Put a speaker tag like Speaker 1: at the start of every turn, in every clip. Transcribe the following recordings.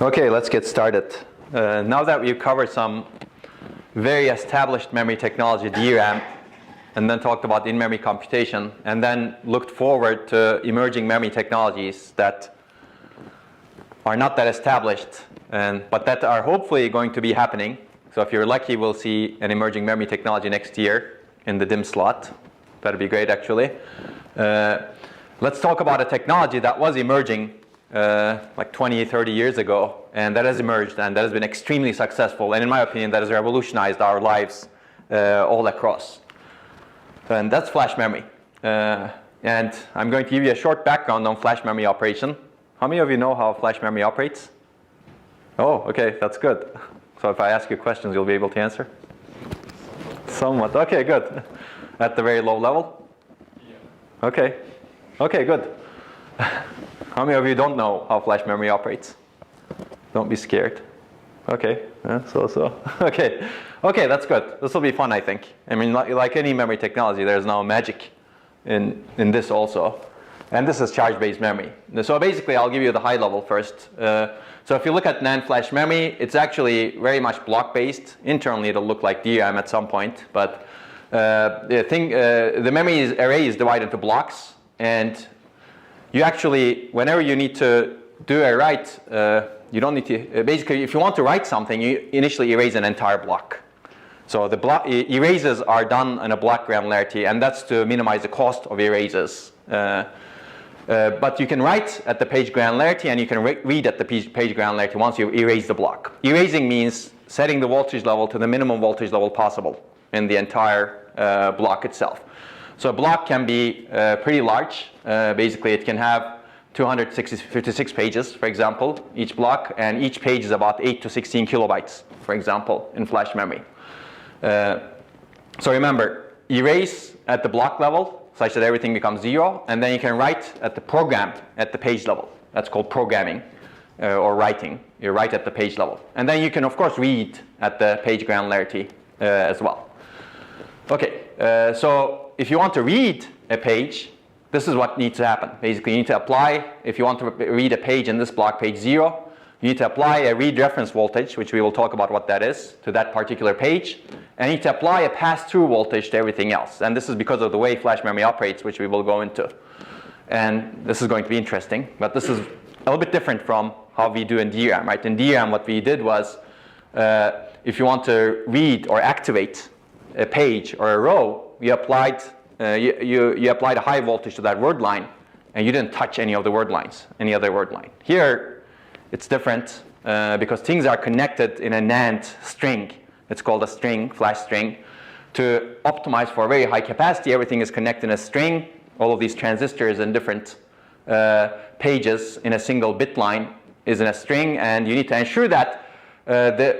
Speaker 1: Okay, let's get started. Now that we've covered some very established memory technology, DRAM, and then talked about in-memory computation, and then looked forward to emerging memory technologies that are not that established, but that are hopefully going to be happening. So if you're lucky, we'll see an emerging memory technology next year in the DIMM slot. That'd be great, actually. Let's talk about a technology that was emerging like 20, 30 years ago, and that has emerged and that has been extremely successful, and in my opinion, that has revolutionized our lives all across. And that's flash memory. And I'm going to give you a short background on flash memory operation. How many of you know how flash memory operates? Oh, okay, that's good. So if I ask you questions, you'll be able to answer? Somewhat. Okay, good. At the very low level? Yeah. Okay. Okay, good. How many of you don't know how flash memory operates? Don't be scared. Okay, okay. Okay, that's good. This will be fun, I think. I mean, like any memory technology, there's no magic in this also. And this is charge-based memory. So basically, I'll give you the high level first. So if you look at NAND flash memory, it's actually very much block-based. Internally, it'll look like DRAM at some point. But the memory array is divided into blocks. And you actually, whenever you need to do a write, you don't need to, basically, if you want to write something, you initially erase an entire block. So the erases are done on a block granularity, and that's to minimize the cost of erases. But you can write at the page granularity, and you can read at the page granularity once you erase the block. Erasing means setting the voltage level to the minimum voltage level possible in the entire block itself. So a block can be pretty large. Basically, it can have 256 pages, for example, each block, and each page is about 8 to 16 kilobytes, for example, in flash memory. So remember, erase at the block level, such that everything becomes 0, and then you can write at the program at the page level. That's called programming or writing. You write at the page level. And then you can, of course, read at the page granularity as well. Okay, so if you want to read a page, this is what needs to happen. Basically, you need to apply, if you want to read a page in this block, page 0, you need to apply a read reference voltage, which we will talk about what that is, to that particular page. And you need to apply a pass-through voltage to everything else. And this is because of the way flash memory operates, which we will go into. And this is going to be interesting. But this is a little bit different from how we do in DRAM, right? In DRAM, what we did was, if you want to read or activate a page or a row, you applied you applied a high voltage to that word line, and you didn't touch any of the word lines, any other word line. Here, it's different because things are connected in a NAND string. It's called a string, flash string. To optimize for very high capacity, everything is connected in a string. All of these transistors and different pages in a single bit line is in a string, and you need to ensure that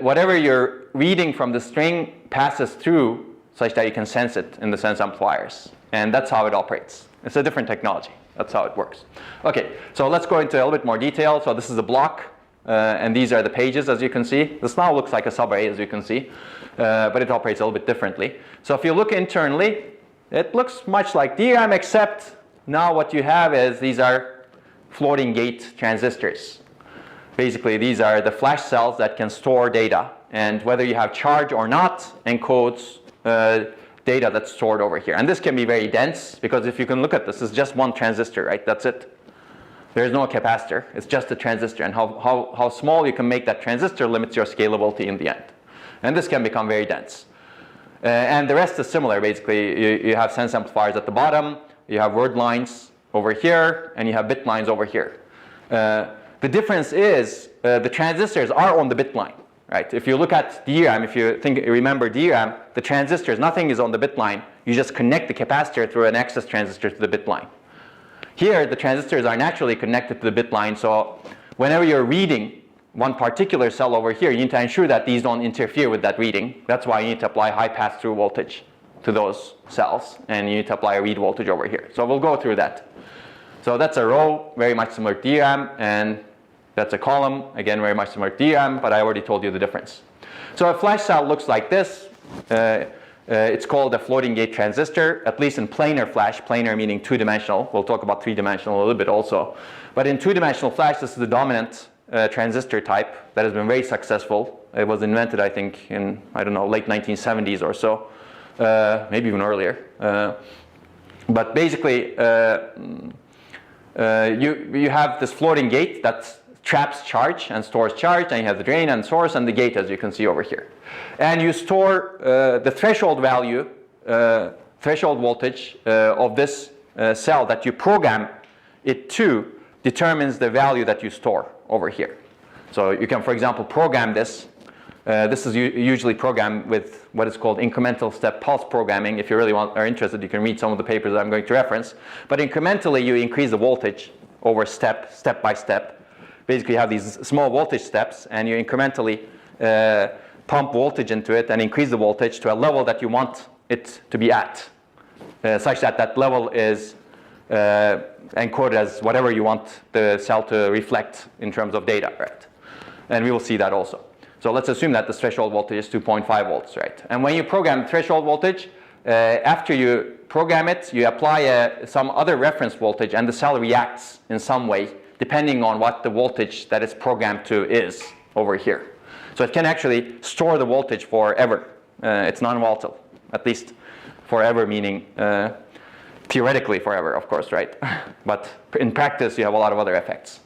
Speaker 1: whatever you're reading from the string passes through such that you can sense it in the sense amplifiers. And that's how it operates. It's a different technology. That's how it works. Okay, so let's go into a little bit more detail. So this is a block, and these are the pages, as you can see. This now looks like a subarray, as you can see, but it operates a little bit differently. So if you look internally, it looks much like DRAM, except now what you have is these are floating gate transistors. Basically, these are the flash cells that can store data, and whether you have charge or not, encodes data that's stored over here. And this can be very dense, because if you can look at this, it's just one transistor, right? That's it. There's no capacitor. It's just a transistor. And how small you can make that transistor limits your scalability in the end. And this can become very dense. And the rest is similar, basically. You have sense amplifiers at the bottom, you have word lines over here, and you have bit lines over here. The difference is the transistors are on the bit line. Right. If you look at DRAM, if you remember DRAM, the transistors, nothing is on the bit line. You just connect the capacitor through an access transistor to the bit line. Here, the transistors are naturally connected to the bit line, so whenever you're reading one particular cell over here, you need to ensure that these don't interfere with that reading. That's why you need to apply high pass-through voltage to those cells, and you need to apply a read voltage over here. So we'll go through that. So that's a row, very much similar to DRAM, and that's a column, again, very much similar to DRAM, but I already told you the difference. So a flash cell looks like this. It's called a floating gate transistor, at least in planar flash, planar meaning two-dimensional. We'll talk about three-dimensional a little bit also. But in two-dimensional flash, this is the dominant transistor type that has been very successful. It was invented, I think, in, I don't know, late 1970s or so, maybe even earlier. But basically, you have this floating gate that traps charge and stores charge, and you have the drain and source and the gate, as you can see over here. And you store the threshold value, threshold voltage of this cell that you program it to determines the value that you store over here. So you can, for example, program this. This is usually programmed with what is called incremental step pulse programming. If you really are interested, you can read some of the papers that I'm going to reference. But incrementally, you increase the voltage over step by step. Basically, you have these small voltage steps, and you incrementally pump voltage into it and increase the voltage to a level that you want it to be at, such that that level is encoded as whatever you want the cell to reflect in terms of data, right? And we will see that also. So let's assume that the threshold voltage is 2.5 volts, right? And when you program threshold voltage, after you program it, you apply some other reference voltage, and the cell reacts in some way, depending on what the voltage that it's programmed to is over here. So it can actually store the voltage forever. It's non-volatile, at least forever, meaning theoretically forever, of course, right? But in practice, you have a lot of other effects.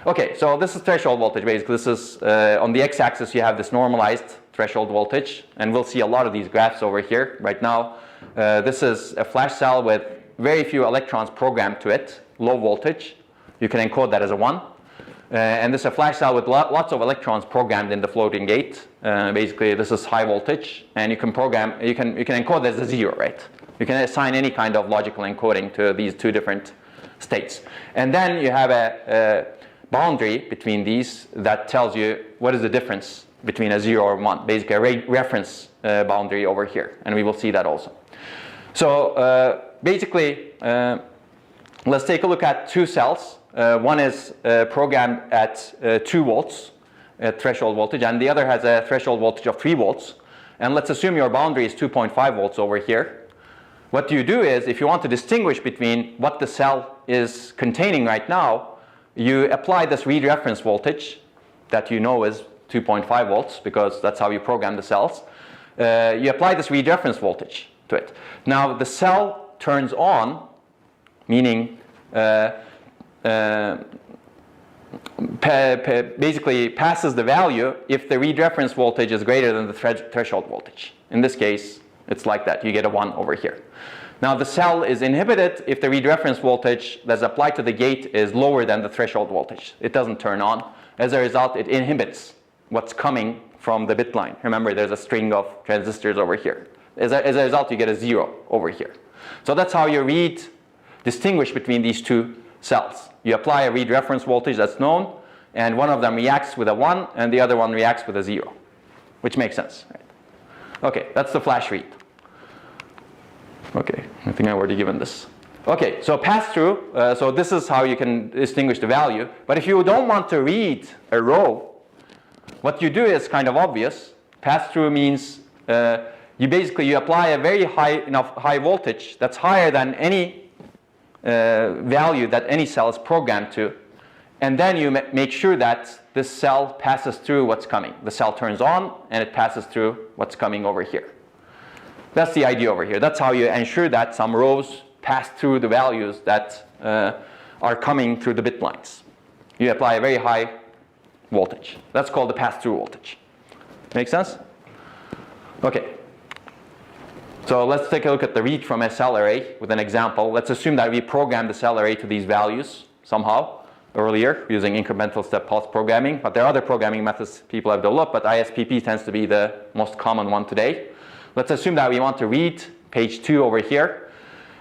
Speaker 1: Okay, so this is threshold voltage. Basically, this is on the x-axis you have this normalized threshold voltage, and we'll see a lot of these graphs over here right now. This is a flash cell with very few electrons programmed to it, low voltage. You can encode that as a 1. And this is a flash cell with lots of electrons programmed in the floating gate. Basically, this is high voltage, and you can program, you can encode this as a 0, right? You can assign any kind of logical encoding to these two different states. And then you have a boundary between these that tells you what is the difference between a 0 or 1, basically a reference boundary over here, and we will see that also. So basically, let's take a look at two cells. One is programmed at 2 volts at threshold voltage, and the other has a threshold voltage of 3 volts. And let's assume your boundary is 2.5 volts over here. What you do is, if you want to distinguish between what the cell is containing right now, you apply this read reference voltage that you know is 2.5 volts, because that's how you program the cells. You apply this read reference voltage to it. Now the cell turns on, meaning basically passes the value if the read reference voltage is greater than the threshold voltage. In this case, it's like that. You get a 1 over here. Now the cell is inhibited if the read reference voltage that's applied to the gate is lower than the threshold voltage. It doesn't turn on. As a result, it inhibits what's coming from the bit line. Remember, there's a string of transistors over here. As a result, you get a 0 over here. So that's how you distinguish between these two cells. You apply a read reference voltage that's known, and one of them reacts with a 1, and the other one reacts with a 0, which makes sense, right? Okay, that's the flash read. Okay, I think I've already given this. Okay, so pass-through, so this is how you can distinguish the value. But if you don't want to read a row, what you do is kind of obvious. Pass-through means you apply a very high voltage that's higher than any value that any cell is programmed to, and then you make sure that this cell passes through what's coming. The cell turns on, and it passes through what's coming over here. That's the idea over here. That's how you ensure that some rows pass through the values that are coming through the bit lines. You apply a very high voltage. That's called the pass-through voltage. Make sense? Okay. So let's take a look at the read from a cell array with an example. Let's assume that we programmed the cell array to these values somehow earlier using incremental step pulse programming. But there are other programming methods people have developed, but ISPP tends to be the most common one today. Let's assume that we want to read page 2 over here.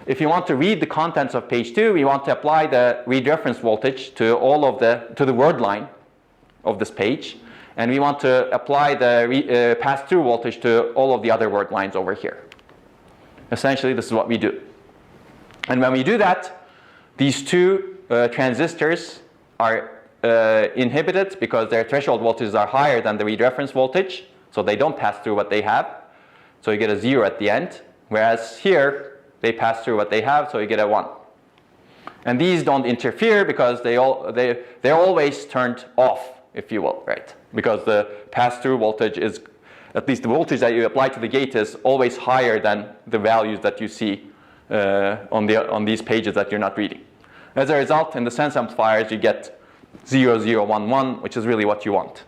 Speaker 1: If you want to read the contents of page 2, we want to apply the read reference voltage to the word line of this page, and we want to apply the pass-through voltage to all of the other word lines over here. Essentially, this is what we do. And when we do that, these two transistors are inhibited because their threshold voltages are higher than the read reference voltage, so they don't pass through what they have. So you get a 0 at the end, whereas here they pass through what they have, so you get a 1. And these don't interfere because they're always turned off if you will, right? Because the pass-through voltage is, at least the voltage that you apply to the gate is always higher than the values that you see on these pages that you're not reading. As a result, in the sense amplifiers, you get 0011, which is really what you want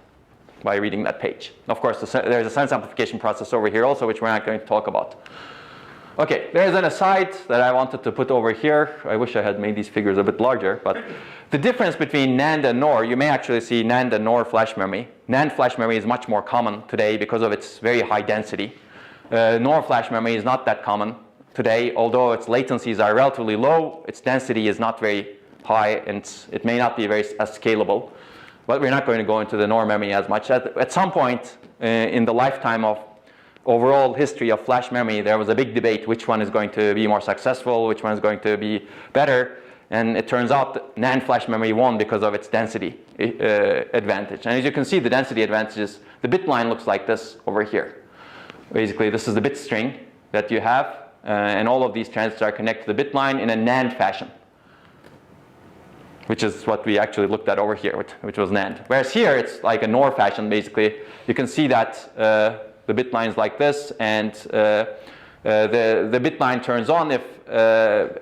Speaker 1: by reading that page. Of course, there's a sense amplification process over here also, which we're not going to talk about. Okay, there's an aside that I wanted to put over here. I wish I had made these figures a bit larger, but the difference between NAND and NOR, you may actually see NAND and NOR flash memory. NAND flash memory is much more common today because of its very high density. NOR flash memory is not that common today, although its latencies are relatively low, its density is not very high, and it may not be as scalable. But we're not going to go into the NOR memory as much. At some point in the lifetime of overall history of flash memory, there was a big debate which one is going to be more successful, which one is going to be better, and it turns out that NAND flash memory won because of its density advantage. And as you can see, the density advantages, the bit line looks like this over here. Basically, this is the bit string that you have, and all of these transistors are connected to the bit line in a NAND fashion, which is what we actually looked at over here, which was NAND. Whereas here, it's like a NOR fashion, basically. You can see that the bit line is like this, and the bit line turns on if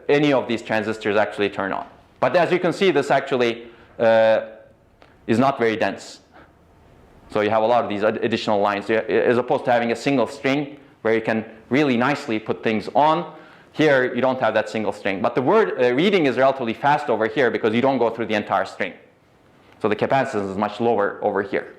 Speaker 1: any of these transistors actually turn on. But as you can see, this actually is not very dense. So you have a lot of these additional lines, as opposed to having a single string where you can really nicely put things on. Here, you don't have that single string. But the word reading is relatively fast over here because you don't go through the entire string. So the capacitance is much lower over here.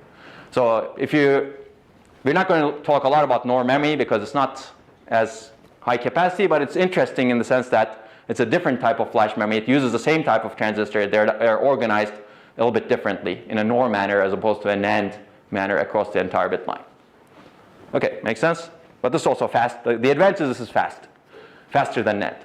Speaker 1: So we're not going to talk a lot about NOR memory because it's not as high capacity, but it's interesting in the sense that it's a different type of flash memory. It uses the same type of transistor. They're organized a little bit differently in a NOR manner as opposed to a NAND manner across the entire bit line. Okay, makes sense? But this is also fast. The advantage is this is fast, faster than NAND.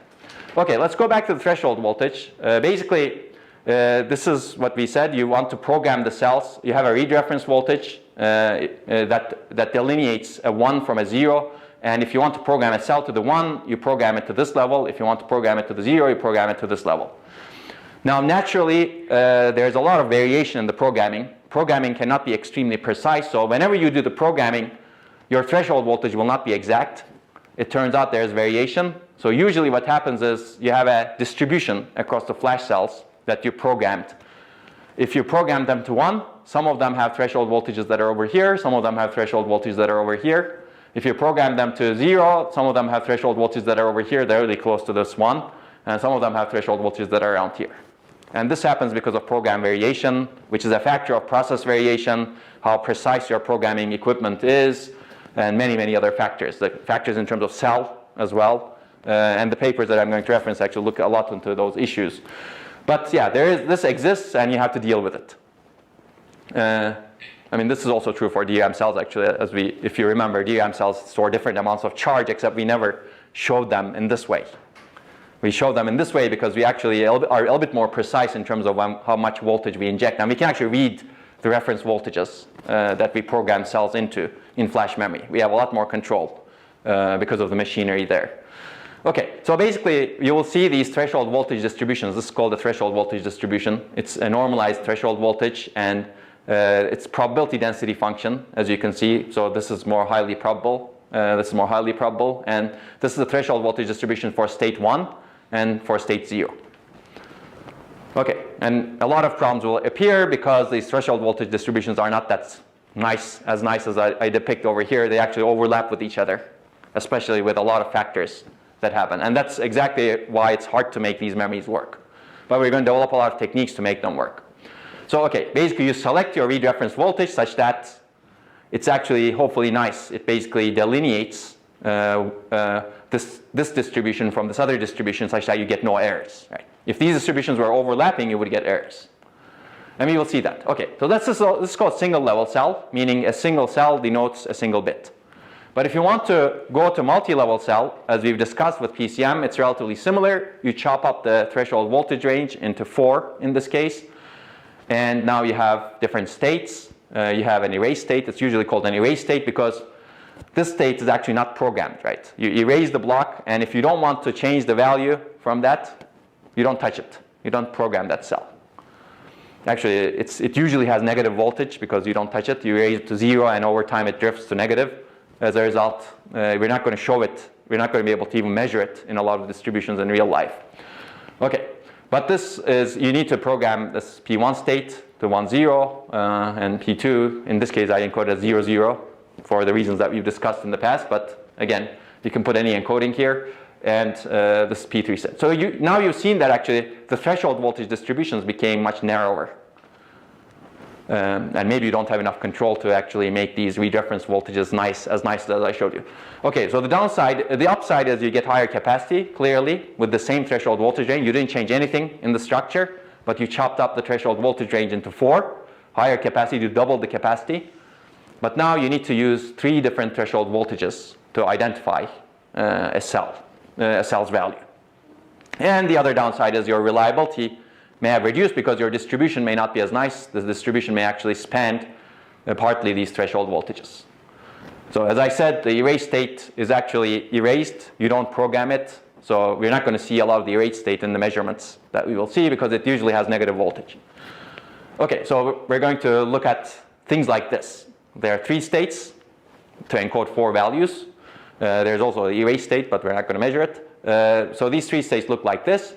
Speaker 1: Okay, let's go back to the threshold voltage. Basically, this is what we said. You want to program the cells. You have a read reference voltage that delineates a 1 from a 0. And if you want to program a cell to the 1, you program it to this level. If you want to program it to the 0, you program it to this level. Now, naturally, there's a lot of variation in the programming. Programming cannot be extremely precise. So whenever you do the programming, your threshold voltage will not be exact. It turns out there's variation. So usually what happens is you have a distribution across the flash cells that you programmed. If you program them to 1, some of them have threshold voltages that are over here, some of them have threshold voltages that are over here. If you program them to 0, some of them have threshold voltages that are over here, they're really close to this 1, and some of them have threshold voltages that are around here. And this happens because of program variation, which is a factor of process variation, how precise your programming equipment is, and many, many other factors. The factors in terms of cell as well, and the papers that I'm going to reference actually look a lot into those issues. But yeah, this exists, and you have to deal with it. I mean, this is also true for DRAM cells, actually. If you remember, DRAM cells store different amounts of charge, except we never showed them in this way. We show them in this way because we actually are a little bit more precise in terms of how much voltage we inject. And we can actually read the reference voltages that we program cells into in flash memory. We have a lot more control because of the machinery there. Okay, so basically you will see these threshold voltage distributions. This is called the threshold voltage distribution. It's a normalized threshold voltage, and it's probability density function, as you can see. So this is more highly probable. This is more highly probable. And this is the threshold voltage distribution for state 1 and for state 0. Okay, and a lot of problems will appear because these threshold voltage distributions are not that nice as I depict over here. They actually overlap with each other, especially with a lot of factors that happen. And that's exactly why it's hard to make these memories work. But we're going to develop a lot of techniques to make them work. So okay, basically you select your read reference voltage such that it's actually hopefully nice. It basically delineates this distribution from this other distribution such that you get no errors. Right? If these distributions were overlapping, you would get errors. And we will see that. Okay, so this is called single level cell, meaning a single cell denotes a single bit. But if you want to go to multi-level cell, as we've discussed with PCM, it's relatively similar. You chop up the threshold voltage range into 4 in this case. And now you have different states. You have an erase state. It's usually called an erase state because this state is actually not programmed, right? You erase the block, and if you don't want to change the value from that, you don't touch it. You don't program that cell. Actually, it usually has negative voltage because you don't touch it. You raise it to 0, and over time it drifts to negative. As a result, we're not going to show it. We're not going to be able to even measure it in a lot of distributions in real life. Okay, but this is, you need to program this P1 state to 1, 0, and P2, in this case I encode as 0, 0 for the reasons that we've discussed in the past, but again, you can put any encoding here, and this P3 set. So now you've seen that actually the threshold voltage distributions became much narrower. And maybe you don't have enough control to actually make these read reference voltages as nice as I showed you. Okay, so the upside is you get higher capacity, clearly, with the same threshold voltage range. You didn't change anything in the structure, but you chopped up the threshold voltage range into 4. Higher capacity, you doubled the capacity. But now you need to use 3 different threshold voltages to identify a cell's value. And the other downside is your reliability may have reduced because your distribution may not be as nice. The distribution may actually span partly these threshold voltages. So as I said, the erased state is actually erased. You don't program it. So we're not going to see a lot of the erased state in the measurements that we will see because it usually has negative voltage. Okay, so we're going to look at things like this. There are 3 states to encode 4 values. There's also the erased state, but we're not going to measure it. So these 3 states look like this.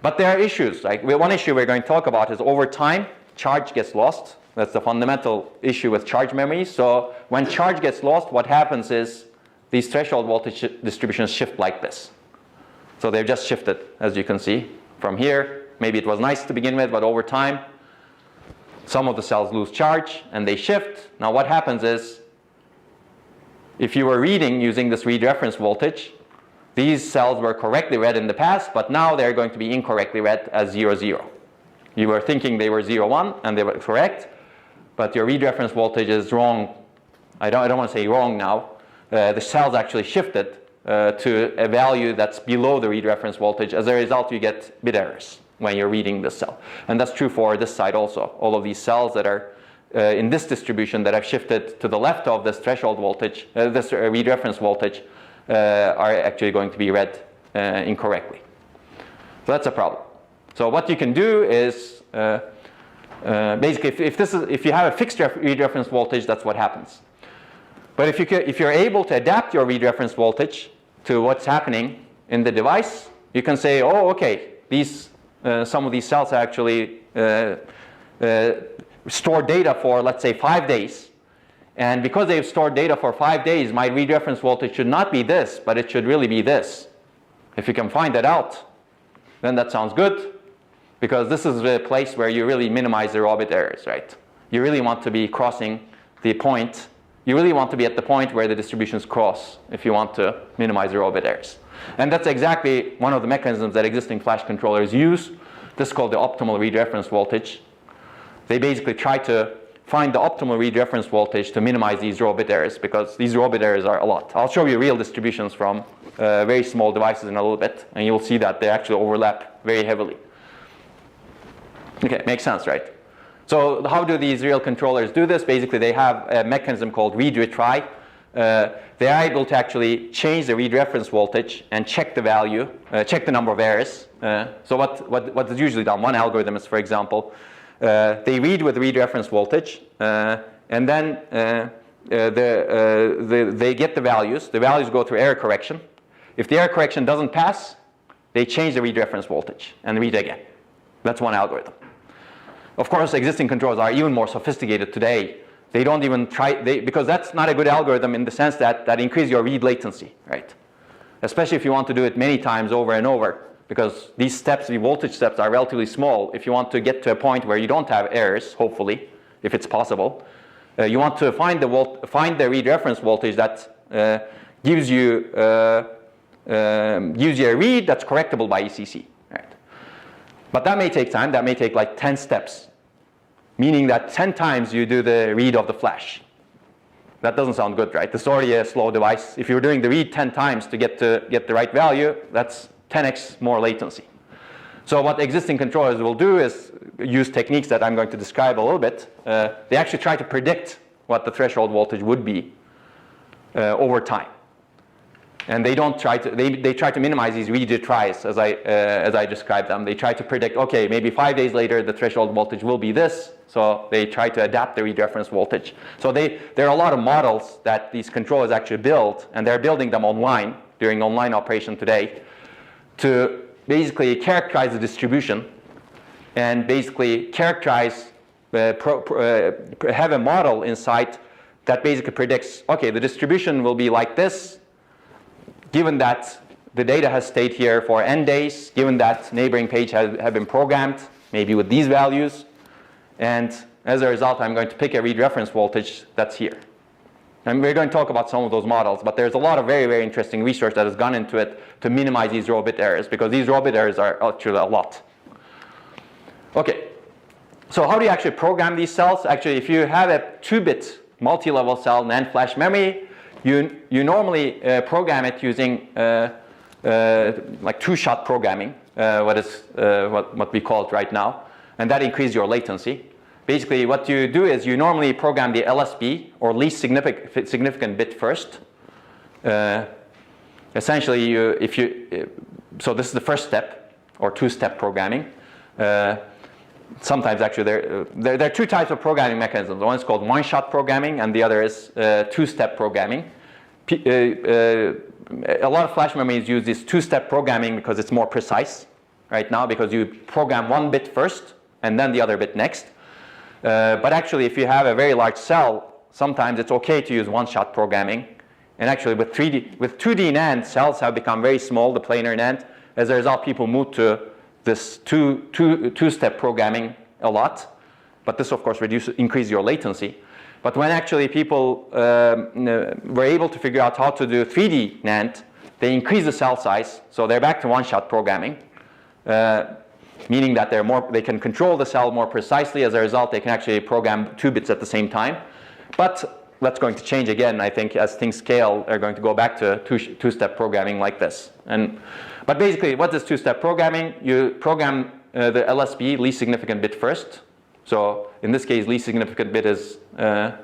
Speaker 1: But there are issues. Like one issue we're going to talk about is over time, charge gets lost. That's the fundamental issue with charge memory. So when charge gets lost, what happens is these threshold voltage distributions shift like this. So they've just shifted, as you can see, from here. Maybe it was nice to begin with, but over time, some of the cells lose charge and they shift. Now what happens is, if you were reading using this read reference voltage, these cells were correctly read in the past, but now they're going to be incorrectly read as 0, 0. You were thinking they were 0, 1, and they were correct, but your read reference voltage is wrong. I don't want to say wrong now. The cells actually shifted to a value that's below the read reference voltage. As a result, you get bit errors when you're reading this cell. And that's true for this side also. All of these cells that are in this distribution that have shifted to the left of this threshold voltage, this read reference voltage, are actually going to be read incorrectly. So that's a problem. So what you can do is basically if you have a fixed read reference voltage, that's what happens. But if you're able to adapt your read reference voltage to what's happening in the device, you can say, oh, okay, some of these cells actually store data for, let's say, 5 days. And because they've stored data for 5 days, my read reference voltage should not be this, but it should really be this. If you can find that out, then that sounds good, because this is the place where you really minimize the raw bit errors, right? You really want to be crossing the point. You really want to be at the point where the distributions cross if you want to minimize the raw bit errors. And that's exactly one of the mechanisms that existing flash controllers use. This is called the optimal read reference voltage. They basically try to find the optimal read reference voltage to minimize these raw bit errors, because these raw bit errors are a lot. I'll show you real distributions from very small devices in a little bit, and you'll see that they actually overlap very heavily. Okay, makes sense, right? So how do these real controllers do this? Basically, they have a mechanism called read-retry. They are able to actually change the read reference voltage and check the value, check the number of errors. So what is usually done, one algorithm is, for example, they read with read reference voltage, and then they get the values. The values go through error correction. If the error correction doesn't pass, they change the read reference voltage and read again. That's one algorithm. Of course, existing controllers are even more sophisticated today. They don't even try, because that's not a good algorithm in the sense that increases your read latency, right? Especially if you want to do it many times over and over, because these steps, the voltage steps, are relatively small. If you want to get to a point where you don't have errors, hopefully, if it's possible, you want to find the read reference voltage that gives you a read that's correctable by ECC, right? But that may take time. That may take like 10 steps, meaning that 10 times you do the read of the flash. That doesn't sound good, right? It's already a slow device. If you're doing the read 10 times to get the right value, that's 10x more latency. So what existing controllers will do is use techniques that I'm going to describe a little bit. They actually try to predict what the threshold voltage would be over time. And they don't try to, they try to minimize these read retries as I described them. They try to predict, okay, maybe 5 days later the threshold voltage will be this, so they try to adapt the read reference voltage. So there are a lot of models that these controllers actually build, and they're building them online, during online operation today, to basically characterize the distribution and basically characterize, have a model inside that basically predicts, okay, the distribution will be like this, given that the data has stayed here for n days, given that neighboring page have been programmed, maybe with these values, and as a result, I'm going to pick a read reference voltage that's here. And we're going to talk about some of those models, but there's a lot of very, very interesting research that has gone into it to minimize these raw bit errors, because these raw bit errors are actually a lot. Okay, so how do you actually program these cells? Actually, if you have a 2-bit multi-level cell NAND flash memory, you normally program it using like two-shot programming, what we call it right now, and that increases your latency. Basically, what you do is you normally program the LSB, or least significant bit first. Essentially, so this is the first step, or two-step programming. Sometimes actually there are two types of programming mechanisms. One is called one-shot programming, and the other is two-step programming. A lot of flash memories use this two-step programming because it's more precise right now, because you program one bit first and then the other bit next. But actually, if you have a very large cell, sometimes it's okay to use one-shot programming. And actually, with 2D NAND, cells have become very small, the planar NAND. As a result, people move to this two-step programming a lot, but this of course increases your latency. But when actually people were able to figure out how to do 3D NAND, they increase the cell size, so they're back to one-shot programming, meaning that they can control the cell more precisely. As a result, they can actually program 2 bits at the same time. But that's going to change again, I think, as things scale. They're going to go back to two-step programming like this. But basically, what is two-step programming? You program the LSB, least significant bit first. So in this case, least significant bit is, I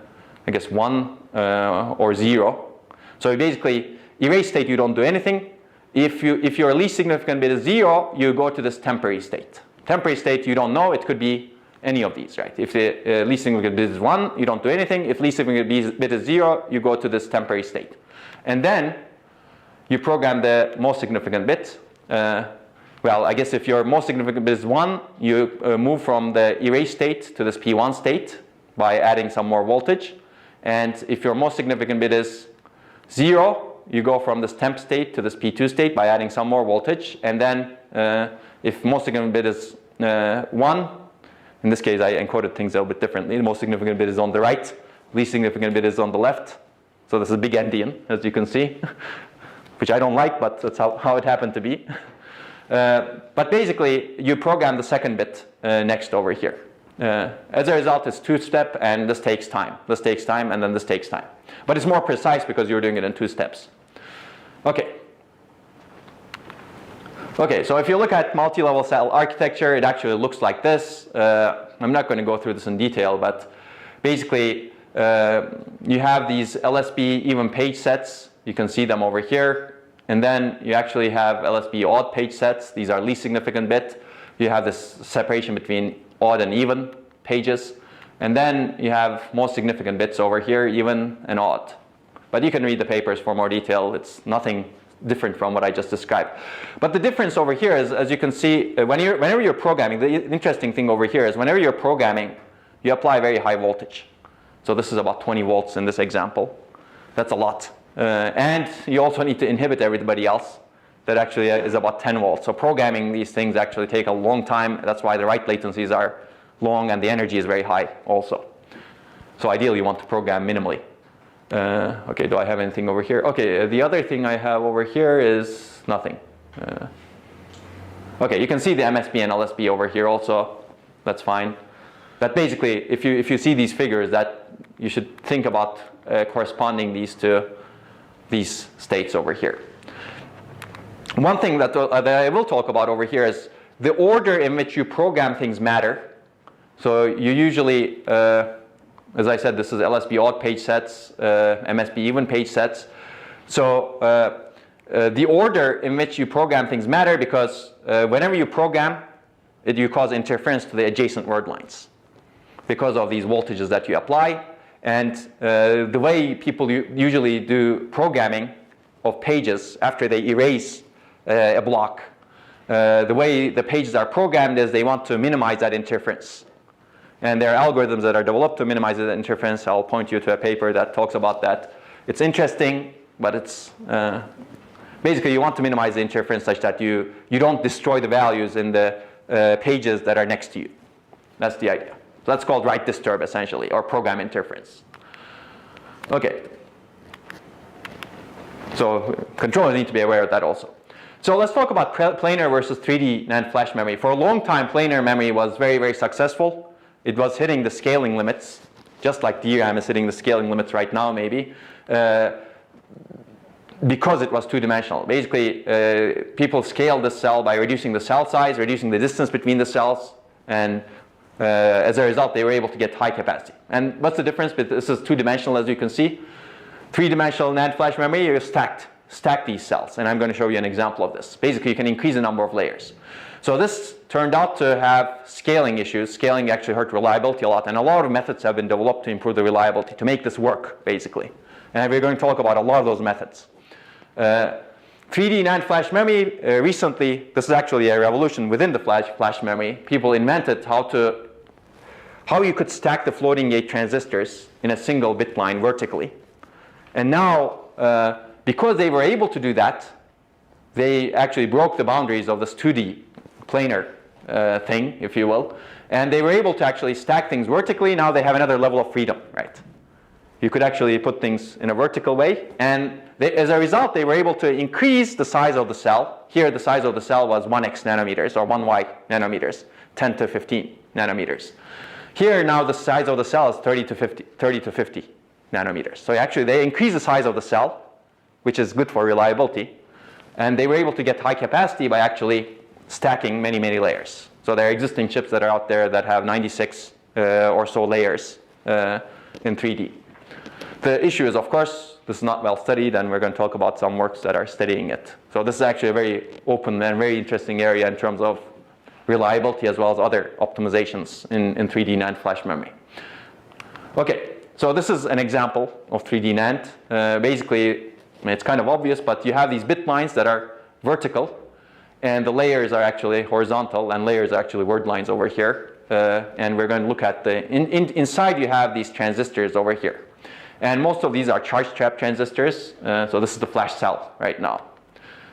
Speaker 1: guess, 1 or 0. So basically, erase state, you don't do anything. If your least significant bit is 0, you go to this temporary state. Temporary state, you don't know. It could be any of these, right? If the least significant bit is 1, you don't do anything. If least significant bit is 0, you go to this temporary state. And then you program the most significant bit. Well, I guess if your most significant bit is 1, you move from the erase state to this P1 state by adding some more voltage. And if your most significant bit is 0, you go from this temp state to this P2 state by adding some more voltage. And then if most significant bit is 1, in this case I encoded things a little bit differently. The most significant bit is on the right, least significant bit is on the left. So this is a big endian, as you can see, which I don't like, but that's how it happened to be. But basically, you program the second bit next over here. As a result, it's two-step, and this takes time. This takes time, and then this takes time. But it's more precise because you're doing it in 2 steps. Okay. Okay, so if you look at multi-level cell architecture, it actually looks like this. I'm not going to go through this in detail, but basically, you have these LSB even page sets. You can see them over here. And then you actually have LSB odd page sets. These are least significant bit. You have this separation between odd and even pages. And then you have most significant bits over here, even and odd. But you can read the papers for more detail. It's nothing different from what I just described. But the difference over here is, as you can see, whenever you're programming, the interesting thing over here is whenever you're programming, you apply very high voltage. So this is about 20 volts in this example. That's a lot. And you also need to inhibit everybody else. That actually is about 10 volts. So programming these things actually take a long time. That's why the write latencies are long and the energy is very high also. So ideally you want to program minimally. Okay, do I have anything over here? Okay, the other thing I have over here is nothing. Okay, you can see the MSB and LSB over here also. That's fine. But basically, if you see these figures, that you should think about corresponding these to these states over here. One thing that I will talk about over here is the order in which you program things matter. So you usually, as I said, this is LSB odd page sets, MSB even page sets. So the order in which you program things matter because whenever you program, you cause interference to the adjacent word lines because of these voltages that you apply. And the way people usually do programming of pages after they erase a block, the way the pages are programmed is they want to minimize that interference. And there are algorithms that are developed to minimize that interference. I'll point you to a paper that talks about that. It's interesting, but it's basically you want to minimize the interference such that you don't destroy the values in the pages that are next to you. That's the idea. So that's called write disturb essentially, or program interference. Okay. So controllers need to be aware of that also. So let's talk about planar versus 3D NAND flash memory. For a long time, planar memory was very, very successful. It was hitting the scaling limits, just like DRAM is hitting the scaling limits right now maybe, because it was two-dimensional. Basically, people scaled the cell by reducing the cell size, reducing the distance between the cells, and as a result, they were able to get high capacity. And what's the difference? This is two-dimensional, as you can see. Three-dimensional NAND flash memory, you stack these cells, and I'm going to show you an example of this. Basically, you can increase the number of layers. So this turned out to have scaling issues. Scaling actually hurt reliability a lot, and a lot of methods have been developed to improve the reliability, to make this work, basically. And we're going to talk about a lot of those methods. 3D NAND flash memory, recently, this is actually a revolution within the flash memory. People invented how you could stack the floating gate transistors in a single bit line vertically. And now, because they were able to do that, they actually broke the boundaries of this 2D planar thing, if you will. And they were able to actually stack things vertically. Now they have another level of freedom, right? You could actually put things in a vertical way. And as a result, they were able to increase the size of the cell. Here, the size of the cell was 1x nanometers or 1y nanometers, 10 to 15 nanometers. Here, now the size of the cell is 30 to 50 nanometers. So actually, they increased the size of the cell, which is good for reliability. And they were able to get high capacity by actually stacking many, many layers. So there are existing chips that are out there that have 96 or so layers in 3D. The issue is, of course, this is not well studied, and we're going to talk about some works that are studying it. So this is actually a very open and very interesting area in terms of reliability as well as other optimizations in 3D NAND flash memory. Okay, so this is an example of 3D NAND. Basically, it's kind of obvious, but you have these bit lines that are vertical, and the layers are actually horizontal, and layers are actually word lines over here. And we're going to look at the, inside you have these transistors over here. And most of these are charge trap transistors. So this is the flash cell right now.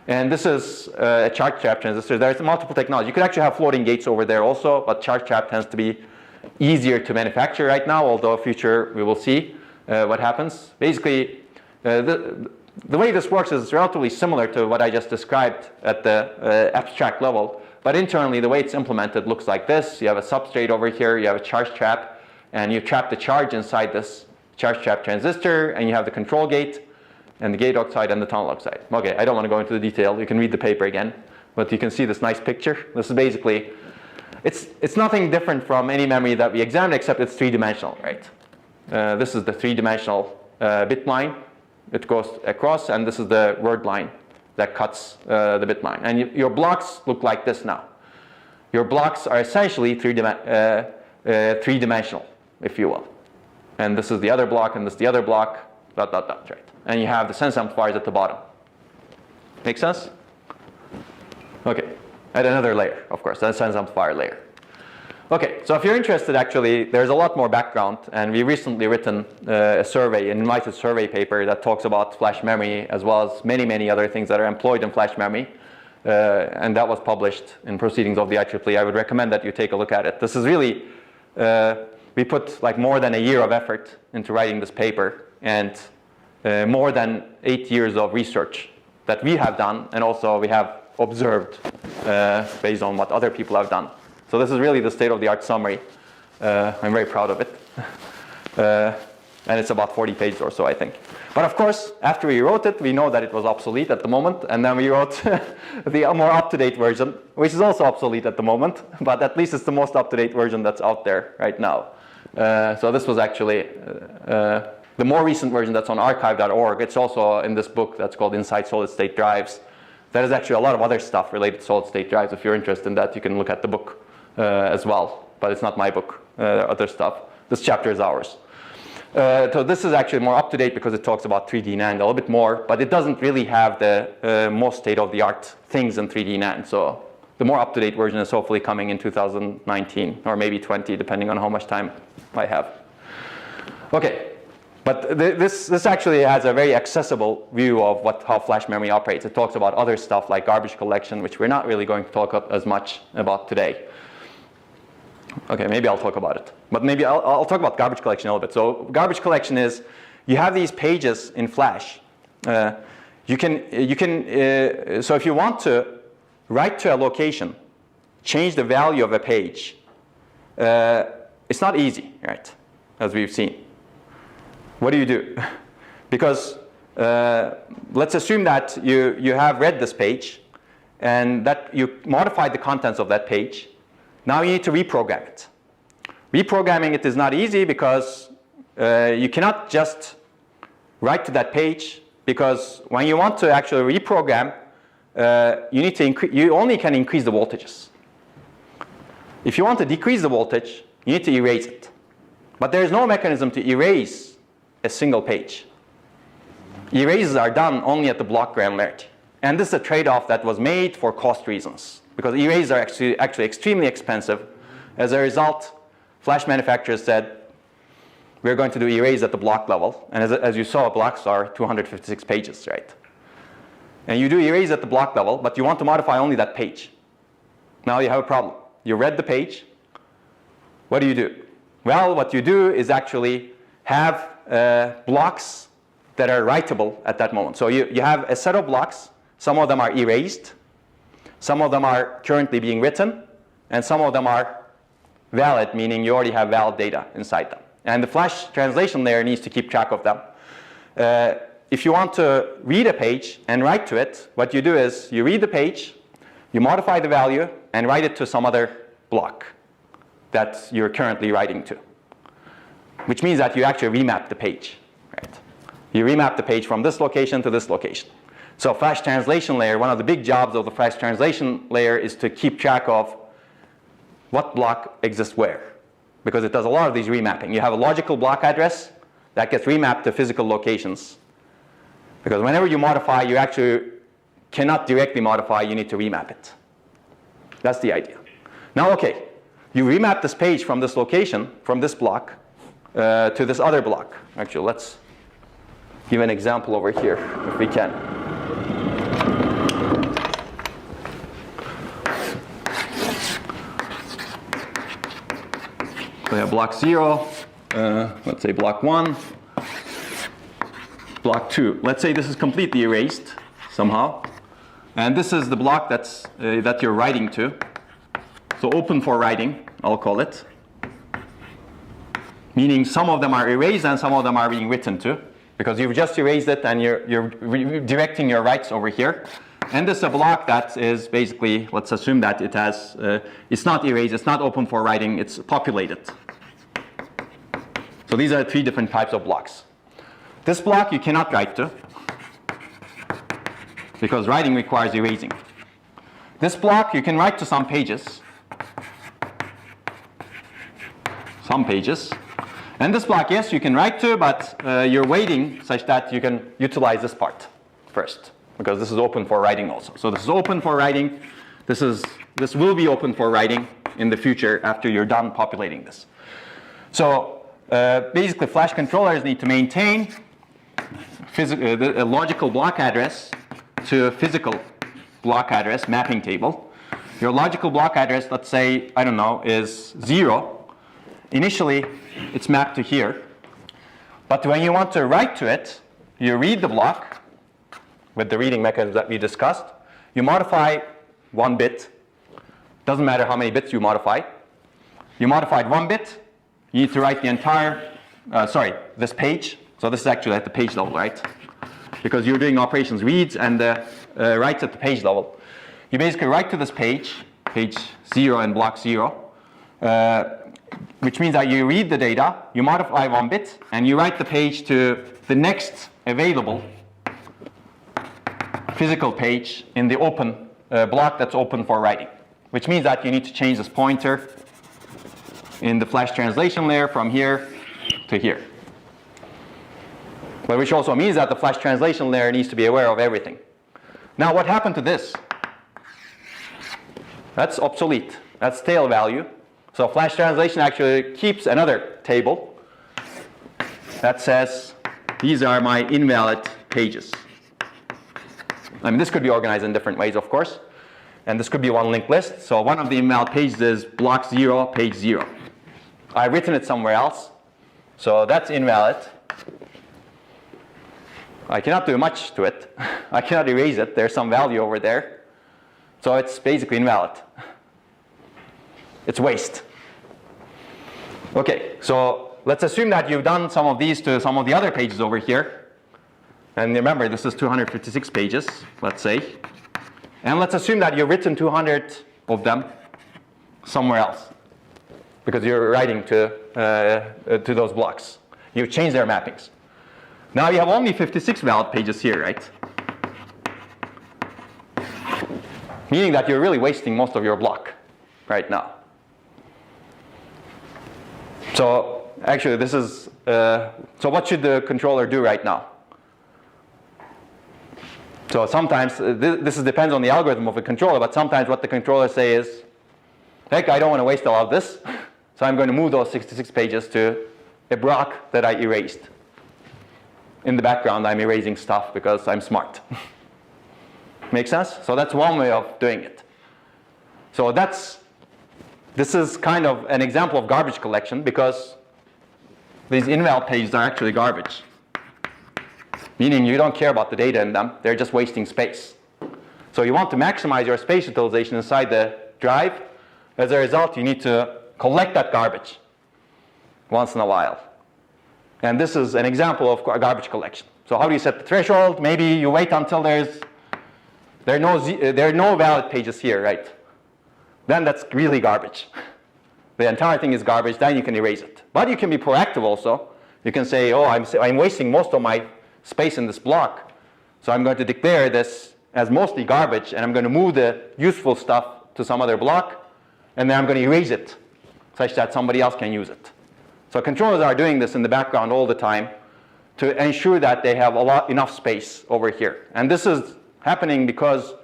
Speaker 1: And this is a charge trap transistor. There's multiple technologies. You could actually have floating gates over there also, but charge trap tends to be easier to manufacture right now, although in future we will see what happens. Basically, the way this works is relatively similar to what I just described at the abstract level. But internally, the way it's implemented looks like this. You have a substrate over here, you have a charge trap, and you trap the charge inside this charge trap transistor, and you have the control gate, and the gate oxide, and the tunnel oxide. Okay, I don't want to go into the detail. You can read the paper again. But you can see this nice picture. This is basically, it's nothing different from any memory that we examined, except it's three-dimensional, right? This is the three-dimensional bit line. It goes across, and this is the word line that cuts the bit line. And your blocks look like this now. Your blocks are essentially three-dimensional, if you will. And this is the other block, and this is the other block, right? And you have the sense amplifiers at the bottom. Make sense? Okay, add another layer, of course, that's a sense amplifier layer. Okay, so if you're interested, actually, there's a lot more background, and we recently written a survey, an invited survey paper that talks about flash memory, as well as many, many other things that are employed in flash memory, and that was published in Proceedings of the IEEE. I would recommend that you take a look at it. This is really, we put like more than a year of effort into writing this paper, and more than 8 years of research that we have done, and also we have observed based on what other people have done. So this is really the state-of-the-art summary. I'm very proud of it. And it's about 40 pages or so, I think. But of course, after we wrote it, we know that it was obsolete at the moment, and then we wrote the more up-to-date version, which is also obsolete at the moment, but at least it's the most up-to-date version that's out there right now. So this was actually The more recent version that's on archive.org, it's also in this book that's called Inside Solid State Drives. There is actually a lot of other stuff related to solid state drives. If you're interested in that, you can look at the book as well. But it's not my book, other stuff. This chapter is ours. So this is actually more up-to-date because it talks about 3D NAND a little bit more, but it doesn't really have the most state-of-the-art things in 3D NAND. So the more up-to-date version is hopefully coming in 2019 or maybe 20, depending on how much time I have. Okay. But this actually has a very accessible view of how flash memory operates. It talks about other stuff like garbage collection, which we're not really going to talk as much about today. Okay, maybe I'll talk about it. But maybe I'll talk about garbage collection a little bit. So garbage collection is, you have these pages in flash. So if you want to write to a location, change the value of a page, it's not easy, right? As we've seen. What do you do? Because let's assume that you have read this page and that you modified the contents of that page. Now you need to reprogram it. Reprogramming it is not easy because you cannot just write to that page, because when you want to actually reprogram, you only can increase the voltages. If you want to decrease the voltage, you need to erase it. But there is no mechanism to erase a single page. Erases are done only at the block granularity. And this is a trade-off that was made for cost reasons, because erases are actually extremely expensive. As a result, flash manufacturers said, we're going to do erase at the block level. And as you saw, blocks are 256 pages, right? And you do erase at the block level, but you want to modify only that page. Now you have a problem. You read the page. What do you do? Well, what you do is actually have blocks that are writable at that moment. So you have a set of blocks. Some of them are erased. Some of them are currently being written. And some of them are valid, meaning you already have valid data inside them. And the flash translation layer needs to keep track of them. If you want to read a page and write to it, what you do is you read the page, you modify the value, and write it to some other block that you're currently writing to, which means that you actually remap the page. Right? You remap the page from this location to this location. So flash translation layer, one of the big jobs of the flash translation layer is to keep track of what block exists where, because it does a lot of these remapping. You have a logical block address that gets remapped to physical locations, because whenever you modify, you actually cannot directly modify, you need to remap it. That's the idea. Now, okay, you remap this page from this location, from this block, to this other block. Actually, let's give an example over here, if we can. So we have block 0, let's say block 1, block 2. Let's say this is completely erased somehow. And this is the block that you're writing to. So open for writing, I'll call it. Meaning some of them are erased and some of them are being written to, because you've just erased it and you're directing your writes over here. And this is a block that is basically, let's assume that it has, it's not erased, it's not open for writing, it's populated. So these are 3 different types of blocks. This block you cannot write to, because writing requires erasing. This block you can write to some pages. And this block, yes, you can write to, but you're waiting such that you can utilize this part first, because this is open for writing also. So this is open for writing. This will be open for writing in the future after you're done populating this. So basically, flash controllers need to maintain a logical block address to a physical block address mapping table. Your logical block address, let's say, I don't know, is 0. Initially, it's mapped to here. But when you want to write to it, you read the block with the reading mechanism that we discussed. You modify 1 bit. Doesn't matter how many bits you modify. You modified 1 bit. You need to write the entire, this page. So this is actually at the page level, right? Because you're doing operations reads and writes at the page level. You basically write to this page 0 and block 0. which means that you read the data, you modify 1 bit, and you write the page to the next available physical page in the open block that's open for writing, which means that you need to change this pointer in the flash translation layer from here to here. But which also means that the flash translation layer needs to be aware of everything. Now what happened to this? That's obsolete. That's tail value. So flash translation actually keeps another table that says these are my invalid pages. I mean, this could be organized in different ways, of course. And this could be one linked list. So one of the invalid pages is block 0, page 0. I've written it somewhere else. So that's invalid. I cannot do much to it. I cannot erase it. There's some value over there. So it's basically invalid. It's waste. Okay, so let's assume that you've done some of these to some of the other pages over here. And remember, this is 256 pages, let's say. And let's assume that you've written 200 of them somewhere else, because you're writing to those blocks. You've changed their mappings. Now you have only 56 valid pages here, right? Meaning that you're really wasting most of your block right now. So actually this is, so what should the controller do right now? So sometimes, this depends on the algorithm of the controller, but sometimes what the controller say is, heck, I don't want to waste a lot of this, so I'm going to move those 66 pages to a block that I erased. In the background, I'm erasing stuff because I'm smart. Make sense? So that's one way of doing it. So this is kind of an example of garbage collection, because these invalid pages are actually garbage. Meaning you don't care about the data in them, they're just wasting space. So you want to maximize your space utilization inside the drive. As a result, you need to collect that garbage once in a while. And this is an example of garbage collection. So how do you set the threshold? Maybe you wait until there are no valid pages here, right? Then that's really garbage. The entire thing is garbage, then you can erase it. But you can be proactive also. You can say, oh, I'm wasting most of my space in this block, so I'm going to declare this as mostly garbage, and I'm going to move the useful stuff to some other block, and then I'm going to erase it such that somebody else can use it. So controllers are doing this in the background all the time to ensure that they have enough space over here. And this is happening because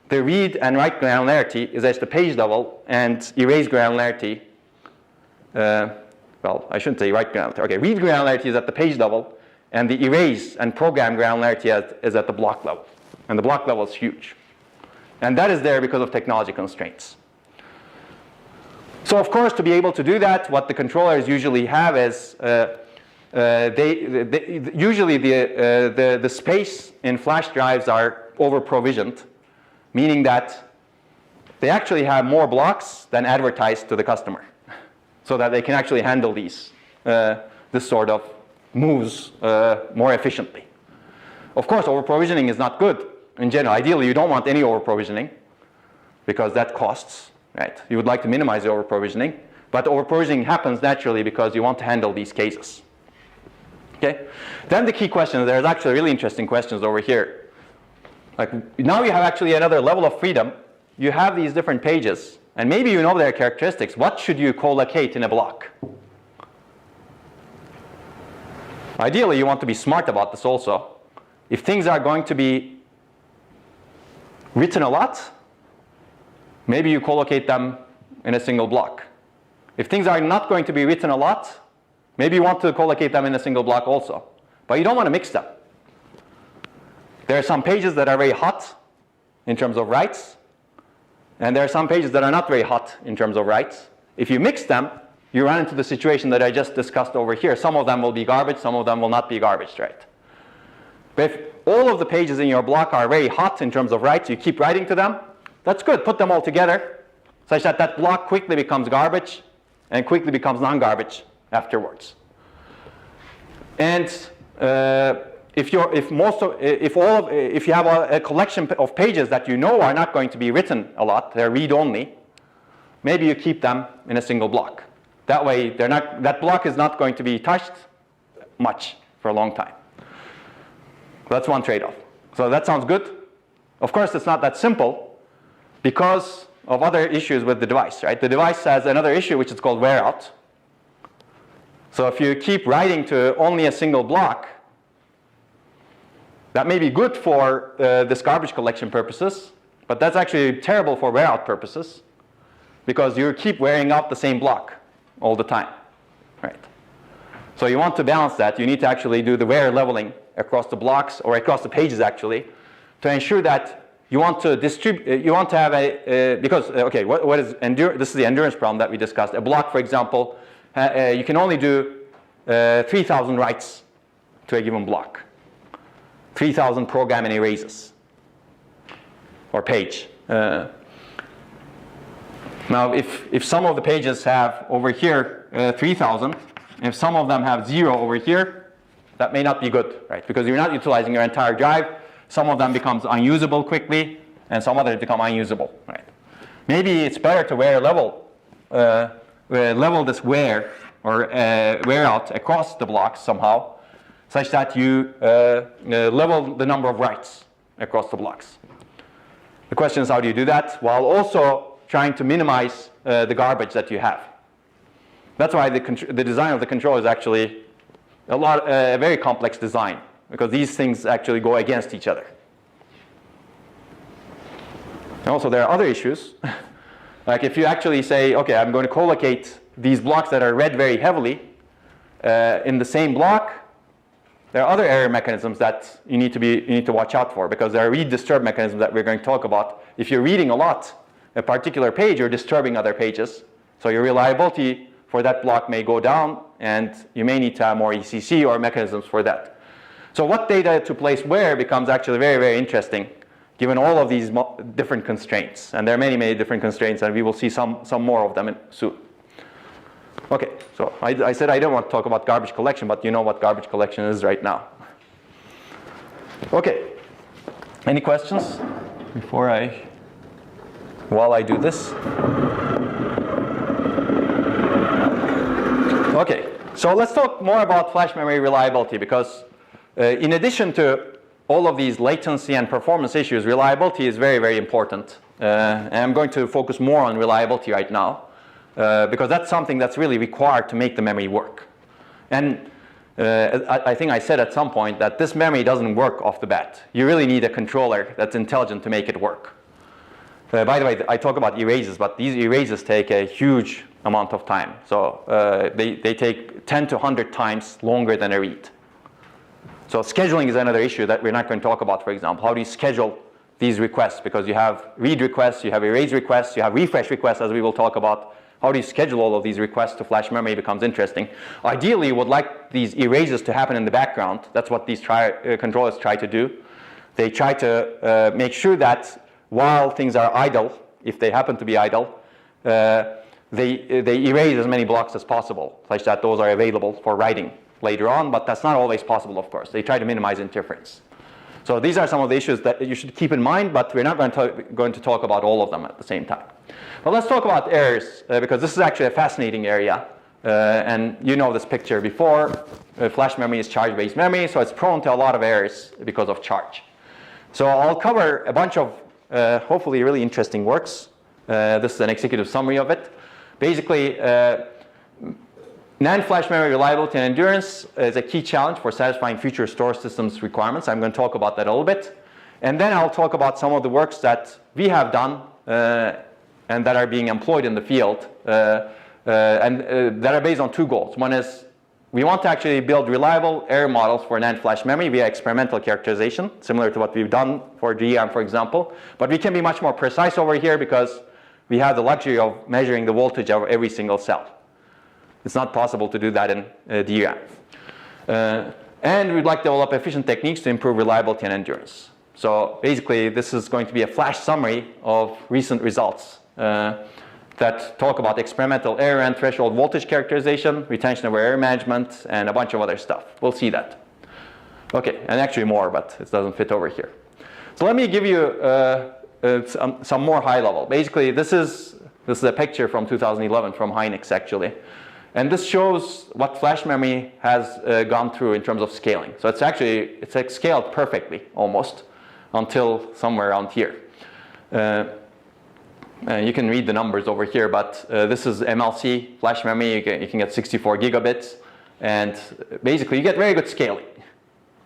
Speaker 1: the read and write granularity is at the page level, and erase granularity, well, I shouldn't say write granularity. Okay, read granularity is at the page level, and the erase and program granularity is at the block level. And the block level is huge. And that is there because of technology constraints. So of course, to be able to do that, what the controllers usually have is, usually the space in flash drives are over-provisioned, meaning that they actually have more blocks than advertised to the customer, so that they can actually handle these, this sort of moves more efficiently. Of course, over-provisioning is not good in general. Ideally, you don't want any over-provisioning because that costs, right? You would like to minimize the over-provisioning, but over-provisioning happens naturally because you want to handle these cases. Okay? Then the key question, there's actually really interesting questions over here. Like now you have actually another level of freedom. You have these different pages, and maybe you know their characteristics. What should you collocate in a block? Ideally, you want to be smart about this also. If things are going to be written a lot, maybe you collocate them in a single block. If things are not going to be written a lot, maybe you want to collocate them in a single block also. But you don't want to mix them. There are some pages that are very hot in terms of writes, and there are some pages that are not very hot in terms of writes. If you mix them, you run into the situation that I just discussed over here. Some of them will be garbage, some of them will not be garbage, right? But if all of the pages in your block are very hot in terms of writes, you keep writing to them, that's good. Put them all together such that that block quickly becomes garbage and quickly becomes non-garbage afterwards. And if you have a collection of pages that you know are not going to be written a lot, they're read-only, maybe you keep them in a single block. That way, that block is not going to be touched much for a long time. That's one trade-off. So that sounds good. Of course, it's not that simple because of other issues with the device, right? The device has another issue which is called wear out. So if you keep writing to only a single block, that may be good for this garbage collection purposes, but that's actually terrible for wear out purposes because you keep wearing out the same block all the time, right? So you want to balance that. You need to actually do the wear leveling across the blocks or across the pages actually to ensure that you want to distribute, you want to have because, okay, what is this is the endurance problem that we discussed. A block, for example, you can only do 3,000 writes to a given block. 3,000 program and erases or page. Now, if some of the pages have over here 3,000, if some of them have 0 over here, that may not be good, right? Because you're not utilizing your entire drive. Some of them becomes unusable quickly, and some others become unusable, right? Maybe it's better to level this wear or wear out across the blocks somehow, such that you level the number of writes across the blocks. The question is, how do you do that while also trying to minimize the garbage that you have? That's why the design of the control is actually a very complex design, because these things actually go against each other. And also there are other issues. Like if you actually say, okay, I'm going to collocate these blocks that are read very heavily in the same block, there are other error mechanisms that you need to watch out for, because there are read disturb mechanisms that we're going to talk about. If you're reading a lot, a particular page, you're disturbing other pages. So your reliability for that block may go down, and you may need to have more ECC or mechanisms for that. So what data to place where becomes actually very, very interesting, given all of these different constraints. And there are many, many different constraints, and we will see some more of them soon. Okay, so I said I don't want to talk about garbage collection, but you know what garbage collection is right now. Okay, any questions while I do this? Okay, so let's talk more about flash memory reliability, because in addition to all of these latency and performance issues, reliability is very, very important. And I'm going to focus more on reliability right now, because that's something that's really required to make the memory work. And I think I said at some point that this memory doesn't work off the bat. You really need a controller that's intelligent to make it work. By the way, I talk about erases, but these erases take a huge amount of time. So they take 10 to 100 times longer than a read. So scheduling is another issue that we're not going to talk about, for example. How do you schedule these requests? Because you have read requests, you have erase requests, you have refresh requests, as we will talk about. How do you schedule all of these requests to flash memory becomes interesting. Ideally, you would like these erases to happen in the background. That's what these controllers try to do. They try to make sure that while things are idle, if they happen to be idle, they erase as many blocks as possible, such that those are available for writing later on, but that's not always possible, of course. They try to minimize interference. So these are some of the issues that you should keep in mind, but we're not going to talk about all of them at the same time. But let's talk about errors, because this is actually a fascinating area. And you know this picture before. Flash memory is charge-based memory, so it's prone to a lot of errors because of charge. So I'll cover a bunch of hopefully really interesting works. This is an executive summary of it. Basically, NAND flash memory reliability and endurance is a key challenge for satisfying future storage systems requirements. I'm going to talk about that a little bit. And then I'll talk about some of the works that we have done and that are being employed in the field and that are based on two goals. One is we want to actually build reliable error models for NAND flash memory via experimental characterization, similar to what we've done for DRAM, for example. But we can be much more precise over here because we have the luxury of measuring the voltage of every single cell. It's not possible to do that in DRAM. And we'd like to develop efficient techniques to improve reliability and endurance. So basically, this is going to be a flash summary of recent results that talk about experimental error and threshold voltage characterization, retention of error management, and a bunch of other stuff. We'll see that. Okay, and actually more, but it doesn't fit over here. So let me give you some more high level. Basically, this is a picture from 2011 from Hynix, actually. And this shows what flash memory has gone through in terms of scaling. So it's like scaled perfectly almost until somewhere around here. You can read the numbers over here, but this is MLC flash memory. You can get 64 gigabits, and basically you get very good scaling.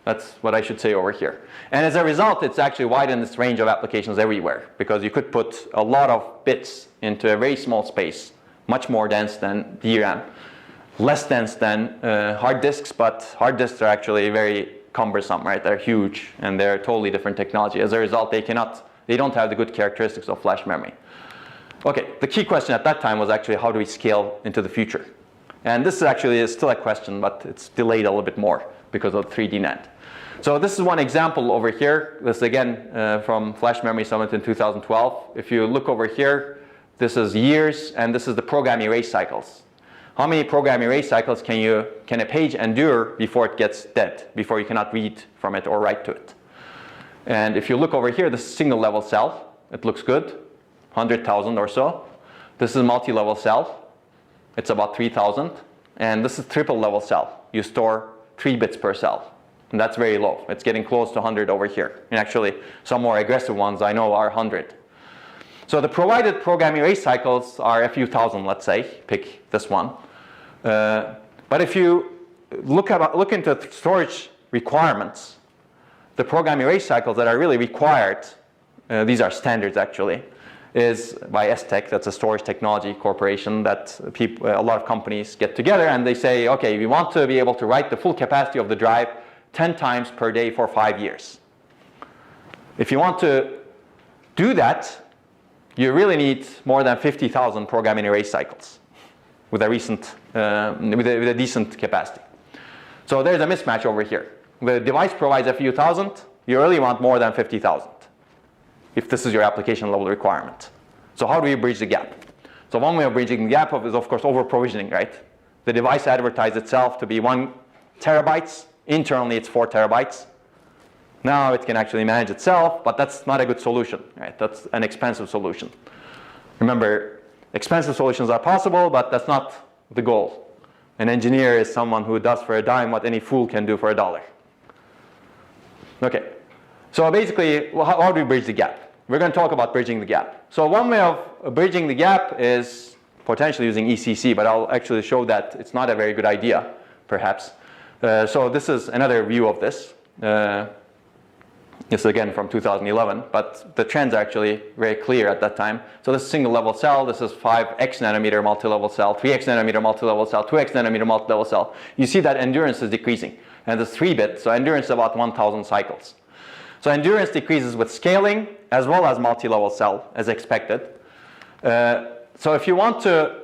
Speaker 1: That's what I should say over here. And as a result, it's actually widened its range of applications everywhere, because you could put a lot of bits into a very small space, much more dense than DRAM, less dense than hard disks, but hard disks are actually very cumbersome, right? They're huge, and they're totally different technology. As a result, they don't have the good characteristics of flash memory. Okay, the key question at that time was actually how do we scale into the future? And this is still a question, but it's delayed a little bit more because of 3D NAND. So this is one example over here. This is again from Flash Memory Summit in 2012. If you look over here, this is years, and this is the program erase cycles. How many program erase cycles can a page endure before it gets dead, before you cannot read from it or write to it? And if you look over here, this is single level cell. It looks good, 100,000 or so. This is multi-level cell. It's about 3,000. And this is triple level cell. You store 3 bits per cell. And that's very low. It's getting close to 100 over here. And actually, some more aggressive ones I know are 100. So the provided program erase cycles are a few thousand, let's say. Pick this one. But if you look into storage requirements, the program erase cycles that are really required, these are standards actually, is by STech, that's a storage technology corporation that a lot of companies get together and they say, okay, we want to be able to write the full capacity of the drive 10 times per day for 5 years. If you want to do that, you really need more than 50,000 programming erase cycles with a decent capacity. So there's a mismatch over here. The device provides a few thousand, you really want more than 50,000 if this is your application level requirement. So how do we bridge the gap? So one way of bridging the gap is of course over provisioning, right? The device advertised itself to be 1 terabytes. Internally it's 4 terabytes. Now it can actually manage itself, but that's not a good solution, right? That's an expensive solution. Remember, expensive solutions are possible, but that's not the goal. An engineer is someone who does for a dime what any fool can do for $1. Okay, so basically, how do we bridge the gap? We're going to talk about bridging the gap. So one way of bridging the gap is potentially using ECC, but I'll actually show that it's not a very good idea, perhaps. So this is another view of this. This is again from 2011, but the trends are actually very clear at that time. So this is single level cell, this is 5x nanometer multi-level cell, 3x nanometer multi-level cell, 2x nanometer multi-level cell. You see that endurance is decreasing. And it's 3-bit, so endurance is about 1,000 cycles. So endurance decreases with scaling as well as multi-level cell as expected. So if you want to,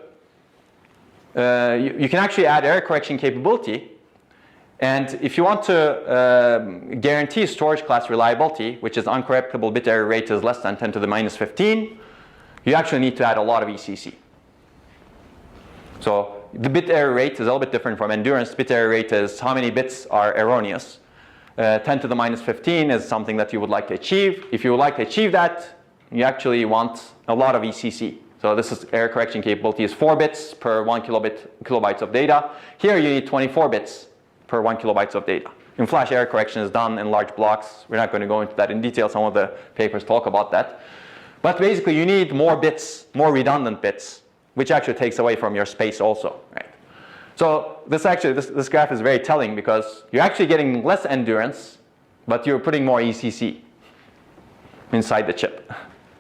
Speaker 1: you can actually add error correction capability. And if you want to guarantee storage class reliability, which is uncorruptible bit error rate is less than 10 to the minus 15, you actually need to add a lot of ECC. So the bit error rate is a little bit different from endurance. Bit error rate is how many bits are erroneous. 10 to the minus 15 is something that you would like to achieve. If you would like to achieve that, you actually want a lot of ECC. So this is error correction capability is 4 bits per 1 kilobytes of data. Here you need 24 bits per 1 kilobytes of data. In Flash, error correction is done in large blocks. We're not going to go into that in detail. Some of the papers talk about that. But basically, you need more bits, more redundant bits, which actually takes away from your space also, right? So this graph is very telling because you're actually getting less endurance, but you're putting more ECC inside the chip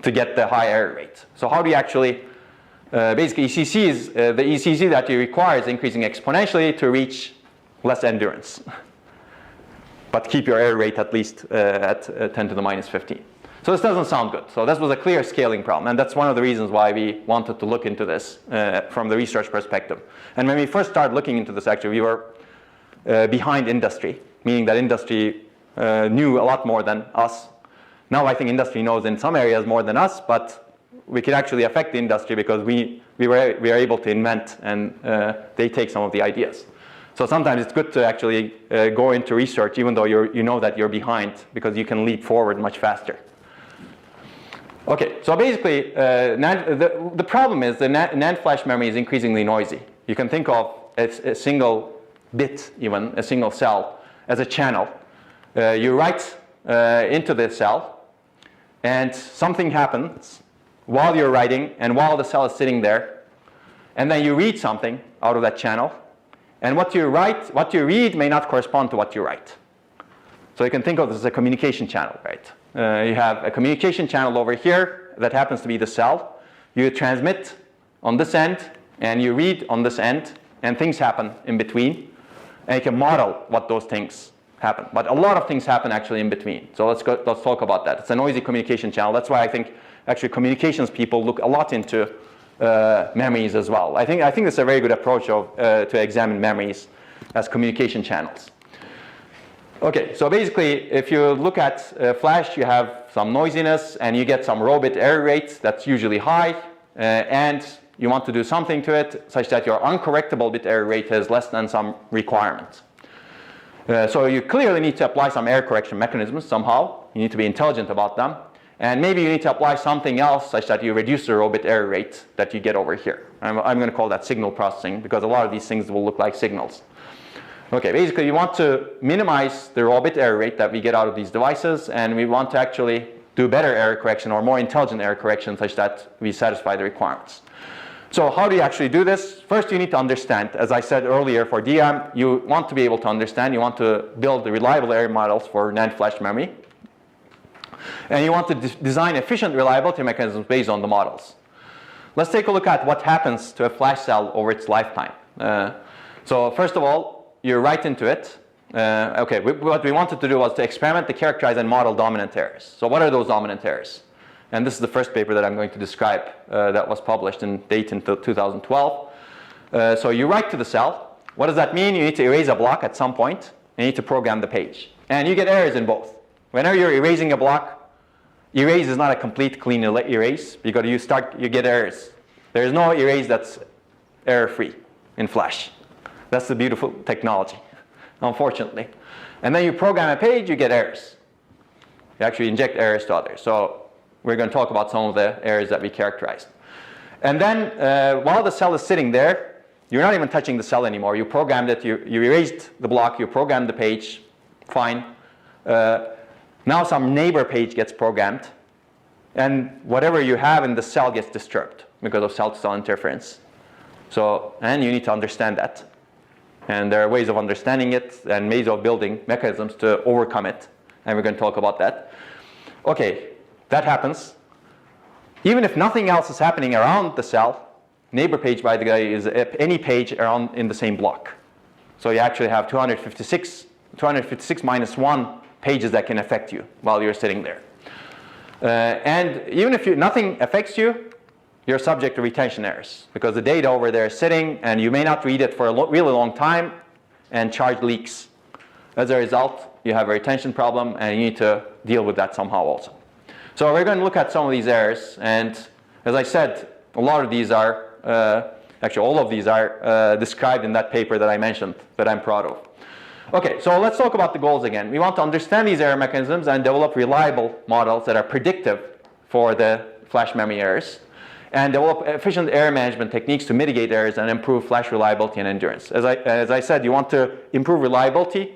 Speaker 1: to get the high error rate. So how do you actually, basically ECC is, the ECC that you require is increasing exponentially to reach less endurance, but keep your error rate at least at 10 to the minus 15. So this doesn't sound good. So this was a clear scaling problem, and that's one of the reasons why we wanted to look into this from the research perspective. And when we first started looking into this, actually, we were behind industry, meaning that industry knew a lot more than us. Now I think industry knows in some areas more than us, but we could actually affect the industry because we are able to invent, and they take some of the ideas. So sometimes it's good to actually go into research even though you know that you're behind, because you can leap forward much faster. Okay, so basically the problem is the NAND flash memory is increasingly noisy. you can think of a single bit, even a single cell, as a channel. You write into the cell, and something happens while you're writing and while the cell is sitting there, and then you read something out of that channel, and what you read may not correspond to what you write. So you can think of this as a communication channel, right? You have a communication channel over here that happens to be the cell. You transmit on this end, and you read on this end, and things happen in between, and you can model what those things happen. But a lot of things happen actually in between. So let's talk about that. It's a noisy communication channel. That's why I think actually communications people look a lot into memories as well. I think this is a very good approach to examine memories as communication channels. Okay, so basically, if you look at flash, you have some noisiness, and you get some row bit error rate that's usually high, and you want to do something to it such that your uncorrectable bit error rate is less than some requirement. So you clearly need to apply some error correction mechanisms somehow. You need to be intelligent about them. And maybe you need to apply something else such that you reduce the row bit error rate that you get over here. I'm going to call that signal processing, because a lot of these things will look like signals. Okay, basically you want to minimize the raw bit error rate that we get out of these devices, and we want to actually do better error correction or more intelligent error correction such that we satisfy the requirements. So how do you actually do this? First, you need to understand. As I said earlier, for DRAM, you want to be able to understand. You want to build the reliable error models for NAND flash memory. And you want to design efficient reliability mechanisms based on the models. Let's take a look at what happens to a flash cell over its lifetime. So first of all, you write into it. What we wanted to do was to experiment to characterize and model dominant errors. So what are those dominant errors? And this is the first paper that I'm going to describe that was published in 2012. So you write to the cell. What does that mean? You need to erase a block at some point. You need to program the page. And you get errors in both. Whenever you're erasing a block, erase is not a complete clean erase, because you get errors. There is no erase that's error-free in flash. That's the beautiful technology, unfortunately. And then you program a page, you get errors. You actually inject errors to others. So we're going to talk about some of the errors that we characterized. And then while the cell is sitting there, you're not even touching the cell anymore. You programmed it, you erased the block, you programmed the page, fine. Now some neighbor page gets programmed, and whatever you have in the cell gets disturbed because of cell-to-cell interference. And you need to understand that. And there are ways of understanding it and ways of building mechanisms to overcome it. And we're going to talk about that. Okay, that happens. Even if nothing else is happening around the cell, neighbor page, by the way, is any page around in the same block. So you actually have 256 minus 1 pages that can affect you while you're sitting there. And even if nothing affects you, you're subject to retention errors, because the data over there is sitting and you may not read it for a really long time, and charge leaks. As a result, you have a retention problem, and you need to deal with that somehow also. So we're going to look at some of these errors, and as I said, a lot of these are, actually all of these are described in that paper that I mentioned that I'm proud of. Okay, so let's talk about the goals again. We want to understand these error mechanisms and develop reliable models that are predictive for the flash memory errors, and develop efficient error management techniques to mitigate errors and improve flash reliability and endurance. As I said, you want to improve reliability,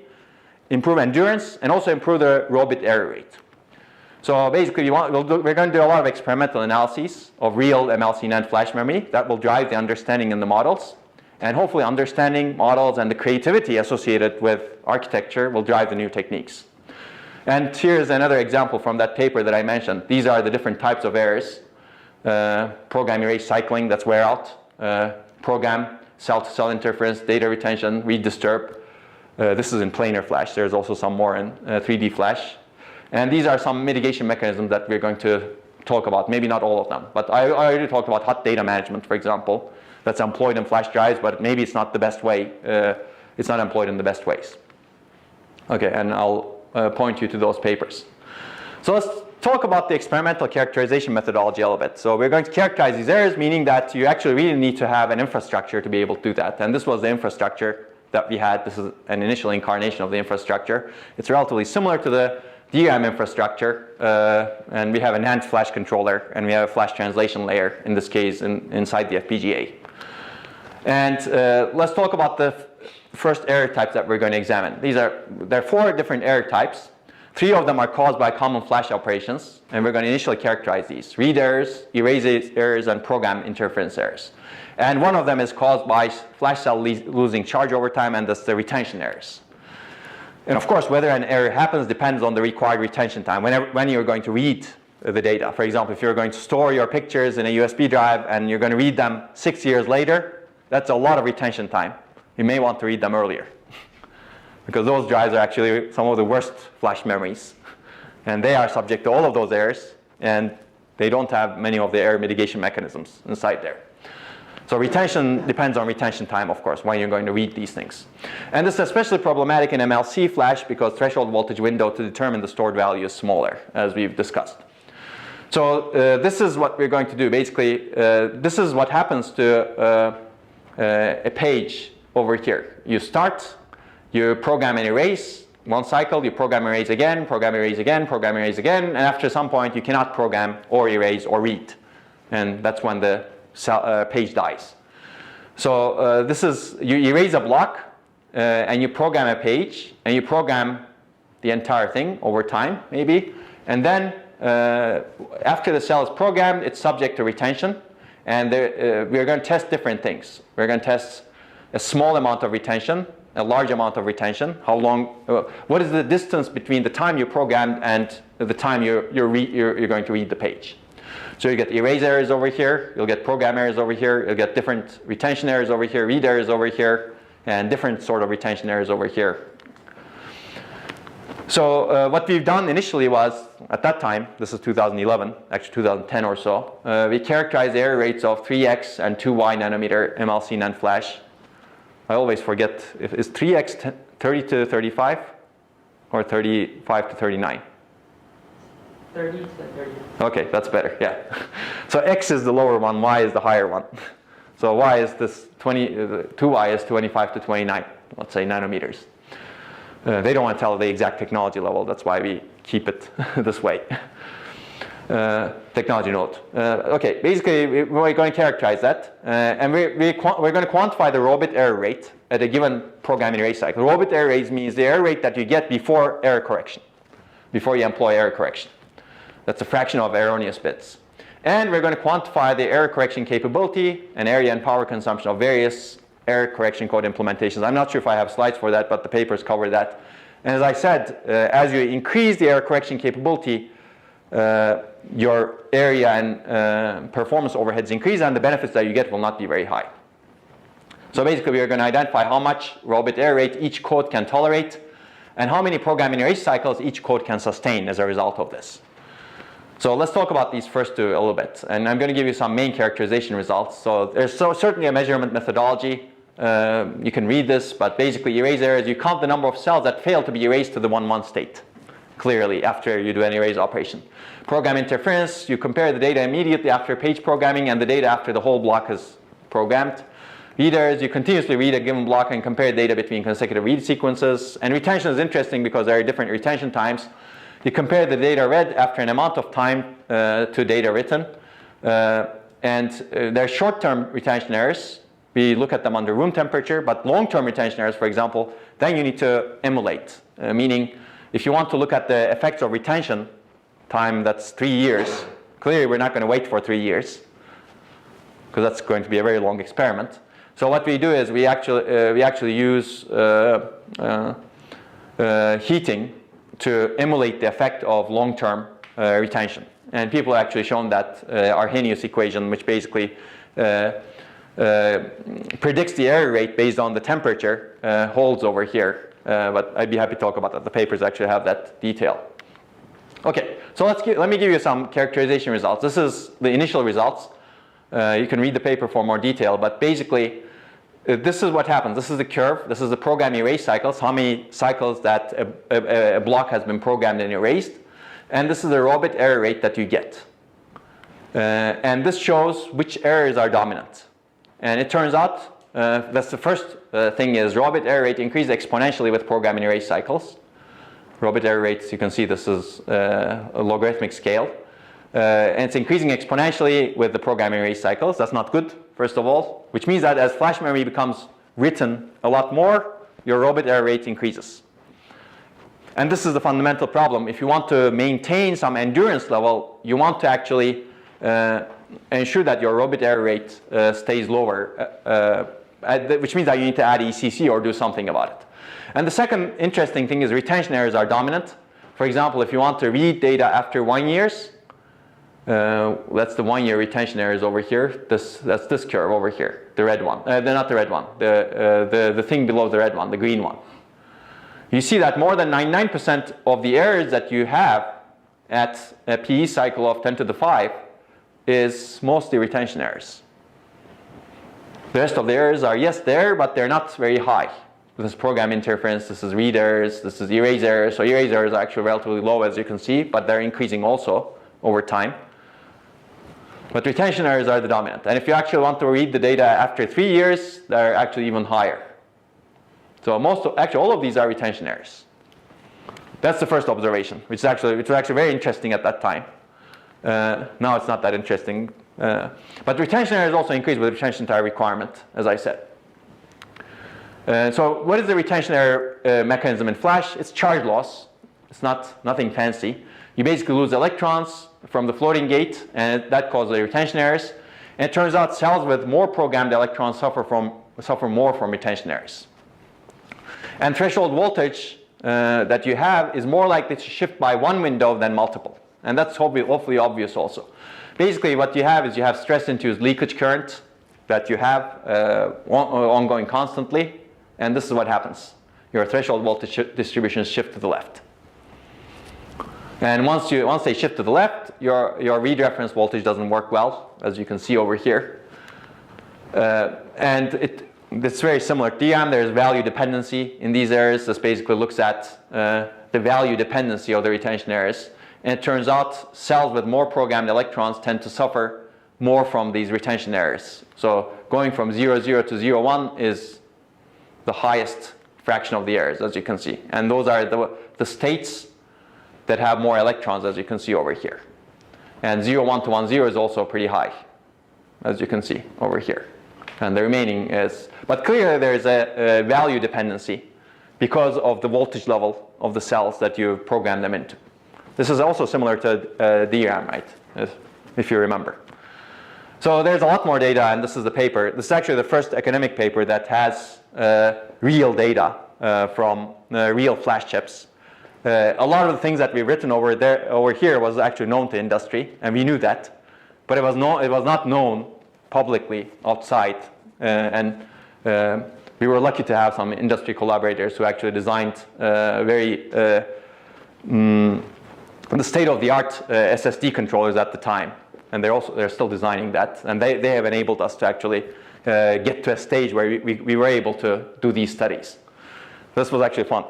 Speaker 1: improve endurance, and also improve the row bit error rate. So basically, we're going to do a lot of experimental analyses of real MLC NAND flash memory that will drive the understanding in the models. And hopefully understanding models and the creativity associated with architecture will drive the new techniques. And here's another example from that paper that I mentioned. These are the different types of errors. Program erase cycling, that's wear out. Program cell-to-cell interference, data retention, read disturb. This is in planar flash. There's also some more in 3D flash. And these are some mitigation mechanisms that we're going to talk about. Maybe not all of them, but I already talked about hot data management, for example. That's employed in flash drives, but maybe it's not the best way. It's not employed in the best ways. Okay, and I'll point you to those papers. So let's talk about the experimental characterization methodology a little bit. So we're going to characterize these errors, meaning that you actually really need to have an infrastructure to be able to do that. And this was the infrastructure that we had. This is an initial incarnation of the infrastructure. It's relatively similar to the DRAM infrastructure, and we have a NAND flash controller, and we have a flash translation layer, in this case, inside the FPGA. And let's talk about the first error types that we're going to examine. There are 4 different error types. 3 of them are caused by common flash operations, and we're going to initially characterize these: read errors, erase errors, and program interference errors. And one of them is caused by flash cell losing charge over time, and that's the retention errors. And of course, whether an error happens depends on the required retention time, when you're going to read the data. For example, if you're going to store your pictures in a USB drive and you're going to read them 6 years later, that's a lot of retention time. You may want to read them earlier, because those drives are actually some of the worst flash memories. And they are subject to all of those errors, and they don't have many of the error mitigation mechanisms inside there. So retention depends on retention time, of course, when you're going to read these things. And this is especially problematic in MLC flash because threshold voltage window to determine the stored value is smaller, as we've discussed. So this is what we're going to do. Basically, this is what happens to a page over here. You start, you program and erase, one cycle, you program erase again, program erase again, program erase again, and after some point you cannot program or erase or read. And that's when the page dies. So this is, you erase a block and you program a page and you program the entire thing over time maybe, and then after the cell is programmed, it's subject to retention, and we're going to test different things. We're going to test a small amount of retention, a large amount of retention, how long, what is the distance between the time you programmed and the time you're going to read the page. So you get erase errors over here, you'll get program errors over here, you'll get different retention errors over here, read errors over here, and different sort of retention errors over here. So what we've done initially was, at that time, this is 2011, actually 2010 or so, we characterized error rates of 3x and 2y nanometer MLC NAND flash. I always forget, is 3x 30 to 35 or 35 to 39?
Speaker 2: 30 to 30.
Speaker 1: Okay, that's better, yeah. So x is the lower one, y is the higher one. So y is this 2y is 25 to 29, let's say nanometers. They don't want to tell the exact technology level, that's why we keep it this way. Technology node. Okay, basically we're going to characterize that, and we're going to quantify the raw bit error rate at a given program erase cycle. Raw bit error rate means the error rate that you get before error correction, before you employ error correction. That's a fraction of erroneous bits. And we're going to quantify the error correction capability and area and power consumption of various error correction code implementations. I'm not sure if I have slides for that, but the papers cover that. And as I said, as you increase the error correction capability, your area and performance overheads increase, and the benefits that you get will not be very high. So basically, we are going to identify how much raw bit error rate each code can tolerate, and how many program erase cycles each code can sustain as a result of this. So let's talk about these first 2 a little bit, and I'm going to give you some main characterization results. So there's certainly a measurement methodology. You can read this, but basically erase errors, you count the number of cells that fail to be erased to the 1-1 state clearly after you do an erase operation. Program interference, you compare the data immediately after page programming and the data after the whole block is programmed. Read errors, you continuously read a given block and compare data between consecutive read sequences. And retention is interesting because there are different retention times. You compare the data read after an amount of time to data written. And there are short-term retention errors. We look at them under room temperature, but long-term retention errors, for example, then you need to emulate. Meaning, if you want to look at the effects of retention time, that's 3 years. Clearly, we're not going to wait for 3 years, because that's going to be a very long experiment. So what we do is we actually use heating to emulate the effect of long-term retention. And people have actually shown that Arrhenius equation, which basically predicts the error rate based on the temperature, holds over here. But I'd be happy to talk about that. The papers actually have that detail. Okay, so let me give you some characterization results. This is the initial results. You can read the paper for more detail, but basically, this is what happens. This is the curve. This is the program erase cycles, how many cycles that a block has been programmed and erased. And this is the raw bit error rate that you get. And this shows which errors are dominant. And it turns out, that's the first thing is raw bit error rate increases exponentially with program erase cycles. Raw bit error rates, you can see this is a logarithmic scale. And it's increasing exponentially with the program erase cycles. That's not good. first of all, which means that as flash memory becomes written a lot more, your robot error rate increases. And this is the fundamental problem. If you want to maintain some endurance level, you want to actually ensure that your robot error rate stays lower, which means that you need to add ECC or do something about it. And the second interesting thing is retention errors are dominant. For example, if you want to read data after 1 year, that's the 1 year retention errors over here. That's this curve over here, the red one. Not the red one, the thing below the red one, the green one. You see that more than 99% of the errors that you have at a PE cycle of 10 to the 5 is mostly retention errors. The rest of the errors are, yes, there, but they're not very high. This is program interference, this is read errors, this is erase errors. So erase errors are actually relatively low, as you can see, but they're increasing also over time. But retention errors are the dominant. And if you actually want to read the data after 3 years, they're actually even higher. So actually all of these are retention errors. That's the first observation, which was actually very interesting at that time. Now it's not that interesting. But retention errors also increase with retention time requirement, as I said. So what is the retention error mechanism in flash? It's charge loss. It's nothing fancy. You basically lose electrons from the floating gate, and that causes retention errors. And it turns out cells with more programmed electrons suffer more from retention errors. And threshold voltage that you have is more likely to shift by one window than multiple. And that's hopefully obvious also. Basically what you have is you have stress-induced leakage current that you have ongoing constantly. And this is what happens. Your threshold voltage distributions shift to the left. And once they shift to the left, your read reference voltage doesn't work well, as you can see over here. And it's very similar to DRAM. There's value dependency in these errors. This basically looks at the value dependency of the retention errors. And it turns out cells with more programmed electrons tend to suffer more from these retention errors. So going from 0, 0 to 0, 1 is the highest fraction of the errors, as you can see. And those are the states that have more electrons, as you can see over here. And 0, 1 to 1, 0 is also pretty high, as you can see over here. And the remaining is, but clearly there is a value dependency because of the voltage level of the cells that you program them into. This is also similar to DRAM, right? If you remember. So there's a lot more data, and this is the paper. This is actually the first academic paper that has real data from real flash chips. A lot of the things that we've written over here was actually known to industry, and we knew that, but it was not known publicly outside. And we were lucky to have some industry collaborators who actually designed the state-of-the-art SSD controllers at the time, and they're still designing that, and they have enabled us to actually get to a stage where we were able to do these studies. This was actually fun.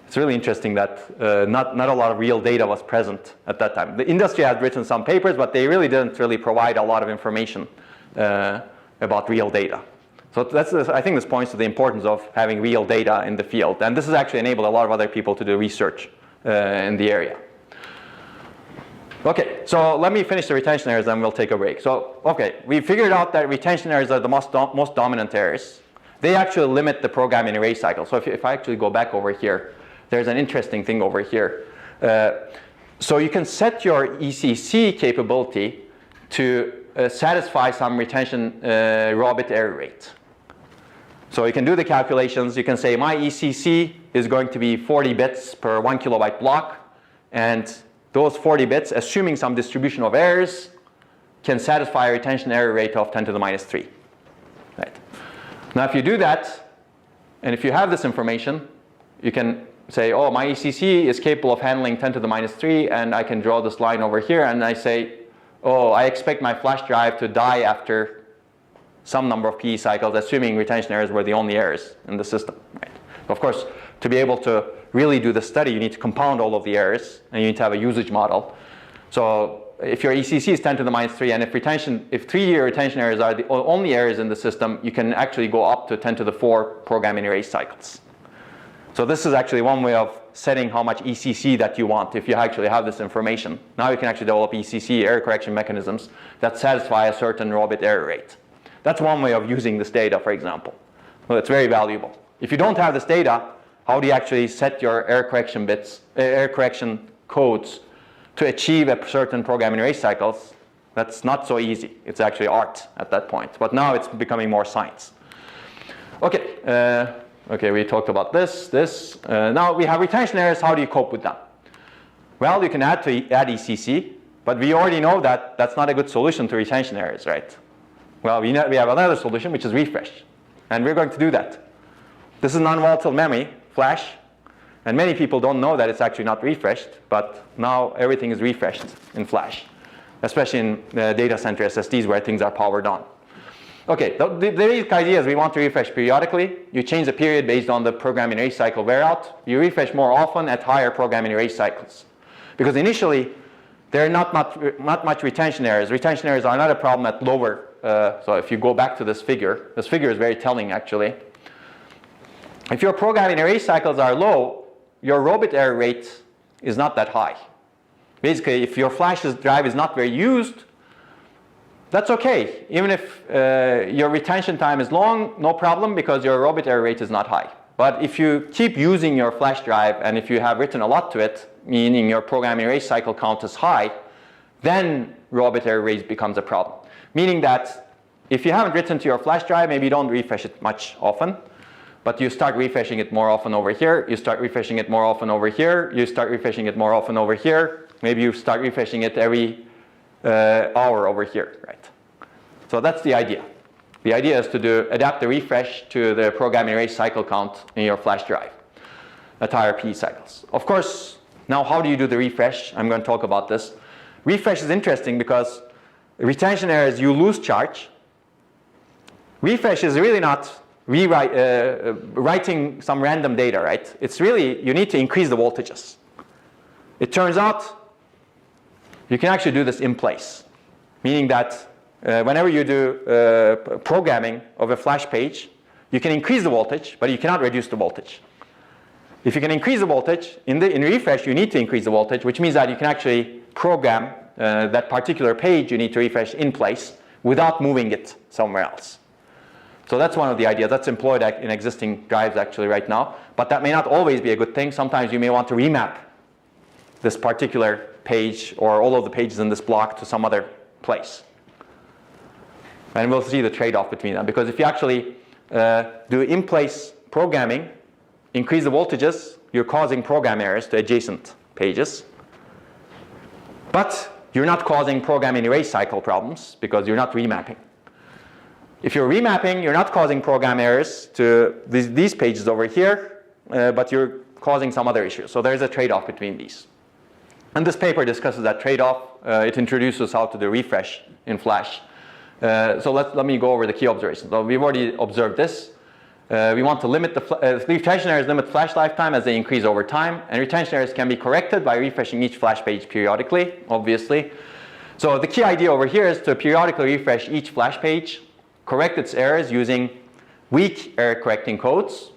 Speaker 1: It's really interesting that not a lot of real data was present at that time. The industry had written some papers, but they really didn't provide a lot of information about real data. So I think this points to the importance of having real data in the field, and this has actually enabled a lot of other people to do research in the area. Okay, so let me finish the retention errors, and we'll take a break. So, okay, we figured out that retention errors are the most dominant errors. They actually limit the program in erase cycle. So if I actually go back over here, there's an interesting thing over here. So you can set your ECC capability to satisfy some retention raw bit error rate. So you can do the calculations. You can say my ECC is going to be 40 bits per 1 kilobyte block, and those 40 bits, assuming some distribution of errors, can satisfy a retention error rate of 10 to the minus 3. Right. Now if you do that, and if you have this information, you can say, oh, my ECC is capable of handling 10 to the minus 3, and I can draw this line over here, and I say, oh, I expect my flash drive to die after some number of PE cycles, assuming retention errors were the only errors in the system. Right. Of course, to be able to really do the study, you need to compound all of the errors, and you need to have a usage model. So if your ECC is 10 to the minus 3, and if 3-year retention errors are the only errors in the system, you can actually go up to 10 to the 4 program in erase cycles. So this is actually one way of setting how much ECC that you want if you actually have this information. Now you can actually develop ECC, error correction mechanisms, that satisfy a certain raw bit error rate. That's one way of using this data, for example. Well, it's very valuable. If you don't have this data, how do you actually set your error correction bits, error correction codes to achieve a certain programming erase cycles? That's not so easy. It's actually art at that point. But now it's becoming more science. Okay, okay, we talked about this. Now we have retention errors. How do you cope with them? Well, you can add ECC, but we already know that that's not a good solution to retention errors, right? Well, we have another solution, which is refresh. And we're going to do that. This is non-volatile memory, flash. And many people don't know that it's actually not refreshed, but now everything is refreshed in flash, especially in data center SSDs where things are powered on. Okay, the basic idea is we want to refresh periodically. You change the period based on the programming erase cycle wear out. You refresh more often at higher programming erase cycles. Because initially, there are not much retention errors. Retention errors are not a problem at lower. So if you go back to this figure is very telling actually. If your programming erase cycles are low, your raw bit error rate is not that high. Basically, if your flash drive is not very used, that's okay. Even if your retention time is long, no problem, because your raw bit error rate is not high. But if you keep using your flash drive and if you have written a lot to it, meaning your programming erase cycle count is high, then raw bit error rate becomes a problem. Meaning that if you haven't written to your flash drive, maybe you don't refresh it much often, but you start refreshing it more often over here, you start refreshing it more often over here, you start refreshing it more often over here, maybe you start refreshing it every hour over here, right? So that's the idea. The idea is to adapt the refresh to the programming erase cycle count in your flash drive at higher P cycles. Of course, now how do you do the refresh? I'm going to talk about this. Refresh is interesting because retention errors, you lose charge. Refresh is really not writing some random data, right? It's really, you need to increase the voltages. It turns out you can actually do this in place, meaning that whenever you do programming of a flash page, you can increase the voltage, but you cannot reduce the voltage. If you can increase the voltage, in refresh you need to increase the voltage, which means that you can actually program that particular page you need to refresh in place without moving it somewhere else. So that's one of the ideas that's employed in existing drives actually right now, but that may not always be a good thing. Sometimes you may want to remap this particular page or all of the pages in this block to some other place. And we'll see the trade-off between them, because if you actually do in-place programming, increase the voltages, you're causing program errors to adjacent pages. But you're not causing programming erase cycle problems because you're not remapping. If you're remapping, you're not causing program errors to these pages over here, but you're causing some other issues. So there's a trade-off between these. And this paper discusses that trade-off. It introduces how to do refresh in Flash. So let me go over the key observations. So we've already observed this. We want to limit the retention errors limit flash lifetime as they increase over time, and retention errors can be corrected by refreshing each flash page periodically, obviously. So the key idea over here is to periodically refresh each flash page, correct its errors using weak error correcting codes,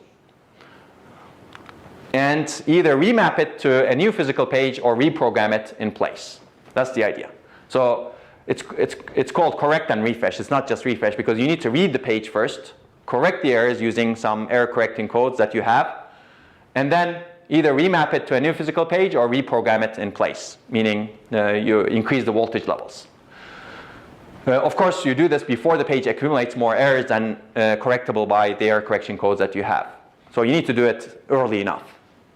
Speaker 1: and either remap it to a new physical page or reprogram it in place. That's the idea. So it's called correct and refresh. It's not just refresh, because you need to read the page first, correct the errors using some error correcting codes that you have, and then either remap it to a new physical page or reprogram it in place, meaning you increase the voltage levels. Of course, you do this before the page accumulates more errors than correctable by the error correction codes that you have. So you need to do it early enough.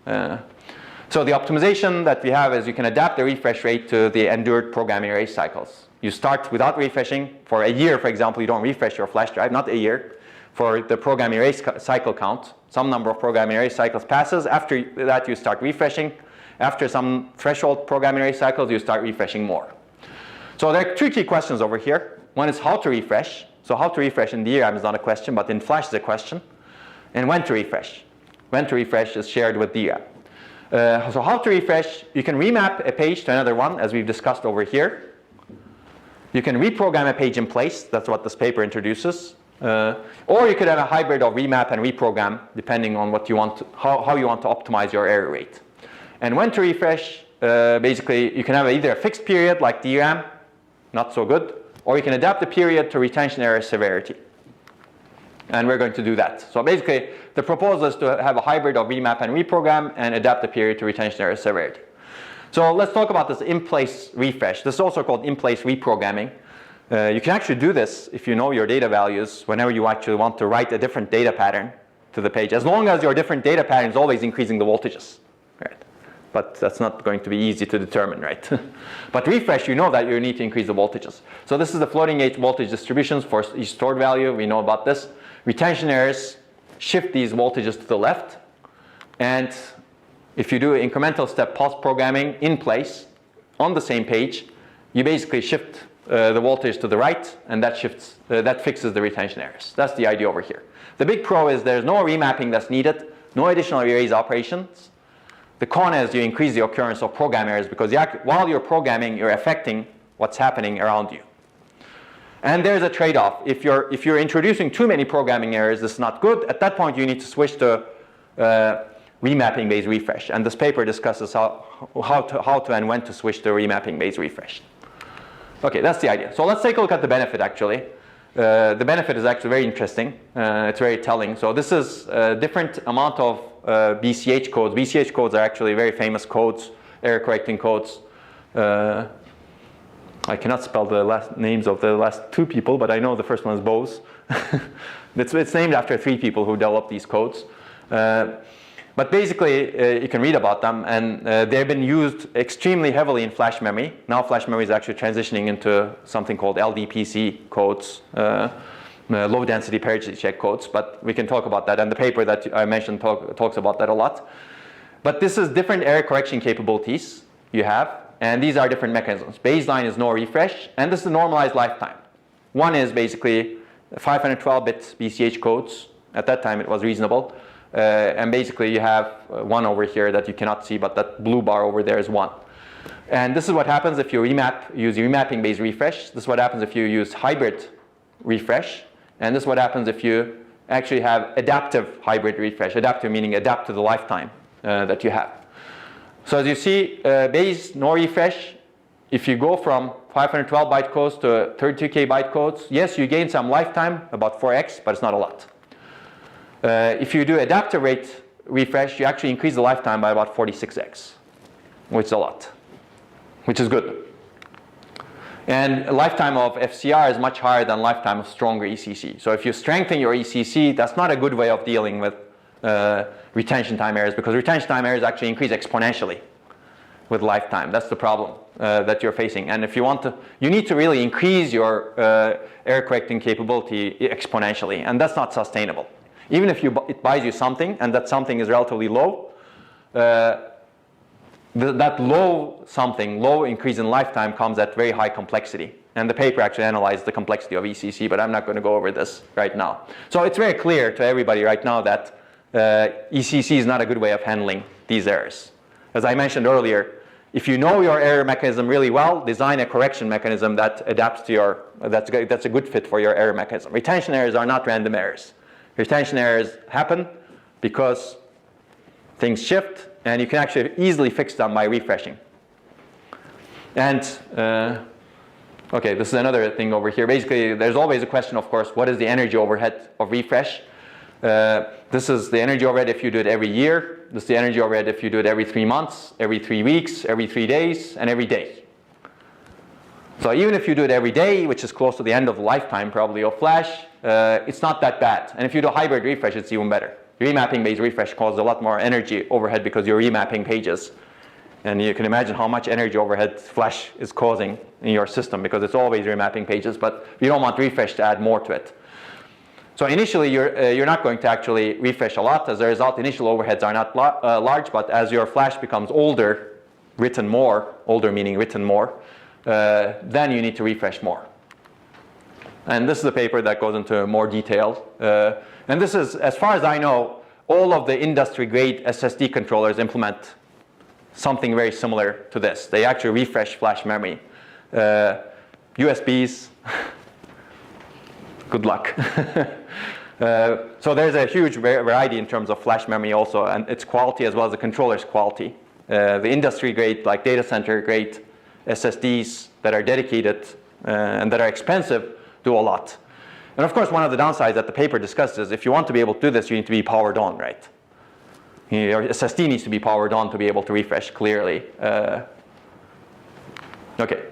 Speaker 1: So the optimization that we have is you can adapt the refresh rate to the endured programming erase cycles. You start without refreshing. For a year, for example, you don't refresh your flash drive, not a year. For the programming erase cycle count, some number of programming erase cycles passes. After that, you start refreshing. After some threshold programming erase cycles, you start refreshing more. So there are two key questions over here. One is how to refresh. So how to refresh in DRAM is not a question, but in Flash is a question. And when to refresh. When to refresh is shared with DRAM. So how to refresh, you can remap a page to another one, as we've discussed over here. You can reprogram a page in place. That's what this paper introduces. Or you could have a hybrid of remap and reprogram, depending on what you want how you want to optimize your error rate. And when to refresh, basically you can have either a fixed period like DRAM, not so good, or you can adapt the period to retention error severity. And we're going to do that. So basically, the proposal is to have a hybrid of remap and reprogram and adapt the period to retention error severity. So let's talk about this in-place refresh. This is also called in-place reprogramming. You can actually do this if you know your data values whenever you actually want to write a different data pattern to the page, as long as your different data pattern is always increasing the voltages. Right? But that's not going to be easy to determine, right? But refresh, you know that you need to increase the voltages. So this is the floating gauge voltage distributions for each stored value. We know about this. Retention errors shift these voltages to the left. And if you do incremental step pulse programming in place on the same page, you basically shift the voltage to the right, and that fixes the retention errors. That's the idea over here. The big pro is there's no remapping that's needed, no additional erase operations. The con is you increase the occurrence of program errors because while you're programming, you're affecting what's happening around you. And there's a trade-off. If you're introducing too many programming errors, this is not good. At that point, you need to switch to remapping-based refresh. And this paper discusses how to and when to switch to remapping-based refresh. Okay, that's the idea. So let's take a look at the benefit, actually. The benefit is actually very interesting. It's very telling. So this is a different amount of BCH codes. BCH codes are actually very famous codes, error-correcting codes. I cannot spell the last names of the last two people, but I know the first one is Bose. It's named after 3 people who developed these codes. But basically, you can read about them, and they've been used extremely heavily in flash memory. Now flash memory is actually transitioning into something called LDPC codes, low density parity check codes, but we can talk about that. And the paper that I mentioned talks about that a lot. But this is different error correction capabilities you have, and these are different mechanisms. Baseline is no refresh, and this is the normalized lifetime. One is basically 512-bit BCH codes. At that time, it was reasonable. And basically, you have one over here that you cannot see, but that blue bar over there is 1. And this is what happens if you use remapping-based refresh. This is what happens if you use hybrid refresh. And this is what happens if you actually have adaptive hybrid refresh. Adaptive meaning adapt to the lifetime that you have. So as you see, base, no refresh. If you go from 512 byte codes to 32K byte codes, yes, you gain some lifetime, about 4x, but it's not a lot. If you do adaptive rate refresh, you actually increase the lifetime by about 46x, which is a lot, which is good. And lifetime of FCR is much higher than lifetime of stronger ECC. So if you strengthen your ECC, that's not a good way of dealing with retention time errors, because retention time errors actually increase exponentially with lifetime. That's the problem that you're facing. And if you want to, you need to really increase your error correcting capability exponentially, and that's not sustainable. Even if it buys you something, and that something is relatively low, that low increase in lifetime comes at very high complexity. And the paper actually analyzed the complexity of ECC, but I'm not going to go over this right now. So it's very clear to everybody right now that ECC is not a good way of handling these errors. As I mentioned earlier, if you know your error mechanism really well, design a correction mechanism that adapts to your, that's a good fit for your error mechanism. Retention errors are not random errors. Retention errors happen because things shift, and you can actually easily fix them by refreshing. And okay, this is another thing over here. Basically, there's always a question, of course, what is the energy overhead of refresh? This is the energy overhead if you do it every year. This is the energy overhead if you do it every 3 months, every 3 weeks, every 3 days, and every day. So even if you do it every day, which is close to the end of the lifetime probably of flash, it's not that bad. And if you do hybrid refresh, it's even better. Remapping-based refresh causes a lot more energy overhead because you're remapping pages. And you can imagine how much energy overhead flash is causing in your system because it's always remapping pages, but you don't want refresh to add more to it. So initially, you're not going to actually refresh a lot. As a result, initial overheads are not large, but as your flash becomes older, written more, older meaning written more, then you need to refresh more. And this is a paper that goes into more detail. And this is, as far as I know, all of the industry-grade SSD controllers implement something very similar to this. They actually refresh flash memory. USBs, good luck. So there's a huge variety in terms of flash memory also, and its quality as well as the controller's quality. the industry grade, like data center grade SSDs that are dedicated and that are expensive do a lot. And of course, one of the downsides that the paper discussed is if you want to be able to do this, you need to be powered on, right? Your SSD needs to be powered on to be able to refresh clearly. Okay,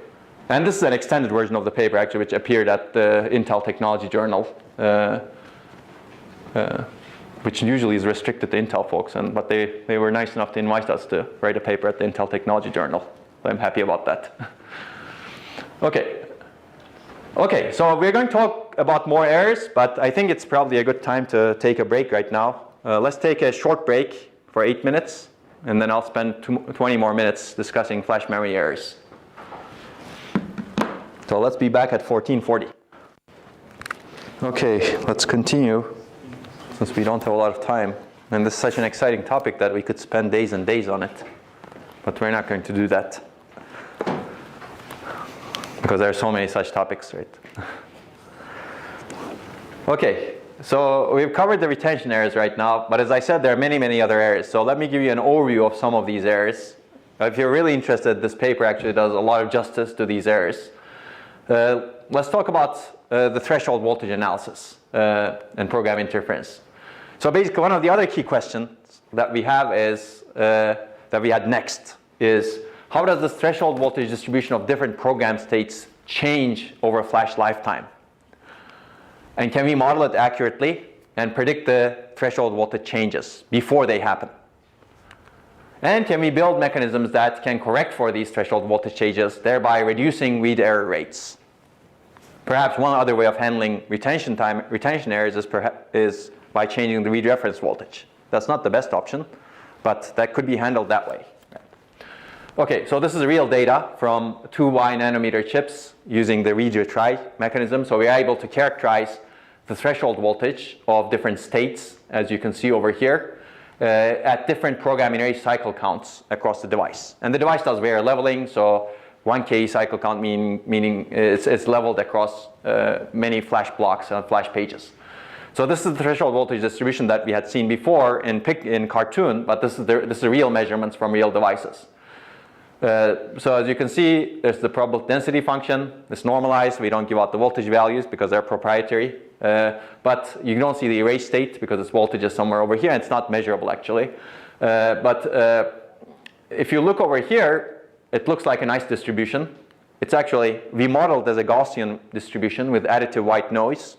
Speaker 1: and this is an extended version of the paper actually, which appeared at the Intel Technology Journal, which usually is restricted to Intel folks, but they were nice enough to invite us to write a paper at the Intel Technology Journal. So I'm happy about that. Okay, so we're going to talk about more errors, but I think it's probably a good time to take a break right now. Let's take a short break for 8 minutes, and then I'll spend 20 more minutes discussing flash memory errors. So let's be back at 1440. Okay, let's continue, since we don't have a lot of time. And this is such an exciting topic that we could spend days and days on it. But we're not going to do that, because there are so many such topics, right? Okay, so we've covered the retention errors right now, but as I said, there are many, many other errors. So let me give you an overview of some of these errors. If you're really interested, this paper actually does a lot of justice to these errors. Let's talk about the threshold voltage analysis and program interference. So basically, one of the other key questions that we have is, that we had next, is how does this threshold voltage distribution of different program states change over a flash lifetime? And can we model it accurately and predict the threshold voltage changes before they happen? And can we build mechanisms that can correct for these threshold voltage changes, thereby reducing read error rates? Perhaps one other way of handling retention errors is by changing the read reference voltage. That's not the best option, but that could be handled that way. Okay, so this is real data from 2Y nanometer chips using the read retry mechanism. So we are able to characterize the threshold voltage of different states, as you can see over here, at different programming array cycle counts across the device. And the device does vary leveling, so 1K cycle count meaning it's leveled across many flash blocks and flash pages. So this is the threshold voltage distribution that we had seen before in cartoon, but this is real measurements from real devices. So as you can see, there's the probability density function. It's normalized. We don't give out the voltage values because they're proprietary. But you don't see the erase state because its voltage is somewhere over here, and it's not measurable actually. But if you look over here, it looks like a nice distribution. It's actually, we modeled as a Gaussian distribution with additive white noise.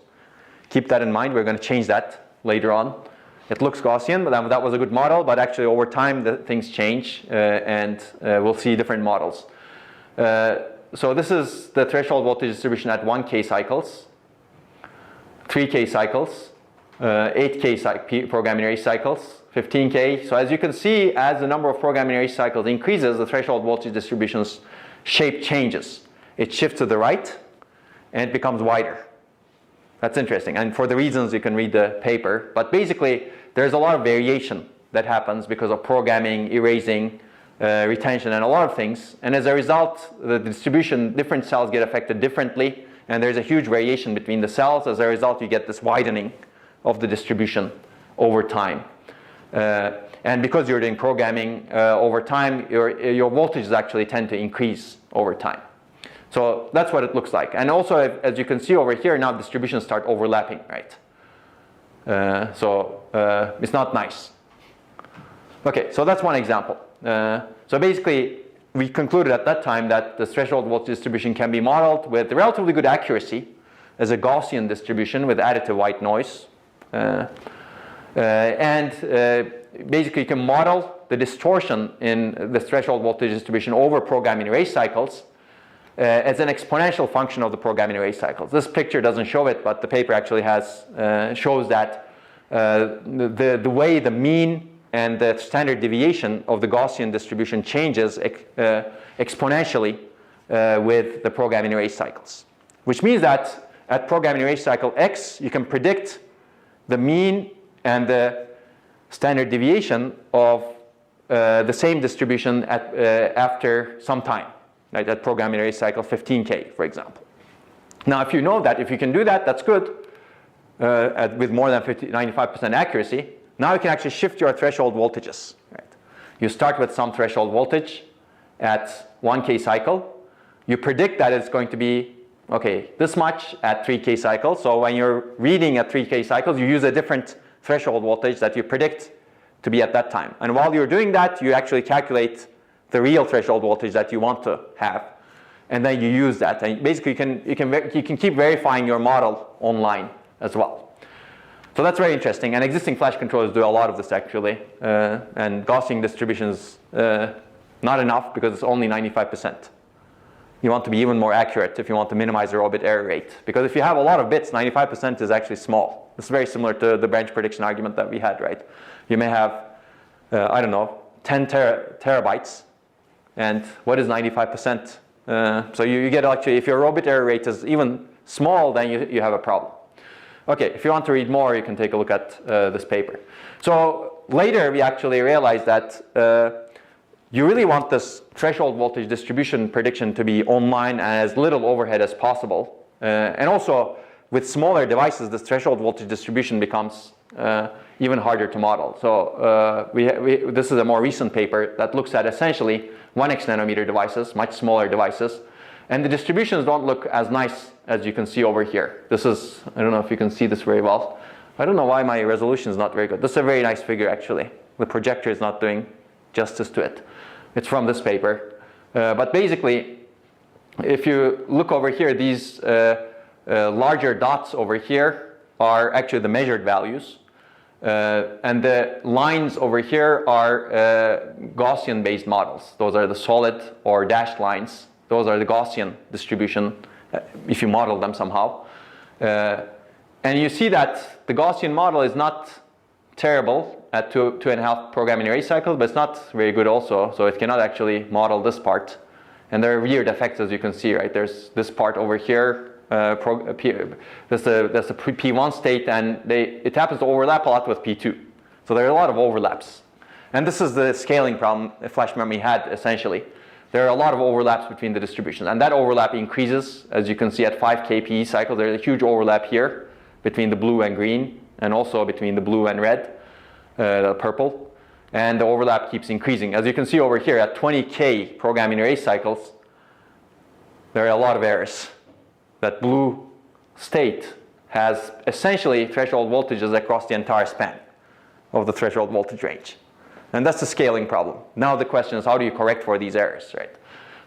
Speaker 1: Keep that in mind. We're going to change that later on. It looks Gaussian, but that was a good model, but actually over time things change and we'll see different models. So this is the threshold voltage distribution at 1K cycles, 3K cycles, 8K programming array cycles, 15K. So as you can see, as the number of programming array cycles increases, the threshold voltage distribution's shape changes. It shifts to the right and it becomes wider. That's interesting, and for the reasons you can read the paper. But basically, there's a lot of variation that happens because of programming, erasing, retention, and a lot of things. And as a result, the distribution, different cells get affected differently, and there's a huge variation between the cells. As a result, you get this widening of the distribution over time. And because you're doing programming over time, your voltages actually tend to increase over time. So that's what it looks like. And also, as you can see over here, now distributions start overlapping, right? So it's not nice. Okay, so that's one example. So basically, we concluded at that time that the threshold voltage distribution can be modeled with relatively good accuracy as a Gaussian distribution with additive white noise. Basically, you can model the distortion in the threshold voltage distribution over programming array cycles as an exponential function of the programming array cycles. This picture doesn't show it, but the paper actually shows that the way the mean and the standard deviation of the Gaussian distribution changes exponentially with the programming array cycles. Which means that at programming array cycle X, you can predict the mean and the standard deviation of the same distribution after some time. Right, at programming array cycle 15K, for example. Now, if you know that, if you can do that, that's good with more than 95% accuracy. Now you can actually shift your threshold voltages. Right? You start with some threshold voltage at 1K cycle. You predict that it's going to be, okay, this much at 3K cycles. So when you're reading at 3K cycles, you use a different threshold voltage that you predict to be at that time. And while you're doing that, you actually calculate the real threshold voltage that you want to have. And then you use that. And basically, you can keep verifying your model online as well. So that's very interesting. And existing flash controllers do a lot of this, actually. And Gaussian distributions, not enough because it's only 95%. You want to be even more accurate if you want to minimize the row bit error rate. Because if you have a lot of bits, 95% is actually small. It's very similar to the branch prediction argument that we had, right? You may have, I don't know, 10 terabytes. And what is 95%? So you get actually, if your row bit error rate is even small, then you have a problem. Okay, if you want to read more, you can take a look at this paper. So later, we actually realized that you really want this threshold voltage distribution prediction to be online and as little overhead as possible. And also, with smaller devices, this threshold voltage distribution becomes even harder to model. So this is a more recent paper that looks at essentially 1x nanometer devices, much smaller devices. And the distributions don't look as nice as you can see over here. This is, I don't know if you can see this very well. I don't know why my resolution is not very good. This is a very nice figure, actually. The projector is not doing justice to it. It's from this paper. But basically, if you look over here, these larger dots over here are actually the measured values. And the lines over here are Gaussian-based models. Those are the solid or dashed lines. Those are the Gaussian distribution, if you model them somehow. And you see that the Gaussian model is not terrible at 2.5 programming array cycles, but it's not very good also. So it cannot actually model this part. And there are weird effects, as you can see, right? There's this part over here. That's the P1 state, and it happens to overlap a lot with P2. So there are a lot of overlaps. And this is the scaling problem flash memory had, essentially. There are a lot of overlaps between the distributions. And that overlap increases, as you can see, at 5 kPe cycles. There's a huge overlap here between the blue and green, and also between the blue and red, the purple. And the overlap keeps increasing. As you can see over here, at 20K programming array cycles, there are a lot of errors. That blue state has essentially threshold voltages across the entire span of the threshold voltage range. And that's the scaling problem. Now the question is, how do you correct for these errors, right?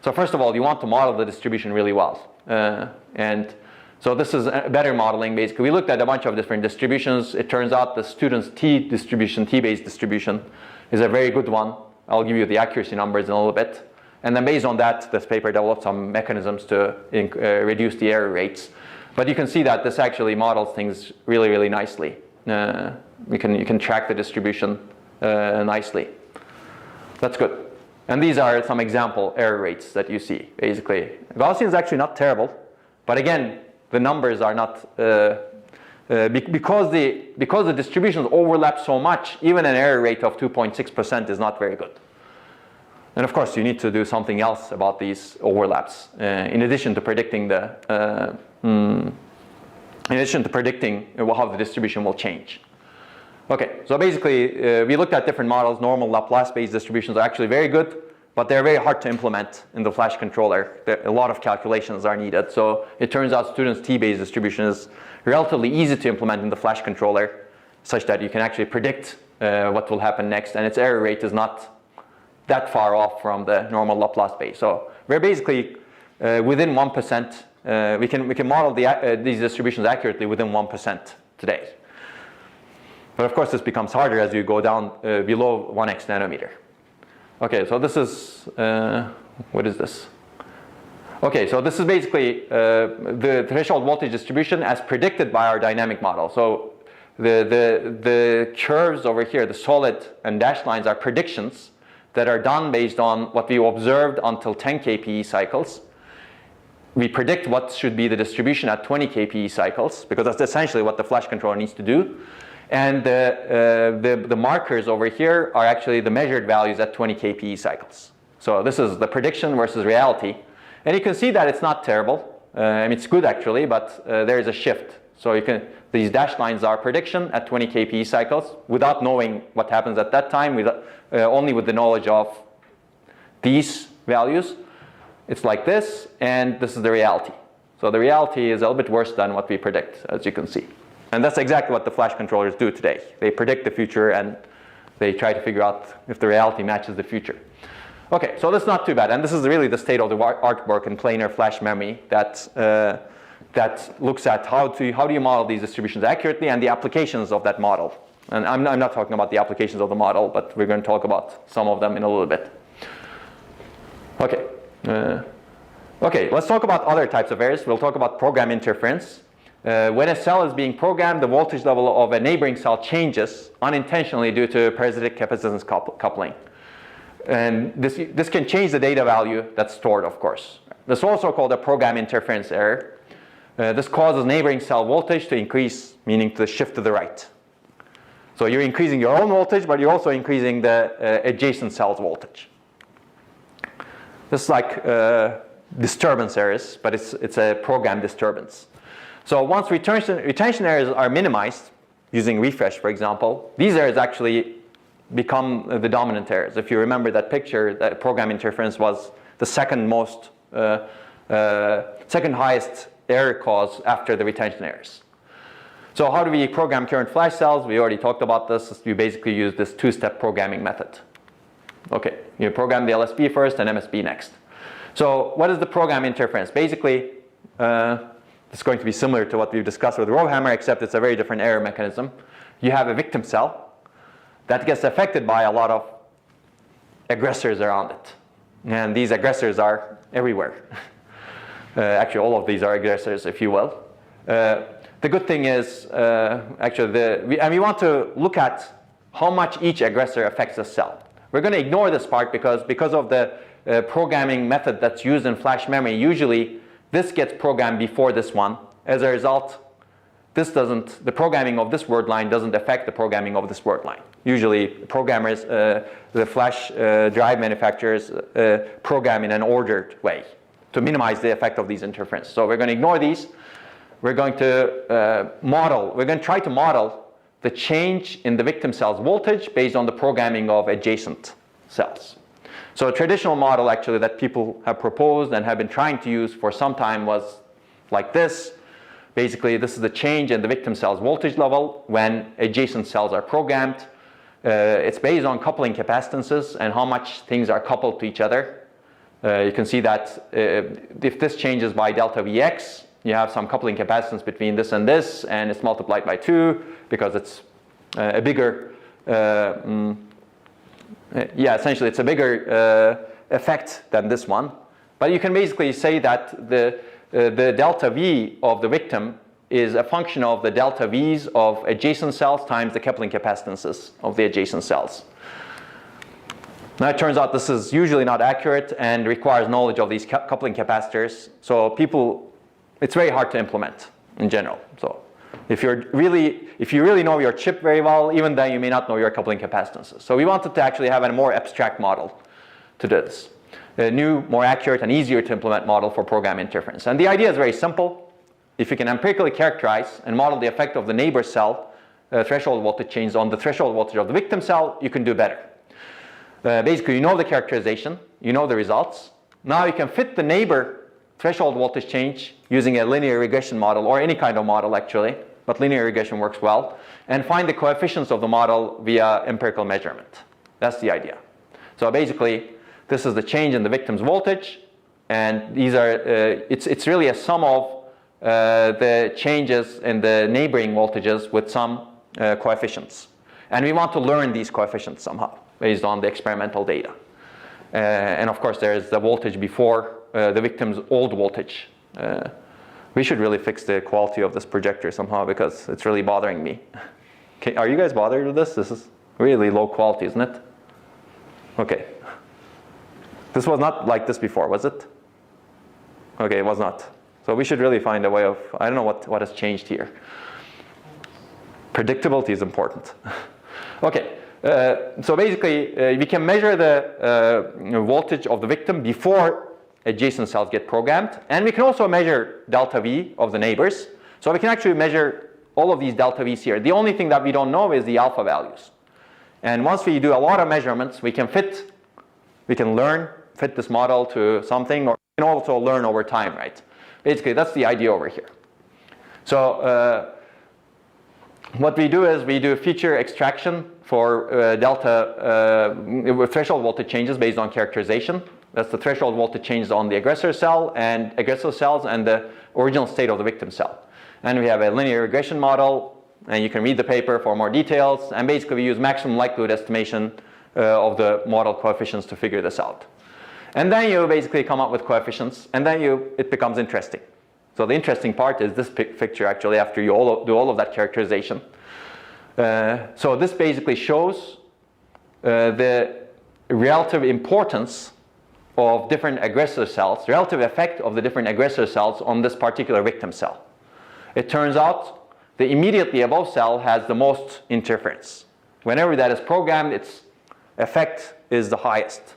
Speaker 1: So first of all, you want to model the distribution really well. And so this is better modeling, basically. We looked at a bunch of different distributions. It turns out the student's T distribution, T-based distribution, is a very good one. I'll give you the accuracy numbers in a little bit. And then based on that, this paper developed some mechanisms to reduce the error rates. But you can see that this actually models things really, really nicely. You can track the distribution nicely. That's good. And these are some example error rates that you see, basically. Gaussian is actually not terrible. But again, the numbers are not, because the distributions overlap so much, even an error rate of 2.6% is not very good. And of course, you need to do something else about these overlaps, in addition to predicting how the distribution will change. Okay, so basically, we looked at different models. Normal Laplace-based distributions are actually very good, but they're very hard to implement in the flash controller. A lot of calculations are needed. So it turns out students' T-based distribution is relatively easy to implement in the flash controller, such that you can actually predict what will happen next, and its error rate is not that far off from the normal Laplace base. So we're basically within 1%. We can model these distributions accurately within 1% today. But of course, this becomes harder as you go down below 1x nanometer. Okay, so this is, what is this? Okay, so this is basically the threshold voltage distribution as predicted by our dynamic model. So the curves over here, the solid and dashed lines, are predictions that are done based on what we observed until 10 kPe cycles. We predict what should be the distribution at 20 kPe cycles, because that's essentially what the flash controller needs to do. And the markers over here are actually the measured values at 20 kPe cycles. So this is the prediction versus reality. And you can see that it's not terrible. I mean, it's good actually, but there is a shift. So These dashed lines are prediction at 20 kPe cycles without knowing what happens at that time, only with the knowledge of these values. It's like this, and this is the reality. So the reality is a little bit worse than what we predict, as you can see. And that's exactly what the flash controllers do today. They predict the future and they try to figure out if the reality matches the future. Okay, so that's not too bad. And this is really the state of the art work in planar flash memory that looks at how do you model these distributions accurately and the applications of that model. And I'm not talking about the applications of the model, but we're going to talk about some of them in a little bit. Okay. Okay, let's talk about other types of errors. We'll talk about program interference. When a cell is being programmed, the voltage level of a neighboring cell changes unintentionally due to parasitic capacitance coupling. And this can change the data value that's stored, of course. This is also called a program interference error. This causes neighboring cell voltage to increase, meaning to shift to the right. So you're increasing your own voltage, but you're also increasing the adjacent cell's voltage. This is like disturbance errors, but it's a program disturbance. So once retention errors are minimized, using refresh, for example, these errors actually become the dominant errors. If you remember that picture, that program interference was the second highest error cause after the retention errors. So how do we program current flash cells? We already talked about this. You basically use this two-step programming method. Okay, you program the LSB first and MSB next. So what is the program interference? Basically, it's going to be similar to what we've discussed with RowHammer, except it's a very different error mechanism. You have a victim cell that gets affected by a lot of aggressors around it. And these aggressors are everywhere. Actually, all of these are aggressors, if you will. The good thing is, we want to look at how much each aggressor affects the cell. We're going to ignore this part because of the programming method that's used in flash memory. Usually, this gets programmed before this one. As a result, the programming of this word line doesn't affect the programming of this word line. Usually, programmers, the flash drive manufacturers program in an ordered way to minimize the effect of these interferences. So we're going to ignore these. We're going to try to model the change in the victim cell's voltage based on the programming of adjacent cells. So a traditional model actually that people have proposed and have been trying to use for some time was like this. Basically, this is the change in the victim cell's voltage level when adjacent cells are programmed. It's based on coupling capacitances and how much things are coupled to each other. You can see that if this changes by delta Vx, you have some coupling capacitance between this, and it's multiplied by 2 because it's a bigger, essentially it's a bigger effect than this one. But you can basically say that the delta V of the victim is a function of the delta V's of adjacent cells times the coupling capacitances of the adjacent cells. Now it turns out this is usually not accurate and requires knowledge of these coupling capacitors. So it's very hard to implement in general. So if you really know your chip very well, even then you may not know your coupling capacitances. So we wanted to actually have a more abstract model to do this. A new, more accurate and easier to implement model for program interference. And the idea is very simple. If you can empirically characterize and model the effect of the neighbor cell threshold voltage change on the threshold voltage of the victim cell, you can do better. Basically, you know the characterization, you know the results. Now you can fit the neighbor threshold voltage change using a linear regression model, or any kind of model actually, but linear regression works well, and find the coefficients of the model via empirical measurement. That's the idea. So basically, this is the change in the victim's voltage, and these are, it's really a sum of the changes in the neighboring voltages with some coefficients. And we want to learn these coefficients somehow based on the experimental data. And of course, there is the voltage before the victim's old voltage. We should really fix the quality of this projector somehow because it's really bothering me. Okay, are you guys bothered with this? This is really low quality, isn't it? Okay. This was not like this before, was it? Okay, it was not. So we should really find a way of, I don't know what has changed here. Predictability is important. Okay, so basically we can measure the voltage of the victim before adjacent cells get programmed, and we can also measure delta V of the neighbors. So we can actually measure all of these delta V's here. The only thing that we don't know is the alpha values. And once we do a lot of measurements, we can fit this model to something, or we can also learn over time, right? Basically, that's the idea over here. So what we do is we do feature extraction for threshold voltage changes based on characterization. That's the threshold voltage changes on the aggressor cell and aggressor cells and the original state of the victim cell. And we have a linear regression model, and you can read the paper for more details. And basically, we use maximum likelihood estimation of the model coefficients to figure this out. And then you basically come up with coefficients, and then it becomes interesting. So the interesting part is this picture actually after you do all of that characterization. So this basically shows the relative importance of different aggressor cells, relative effect of the different aggressor cells on this particular victim cell. It turns out the immediately above cell has the most interference. Whenever that is programmed, its effect is the highest.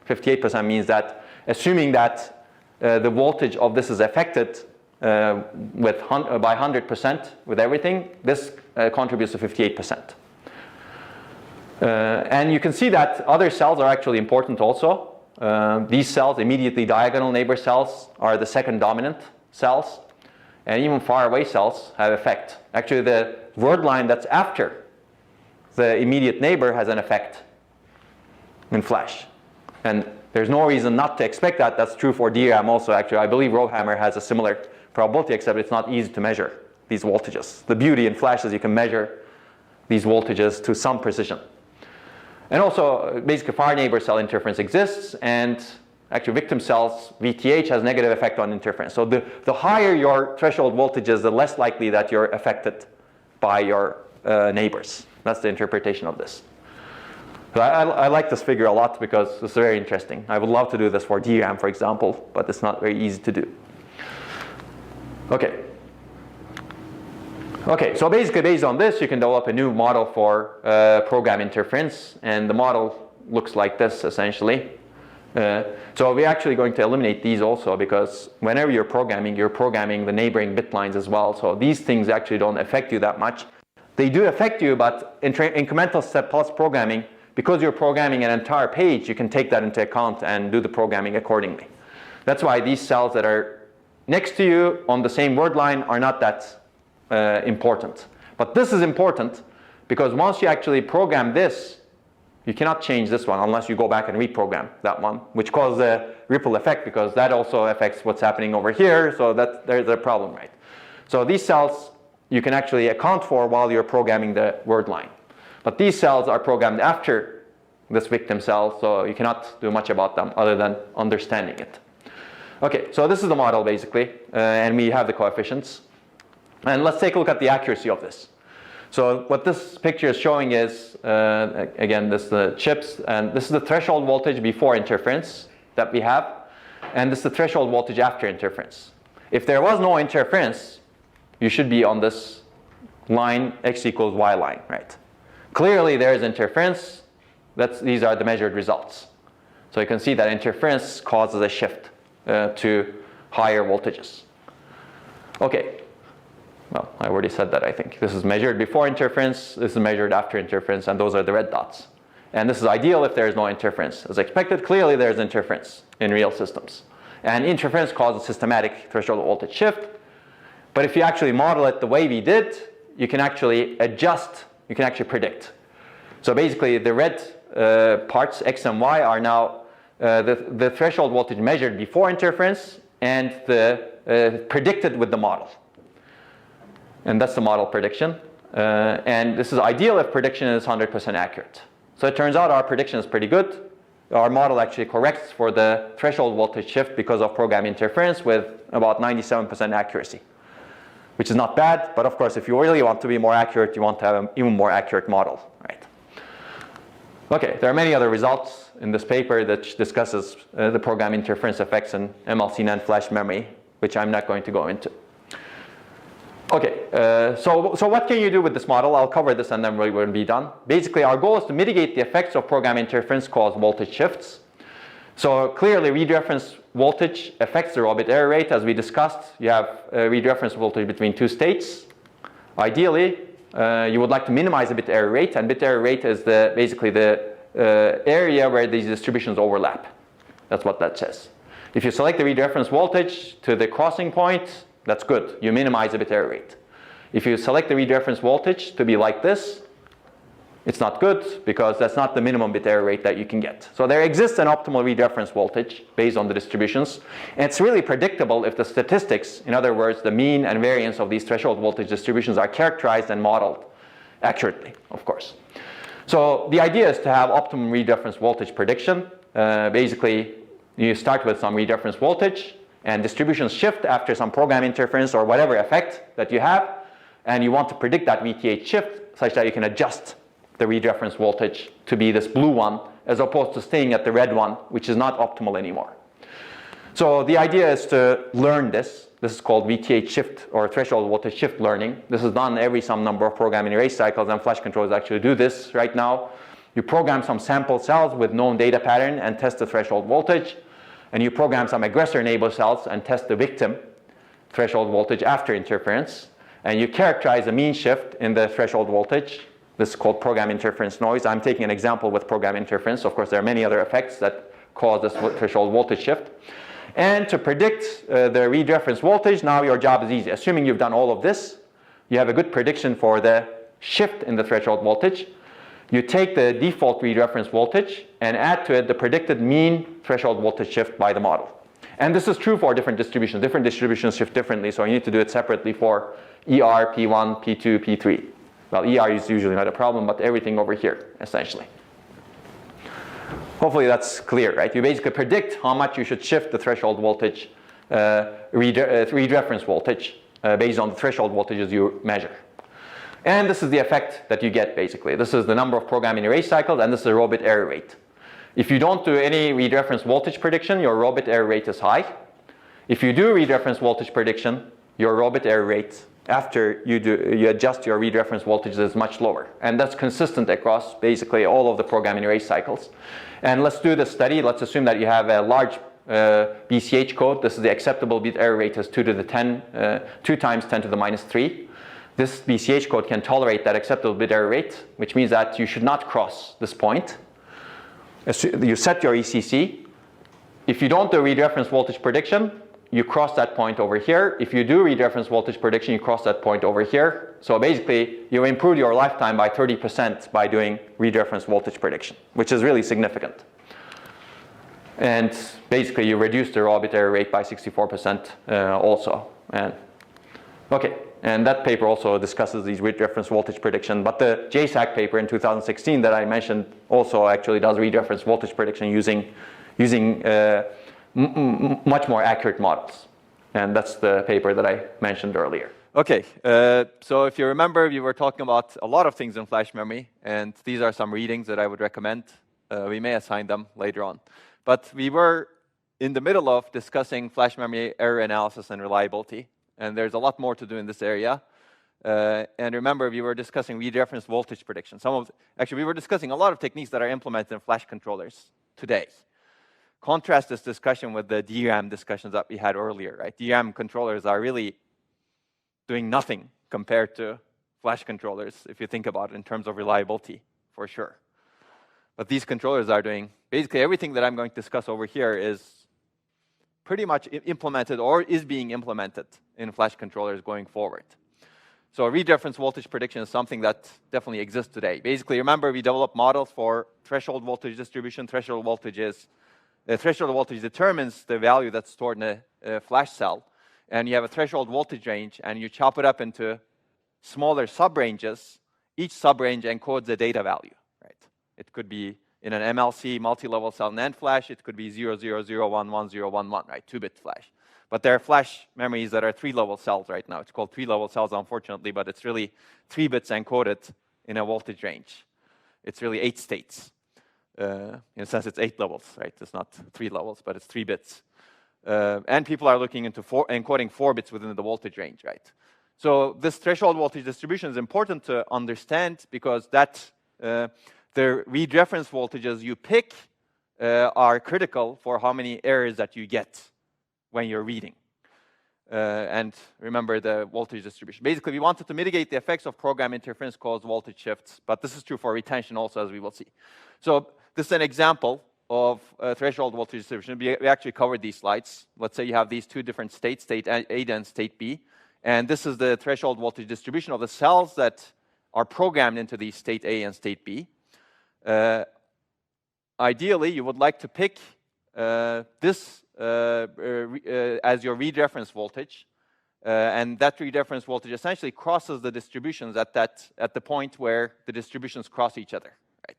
Speaker 1: 58% means that, assuming that the voltage of this is affected by 100% with everything, this contributes to 58%. And you can see that other cells are actually important also. These cells, immediately diagonal neighbor cells, are the second dominant cells. And even far away cells have effect. Actually, the word line that's after the immediate neighbor has an effect in flash. And there's no reason not to expect that. That's true for DRAM also, actually. I believe RowHammer has a similar probability, except it's not easy to measure these voltages. The beauty in flash is you can measure these voltages to some precision. And also, basically, far neighbor cell interference exists, and actually victim cells, VTH, has negative effect on interference. So the higher your threshold voltage is, the less likely that you're affected by your neighbors. That's the interpretation of this. So I like this figure a lot because it's very interesting. I would love to do this for DRAM, for example, but it's not very easy to do. Okay. Okay, so basically based on this, you can develop a new model for program interference, and the model looks like this essentially. So we're actually going to eliminate these also, because whenever you're programming the neighboring bit lines as well. So these things actually don't affect you that much. They do affect you, but in incremental step pulse programming, because you're programming an entire page, you can take that into account and do the programming accordingly. That's why these cells that are next to you on the same word line are not that important. But this is important because once you actually program this, you cannot change this one unless you go back and reprogram that one, which causes a ripple effect because that also affects what's happening over here. So there's a problem, right? So these cells you can actually account for while you're programming the word line. But these cells are programmed after this victim cell, so you cannot do much about them other than understanding it. Okay, so this is the model basically, and we have the coefficients. And let's take a look at the accuracy of this. So what this picture is showing is, again, this is the chips, and this is the threshold voltage before interference that we have, and this is the threshold voltage after interference. If there was no interference, you should be on this line, x equals y line, right? Clearly there is interference. These are the measured results. So you can see that interference causes a shift to higher voltages. Okay. Well, I already said that, I think. This is measured before interference, this is measured after interference, and those are the red dots. And this is ideal if there is no interference. As expected, clearly there is interference in real systems. And interference causes systematic threshold voltage shift. But if you actually model it the way we did, you can actually adjust, you can actually predict. So basically the red parts, x and y, are now the threshold voltage measured before interference and the predicted with the model. And that's the model prediction. And this is ideal if prediction is 100% accurate. So it turns out our prediction is pretty good. Our model actually corrects for the threshold voltage shift because of program interference with about 97% accuracy, which is not bad. But of course, if you really want to be more accurate, you want to have an even more accurate model, right? Okay, there are many other results in this paper that discusses the program interference effects in MLC NAND flash memory, which I'm not going to go into. Okay, so what can you do with this model? I'll cover this and then we will be done. Basically, our goal is to mitigate the effects of program interference caused voltage shifts. So clearly, read reference voltage affects the raw bit error rate. As we discussed, you have read reference voltage between two states. Ideally, you would like to minimize the bit error rate, and bit error rate is basically the area where these distributions overlap. That's what that says. If you select the read reference voltage to the crossing point, that's good. You minimize the bit error rate. If you select the read reference voltage to be like this, it's not good because that's not the minimum bit error rate that you can get. So there exists an optimal read reference voltage based on the distributions. And it's really predictable if the statistics, in other words, the mean and variance of these threshold voltage distributions are characterized and modeled accurately, of course. So the idea is to have optimum read reference voltage prediction. Basically, you start with some read reference voltage and distributions shift after some program interference or whatever effect that you have. And you want to predict that VTH shift such that you can adjust the read reference voltage to be this blue one as opposed to staying at the red one, which is not optimal anymore. So the idea is to learn this. This is called VTH shift or threshold voltage shift learning. This is done every some number of programming erase cycles, and flash controllers actually do this right now. You program some sample cells with known data pattern and test the threshold voltage. And you program some aggressor enable cells and test the victim threshold voltage after interference. And you characterize a mean shift in the threshold voltage. This is called program interference noise. I'm taking an example with program interference. Of course, there are many other effects that cause this threshold voltage shift. And to predict the read reference voltage, now your job is easy. Assuming you've done all of this, you have a good prediction for the shift in the threshold voltage. You take the default read reference voltage and add to it the predicted mean threshold voltage shift by the model. And this is true for different distributions. Different distributions shift differently, so you need to do it separately for ER, P1, P2, P3. Well, ER is usually not a problem, but everything over here, essentially. Hopefully that's clear, right? You basically predict how much you should shift the threshold voltage, read reference voltage, based on the threshold voltages you measure. And this is the effect that you get, basically. This is the number of programming erase cycles, and this is the row bit error rate. If you don't do any read reference voltage prediction, your row bit error rate is high. If you do read reference voltage prediction, your row bit error rate after you adjust your read reference voltage is much lower. And that's consistent across basically all of the programming erase cycles. And let's do the study. Let's assume that you have a large BCH code. This is the acceptable bit error rate is 2 times 10 to the minus 3. This BCH code can tolerate that acceptable bit error rate, which means that you should not cross this point. You set your ECC. If you don't do read reference voltage prediction, you cross that point over here. If you do read reference voltage prediction, you cross that point over here. So basically, you improve your lifetime by 30% by doing read reference voltage prediction, which is really significant. And basically, you reduce the raw bit error rate by 64% also. And that paper also discusses these read reference voltage prediction. But the JSAC paper in 2016 that I mentioned also actually does read reference voltage prediction using much more accurate models. And that's the paper that I mentioned earlier. Okay, so if you remember, we were talking about a lot of things in flash memory, and these are some readings that I would recommend. We may assign them later on. But we were in the middle of discussing flash memory error analysis and reliability, and there's a lot more to do in this area. And remember, we were discussing read reference voltage prediction. Actually, we were discussing a lot of techniques that are implemented in flash controllers today. Contrast this discussion with the DRAM discussions that we had earlier, right? DRAM controllers are really doing nothing compared to flash controllers, if you think about it in terms of reliability, for sure. But these controllers are doing, basically everything that I'm going to discuss over here is pretty much implemented or is being implemented in flash controllers going forward. So read reference voltage prediction is something that definitely exists today. Basically, remember, we developed models for threshold voltage distribution. Threshold voltage determines the value that's stored in a flash cell. And you have a threshold voltage range, and you chop it up into smaller sub-ranges. Each sub-range encodes a data value, right? It could be in an MLC, multi-level cell NAND flash. It could be 000111011, right? 2-bit flash. But there are flash memories that are 3-level cells right now. It's called 3-level cells, unfortunately, but it's really 3 bits encoded in a voltage range. It's really 8 states. In a sense, it's 8 levels, right? It's not 3 levels, but it's 3 bits. And people are looking into encoding 4 bits within the voltage range, right? So this threshold voltage distribution is important to understand because the read reference voltages you pick are critical for how many errors that you get when you're reading. and remember the voltage distribution. Basically, we wanted to mitigate the effects of program interference caused voltage shifts, but this is true for retention also, as we will see. So this is an example of threshold voltage distribution. We actually covered these slides. Let's say you have these two different states, state A and state B, and this is the threshold voltage distribution of the cells that are programmed into these state A and state B. Ideally, you would like to pick this as your read reference voltage, and that read reference voltage essentially crosses the distributions at the point where the distributions cross each other, right?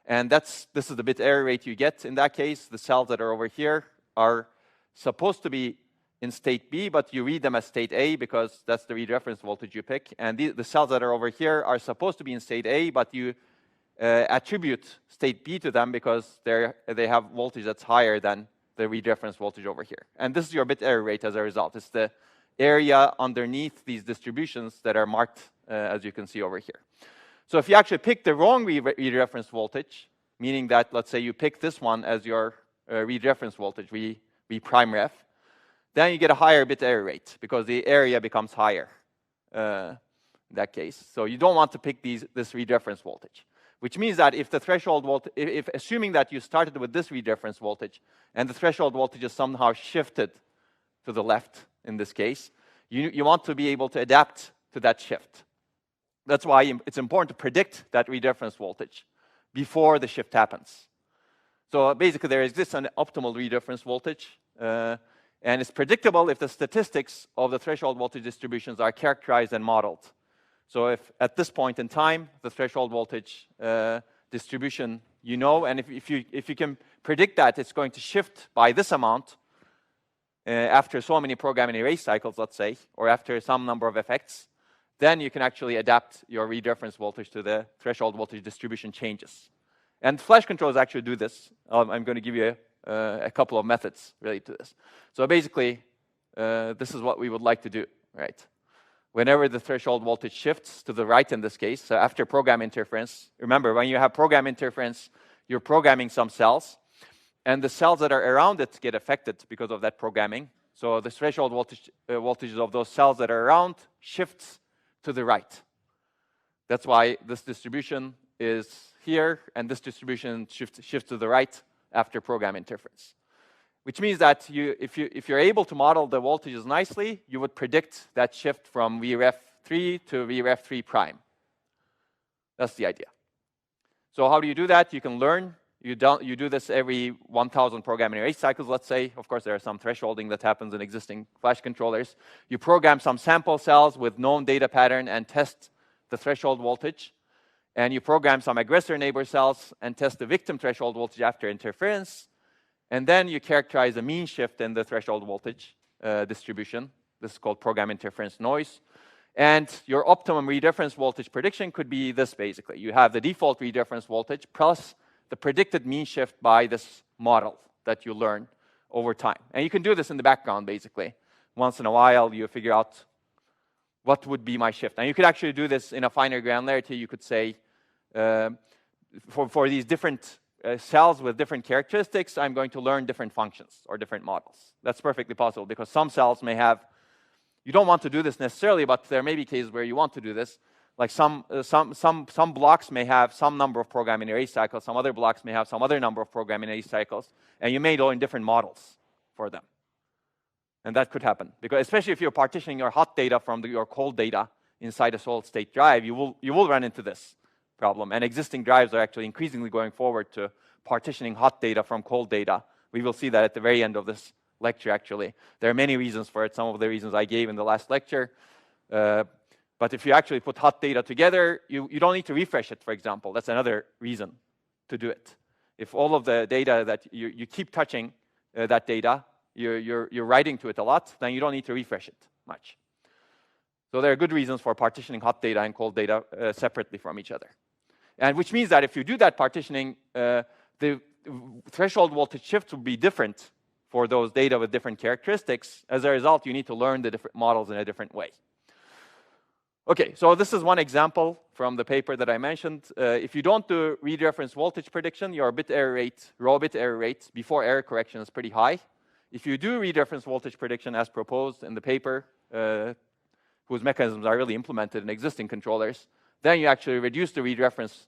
Speaker 1: And this is the bit error rate you get in that case. The cells that are over here are supposed to be in state B, but you read them as state A because that's the read reference voltage you pick. And the cells that are over here are supposed to be in state A, but you attribute state B to them because they have voltage that's higher than the read reference voltage over here. And this is your bit error rate as a result. It's the area underneath these distributions that are marked, as you can see over here. So if you actually pick the wrong read reference voltage, meaning that, let's say you pick this one as your read reference voltage, V prime ref, then you get a higher bit error rate because the area becomes higher in that case. So you don't want to pick this read reference voltage, which means that if the threshold voltage, if assuming that you started with this read reference voltage and the threshold voltage is somehow shifted to the left in this case, you want to be able to adapt to that shift. That's why it's important to predict that read reference voltage before the shift happens. So basically there exists an optimal read reference voltage, and it's predictable if the statistics of the threshold voltage distributions are characterized and modeled. So if at this point in time, the threshold voltage distribution you know, and if you can predict that it's going to shift by this amount after so many program and erase cycles, let's say, or after some number of effects, then you can actually adapt your read reference voltage to the threshold voltage distribution changes. And flash controllers actually do this. I'm going to give you a couple of methods related to this. So basically, this is what we would like to do, right? Whenever the threshold voltage shifts to the right in this case, so after program interference, remember, when you have program interference, you're programming some cells, and the cells that are around it get affected because of that programming. So the threshold voltages of those cells that are around shifts to the right. That's why this distribution is here, and this distribution shifts to the right after program interference. Which means that if you're able to model the voltages nicely, you would predict that shift from VREF3 to VREF3 prime. That's the idea. So how do you do that? You can learn. You do this every 1,000 program and erase cycles, let's say. Of course, there are some thresholding that happens in existing flash controllers. You program some sample cells with known data pattern and test the threshold voltage. And you program some aggressor neighbor cells and test the victim threshold voltage after interference. And then you characterize a mean shift in the threshold voltage distribution. This is called program interference noise. And your optimum read reference voltage prediction could be this, basically. You have the default read reference voltage plus the predicted mean shift by this model that you learn over time. And you can do this in the background, basically. Once in a while, you figure out what would be my shift. And you could actually do this in a finer granularity. You could say, for these different cells with different characteristics, I'm going to learn different functions or different models. That's perfectly possible because some cells may have, you don't want to do this necessarily, but there may be cases where you want to do this. Like some blocks may have some number of program and erase cycles, some other blocks may have some other number of program and erase cycles, and you may learn different models for them. And that could happen, because especially if you're partitioning your hot data from your cold data inside a solid state drive, you will run into this problem. And existing drives are actually increasingly going forward to partitioning hot data from cold data. We will see that at the very end of this lecture, actually. There are many reasons for it, some of the reasons I gave in the last lecture. But if you actually put hot data together, you don't need to refresh it, for example. That's another reason to do it. If all of the data that you keep touching that data, you're writing to it a lot, then you don't need to refresh it much. So there are good reasons for partitioning hot data and cold data separately from each other. And which means that if you do that partitioning, the threshold voltage shift will be different for those data with different characteristics. As a result, you need to learn the different models in a different way. Okay, so this is one example from the paper that I mentioned. If you don't do read reference voltage prediction, your bit error rate, raw bit error rate before error correction is pretty high. if you do read-reference voltage prediction as proposed in the paper, whose mechanisms are really implemented in existing controllers, then you actually reduce the read-reference,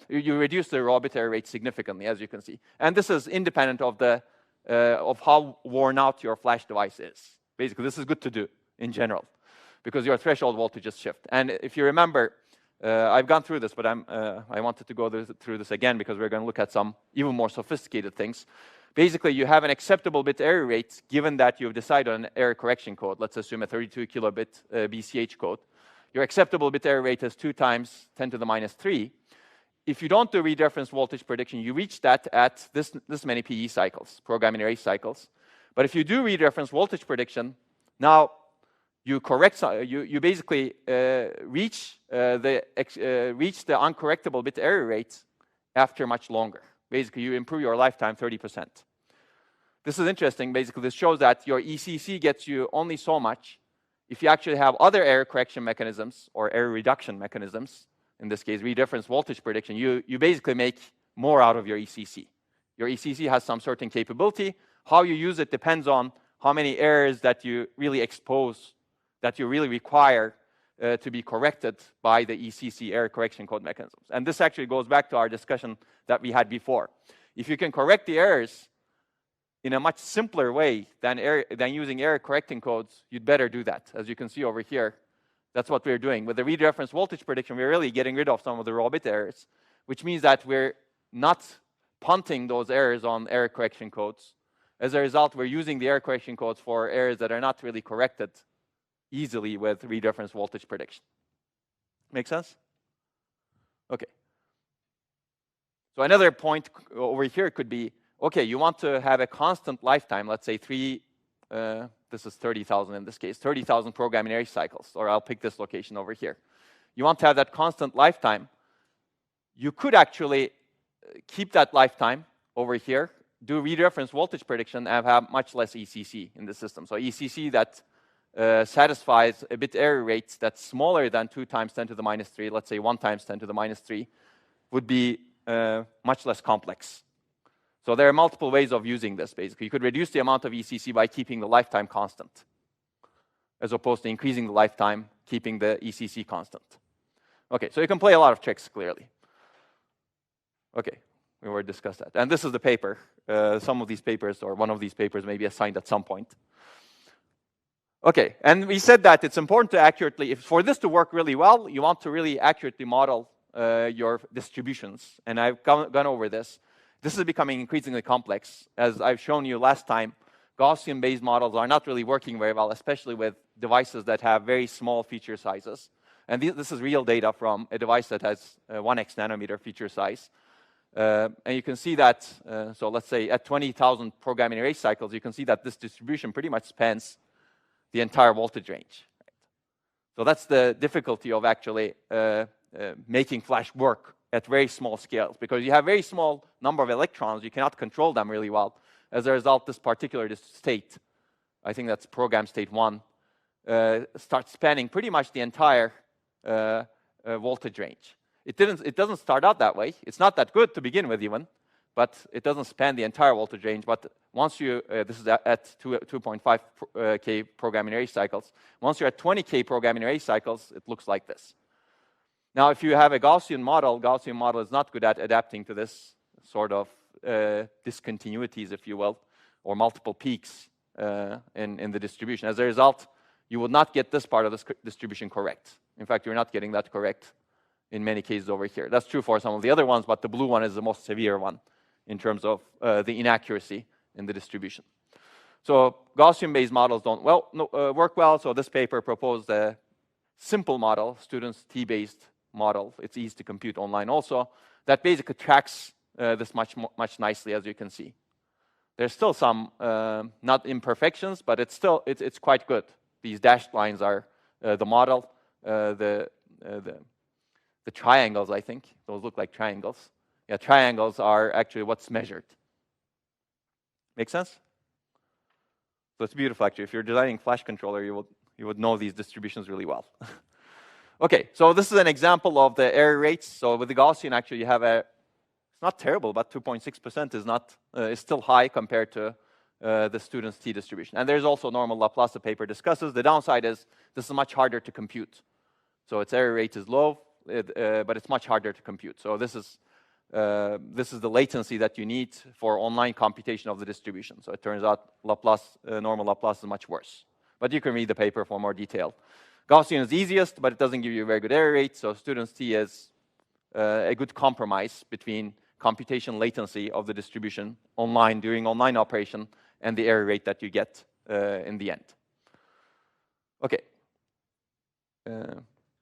Speaker 1: you reduce the raw bit error rate significantly, as you can see. And this is independent of of how worn out your flash device is. Basically, this is good to do in general, because your threshold voltages shift. And if you remember, I've gone through this, but I wanted to go through this again because we're going to look at some even more sophisticated things. Basically, you have an acceptable bit error rate given that you've decided on an error correction code. Let's assume a 32 kilobit BCH code. Your acceptable bit error rate is 2 times 10 to the minus 3. If you don't do read-reference voltage prediction, you reach that at this many PE cycles, programming erase cycles. But if you do read-reference voltage prediction, now you basically reach the uncorrectable bit error rate after much longer. Basically, you improve your lifetime 30%. This is interesting. Basically, this shows that your ECC gets you only so much. If you actually have other error correction mechanisms or error reduction mechanisms, in this case, read-reference voltage prediction, you basically make more out of your ECC. Your ECC has some certain capability. How you use it depends on how many errors that you really expose, that you really require to be corrected by the ECC error correction code mechanisms. And this actually goes back to our discussion that we had before. If you can correct the errors in a much simpler way than using error correcting codes, you'd better do that. As you can see over here, that's what we're doing. With the read-reference voltage prediction, we're really getting rid of some of the raw bit errors, which means that we're not punting those errors on error correction codes. As a result, we're using the error correction codes for errors that are not really corrected easily with read-reference voltage prediction. Make sense? Okay. So another point over here could be, okay, you want to have a constant lifetime, let's say this is 30,000 in this case, 30,000 programming erase cycles, or I'll pick this location over here. You want to have that constant lifetime. You could actually keep that lifetime over here, do read-reference voltage prediction, and have much less ECC in the system. So ECC that satisfies a bit error rate that's smaller than 2 times 10 to the minus 3, let's say 1 times 10 to the minus 3, would be much less complex. So there are multiple ways of using this, basically. You could reduce the amount of ECC by keeping the lifetime constant, as opposed to increasing the lifetime, keeping the ECC constant. Okay, so you can play a lot of tricks, clearly. Okay, we already discussed that. And this is the paper. Some of these papers, or one of these papers, may be assigned at some point. Okay, and we said that it's important to accurately, for this to work really well, you want to really accurately model your distributions. And I've gone over this. This is becoming increasingly complex. As I've shown you last time, Gaussian-based models are not really working very well, especially with devices that have very small feature sizes. And this is real data from a device that has 1x nanometer feature size. And you can see that, so let's say at 20,000 programming erase cycles, you can see that this distribution pretty much spans the entire voltage range. So that's the difficulty of actually making flash work at very small scales, because you have very small number of electrons, you cannot control them really well. As a result, this state, I think that's program state 1, starts spanning pretty much the entire voltage range. It doesn't start out that way. It's not that good to begin with even, but it doesn't span the entire voltage range. But once you, this is at 2.5K programming erase cycles. Once you're at 20K programming erase cycles, it looks like this. Now, if you have a Gaussian model is not good at adapting to this sort of discontinuities, if you will, or multiple peaks in the distribution. As a result, you would not get this part of the distribution correct. In fact, you're not getting that correct in many cases over here. That's true for some of the other ones, but the blue one is the most severe one in terms of the inaccuracy in the distribution. So Gaussian-based models don't work well, so this paper proposed a simple model, students T-based model. It's easy to compute online also, that basically tracks this much nicely, as you can see. There's still some not imperfections, but it's quite good. These dashed lines are the model. The triangles, I think, those look like triangles. Yeah, triangles are actually what's measured. Make sense? So it's beautiful, actually. If you're designing flash controller, you would know these distributions really well. Okay, so this is an example of the error rates. So with the Gaussian, actually, you have it's not terrible, but 2.6% is still high compared to the student's t distribution. And there's also normal Laplace the paper discusses. The downside is this is much harder to compute. So its error rate is low, but it's much harder to compute. So this is the latency that you need for online computation of the distribution. So it turns out Laplace, normal Laplace is much worse. But you can read the paper for more detail. Gaussian is easiest, but it doesn't give you a very good error rate. So student's t is a good compromise between computation latency of the distribution online during online operation and the error rate that you get in the end. Okay.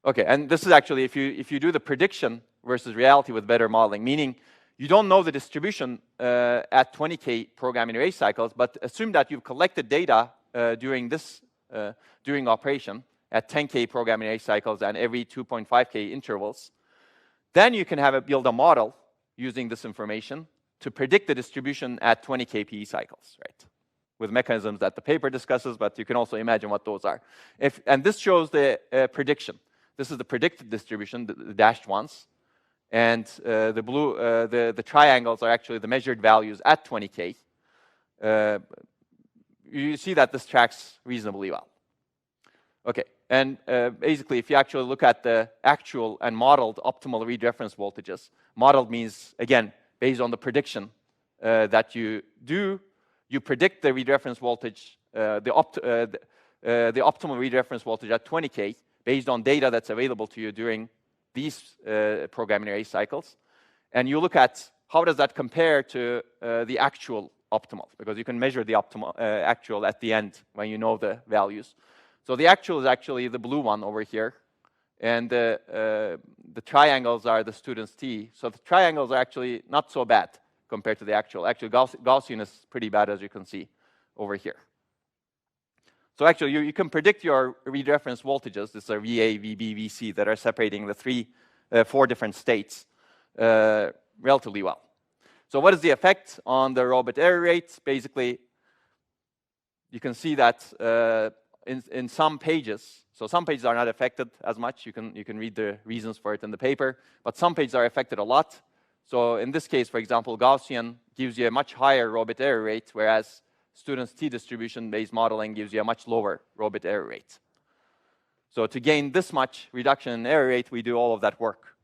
Speaker 1: Okay, and this is actually if you do the prediction versus reality with better modeling, meaning you don't know the distribution at 20K program in array cycles, but assume that you've collected data during operation at 10K program in array cycles and every 2.5K intervals. Then you can build a model using this information to predict the distribution at 20K PE cycles, right? With mechanisms that the paper discusses, but you can also imagine what those are. And this shows the prediction. This is the predicted distribution, the dashed ones. And the blue, the triangles are actually the measured values at 20K. You see that this tracks reasonably well. Okay, and basically, if you actually look at the actual and modeled optimal read reference voltages, modeled means, again, based on the prediction that you do, you predict the read reference voltage, the optimal read reference voltage at 20K based on data that's available to you during these programming array cycles. And you look at how does that compare to the actual optimal, because you can measure the optimal actual at the end when you know the values. So the actual is actually the blue one over here, and the triangles are the student's t. So the triangles are actually not so bad compared to the actual. Actually, Gaussian is pretty bad, as you can see over here. So actually, you can predict your read reference voltages. These are VA, VB, VC that are separating the four different states relatively well. So what is the effect on the raw bit error rate? Basically, you can see that in some pages, so some pages are not affected as much. You can read the reasons for it in the paper, but some pages are affected a lot. So in this case, for example, Gaussian gives you a much higher raw bit error rate, whereas student's t distribution-based modeling gives you a much lower raw bit error rate. So to gain this much reduction in error rate, we do all of that work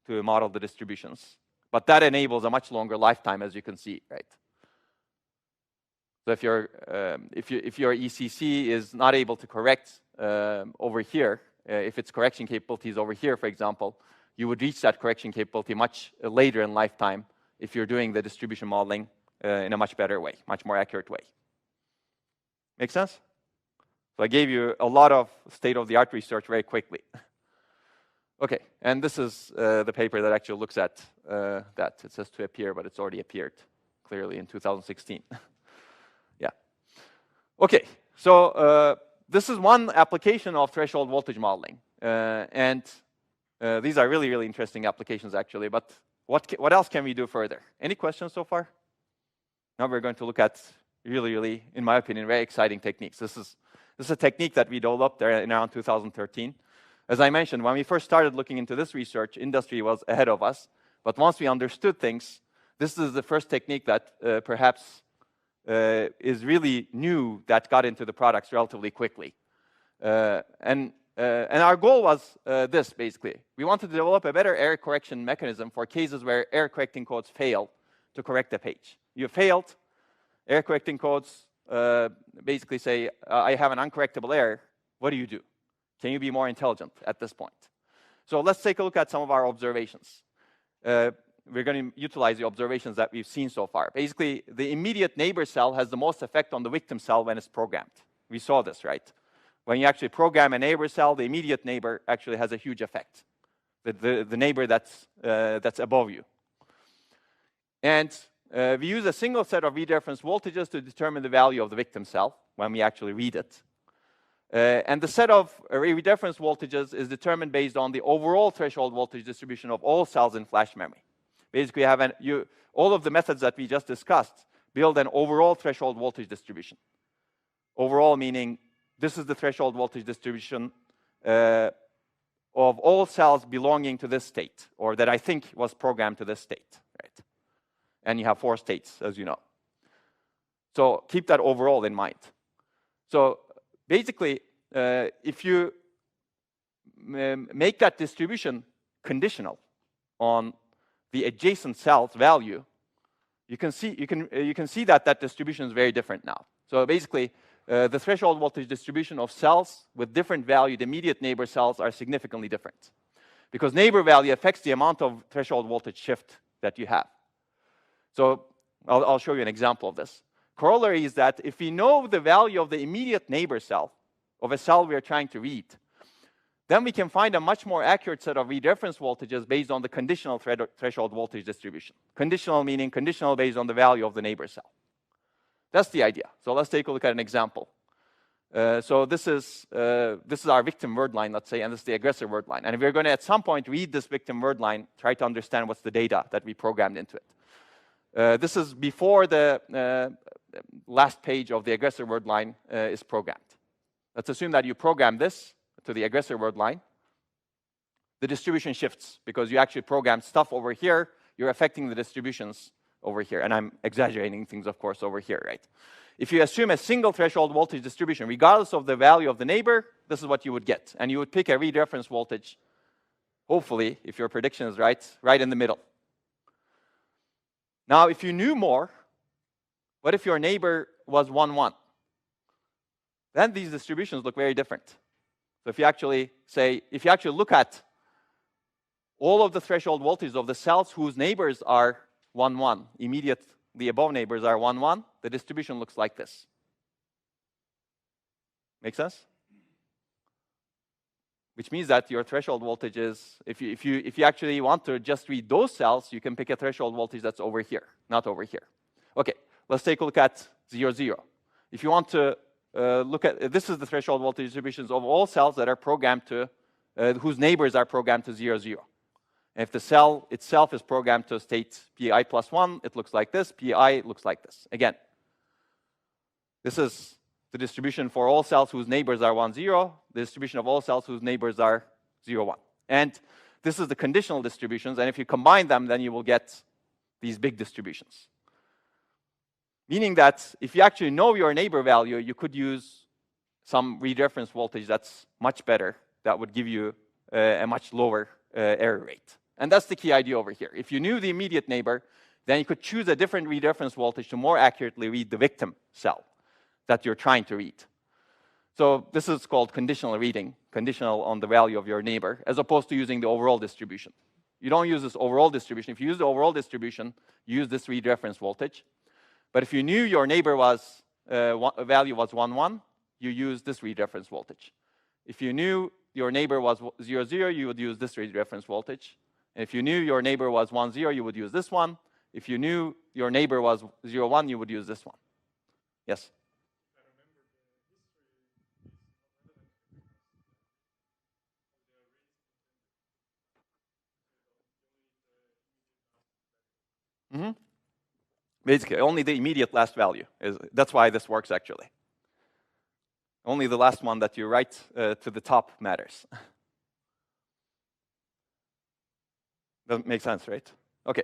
Speaker 1: to model the distributions. But that enables a much longer lifetime, as you can see, right? So if your ECC is not able to correct over here, if its correction capability is over here, for example, you would reach that correction capability much later in lifetime if you're doing the distribution modeling in a much better way, much more accurate way. Make sense? So I gave you a lot of state-of-the-art research very quickly. Okay, and this is the paper that actually looks at that. It says to appear, but it's already appeared clearly in 2016. Yeah. Okay, so this is one application of threshold voltage modeling. And these are really, really interesting applications, actually. But what else can we do further? Any questions so far? Now we're going to look at really, really, in my opinion, very exciting techniques. This is a technique that we developed in around 2013. As I mentioned, when we first started looking into this research, industry was ahead of us. But once we understood things, this is the first technique that perhaps is really new that got into the products relatively quickly. And our goal was this, basically. We wanted to develop a better error correction mechanism for cases where error correcting codes fail to correct a page. You failed, error correcting codes basically say, I have an uncorrectable error. What do you do? Can you be more intelligent at this point? So let's take a look at some of our observations. We're going to utilize the observations that we've seen so far. Basically, the immediate neighbor cell has the most effect on the victim cell when it's programmed. We saw this, right? When you actually program a neighbor cell, the immediate neighbor actually has a huge effect. The neighbor that's above you. And we use a single set of read reference voltages to determine the value of the victim cell when we actually read it. And the set of read reference voltages is determined based on the overall threshold voltage distribution of all cells in flash memory. Basically, all of the methods that we just discussed build an overall threshold voltage distribution. Overall meaning this is the threshold voltage distribution of all cells belonging to this state, or that I think was programmed to this state, right? And you have 4 states, as you know. So keep that overall in mind. So basically, if you make that distribution conditional on the adjacent cell's value, you can see that that distribution is very different now. So basically, the threshold voltage distribution of cells with different value, the immediate neighbor cells, are significantly different, because neighbor value affects the amount of threshold voltage shift that you have. So I'll show you an example of this. Corollary is that if we know the value of the immediate neighbor cell of a cell we are trying to read, then we can find a much more accurate set of read reference voltages based on the conditional threshold voltage distribution. Conditional meaning conditional based on the value of the neighbor cell. That's the idea. So let's take a look at an example. So this is our victim word line, let's say, and this is the aggressor word line. And we're going to, at some point, read this victim word line, try to understand what's the data that we programmed into it. This is before the last page of the aggressor word line is programmed. Let's assume that you program this to the aggressor word line. The distribution shifts because you actually program stuff over here. You're affecting the distributions over here. And I'm exaggerating things, of course, over here, right? If you assume a single threshold voltage distribution, regardless of the value of the neighbor, this is what you would get. And you would pick a read reference voltage, hopefully, if your prediction is right in the middle. Now, if you knew more, what if your neighbor was 1, 1? Then these distributions look very different. So if you actually look at all of the threshold voltages of the cells whose neighbors are 1, 1, immediately above neighbors are 1, 1, the distribution looks like this. Make sense? Which means that your threshold voltage is, if you actually want to just read those cells, you can pick a threshold voltage that's over here, not over here. Okay, let's take a look at 0, 0. If you want to look at, this is the threshold voltage distributions of all cells that are programmed to, whose neighbors are programmed to 0, 0. And if the cell itself is programmed to state pi plus 1, it looks like this. Pi looks like this. Again, this is the distribution for all cells whose neighbors are 1, 0, the distribution of all cells whose neighbors are 0, 1. And this is the conditional distributions, and if you combine them, then you will get these big distributions. Meaning that if you actually know your neighbor value, you could use some read reference voltage that's much better, that would give you a much lower error rate. And that's the key idea over here. If you knew the immediate neighbor, then you could choose a different read reference voltage to more accurately read the victim cell that you're trying to read. So this is called conditional reading, conditional on the value of your neighbor, as opposed to using the overall distribution. You don't use this overall distribution. If you use the overall distribution, you use this read reference voltage. But if you knew your neighbor was value was 1, 1, you use this read reference voltage. If you knew your neighbor was 0, 0, you would use this read reference voltage. And if you knew your neighbor was 1, 0, you would use this one. If you knew your neighbor was 0, 1, you would use this one. Yes? Mm-hmm. Basically, only the immediate last value. That's why this works, actually. Only the last one that you write to the top matters. That makes sense, right? Okay.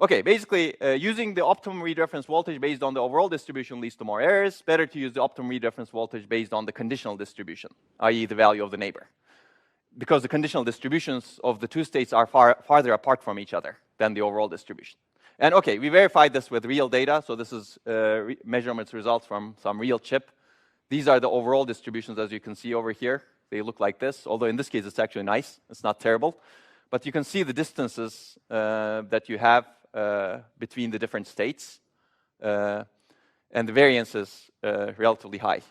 Speaker 1: Okay, basically, using the optimum read reference voltage based on the overall distribution leads to more errors. Better to use the optimum read reference voltage based on the conditional distribution, i.e. the value of the neighbor. Because the conditional distributions of the two states are farther apart from each other than the overall distribution. And okay, we verified this with real data. So this is measurements results from some real chip. These are the overall distributions, as you can see over here. They look like this, although in this case it's actually nice. It's not terrible. But you can see the distances that you have between the different states. And the variance is relatively high.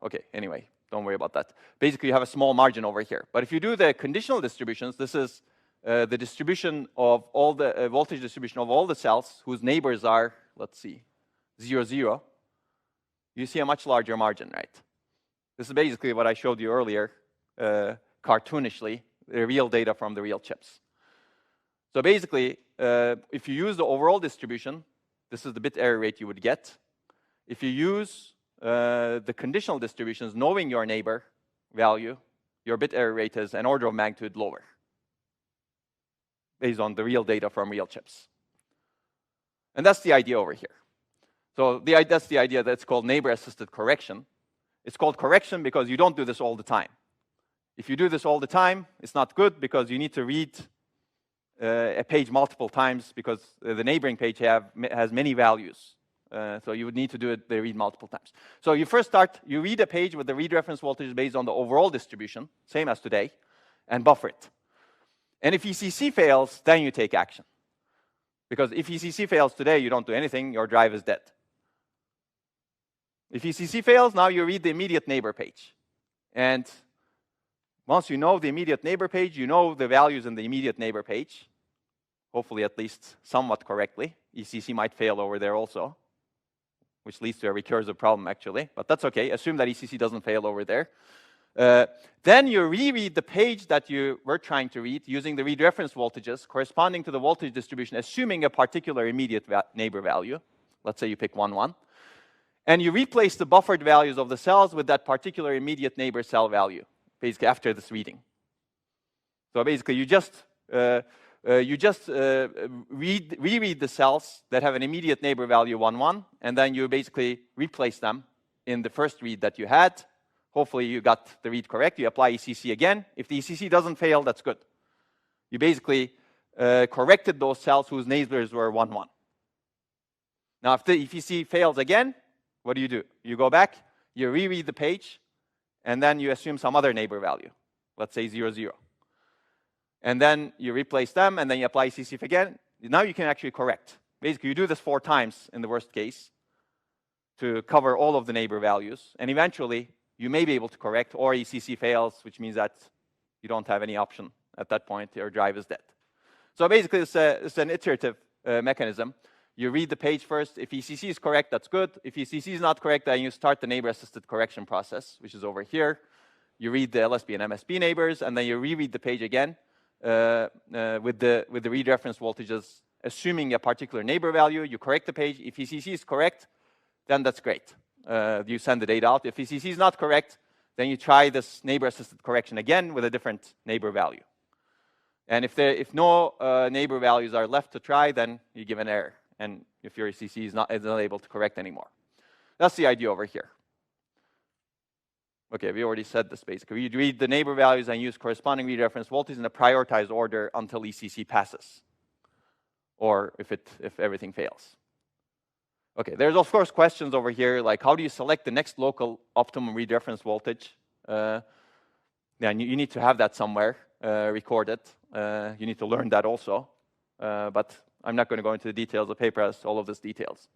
Speaker 1: Okay, anyway, don't worry about that. Basically, you have a small margin over here. But if you do the conditional distributions, this is the distribution of all the voltage distribution of all the cells whose neighbors are, let's see, 0, 0. You see a much larger margin, right? This is basically what I showed you earlier, cartoonishly, the real data from the real chips. So basically, if you use the overall distribution, this is the bit error rate you would get. If you use the conditional distributions, knowing your neighbor value, your bit error rate is an order of magnitude lower, based on the real data from real chips. And that's the idea over here. So that's the idea that's called neighbor-assisted correction. It's called correction because you don't do this all the time. If you do this all the time, it's not good because you need to read a page multiple times because the neighboring page has many values. So you would need to do it, read multiple times. So you first you read a page with the read reference voltage based on the overall distribution, same as today, and buffer it. And if ECC fails, then you take action. Because if ECC fails today, you don't do anything, your drive is dead. If ECC fails, now you read the immediate neighbor page. And once you know the immediate neighbor page, you know the values in the immediate neighbor page, hopefully at least somewhat correctly. ECC might fail over there also, which leads to a recursive problem, actually. But that's OK. Assume that ECC doesn't fail over there. Then you reread the page that you were trying to read using the read reference voltages corresponding to the voltage distribution, assuming a particular immediate neighbor value. Let's say you pick 1, 1. And you replace the buffered values of the cells with that particular immediate neighbor cell value, basically after this reading. So basically, you just reread the cells that have an immediate neighbor value 1, 1, and then you basically replace them in the first read that you had. Hopefully, you got the read correct. You apply ECC again. If the ECC doesn't fail, that's good. You basically corrected those cells whose neighbors were 1, 1. Now, if the ECC fails again, what do? You go back, you reread the page, and then you assume some other neighbor value. Let's say 0, 0. And then you replace them, and then you apply ECC again. Now you can actually correct. Basically, you do this 4 times in the worst case to cover all of the neighbor values. And eventually, you may be able to correct, or ECC fails, which means that you don't have any option. At that point, your drive is dead. So basically, it's an iterative mechanism. You read the page first. If ECC is correct, that's good. If ECC is not correct, then you start the neighbor-assisted correction process, which is over here. You read the LSB and MSB neighbors, and then you reread the page again with the read reference voltages, assuming a particular neighbor value. You correct the page. If ECC is correct, then that's great. You send the data out. If ECC is not correct, then you try this neighbor-assisted correction again with a different neighbor value. And if no neighbor values are left to try, then you give an error. And if your ECC is not able to correct anymore. That's the idea over here. OK, we already said this basically. You read the neighbor values and use corresponding read reference voltage in a prioritized order until ECC passes, or if everything fails. OK, there's of course questions over here, like how do you select the next local optimum read reference voltage? Yeah, you need to have that somewhere recorded. You need to learn that also. But I'm not going to go into the details. The paper has all of these details.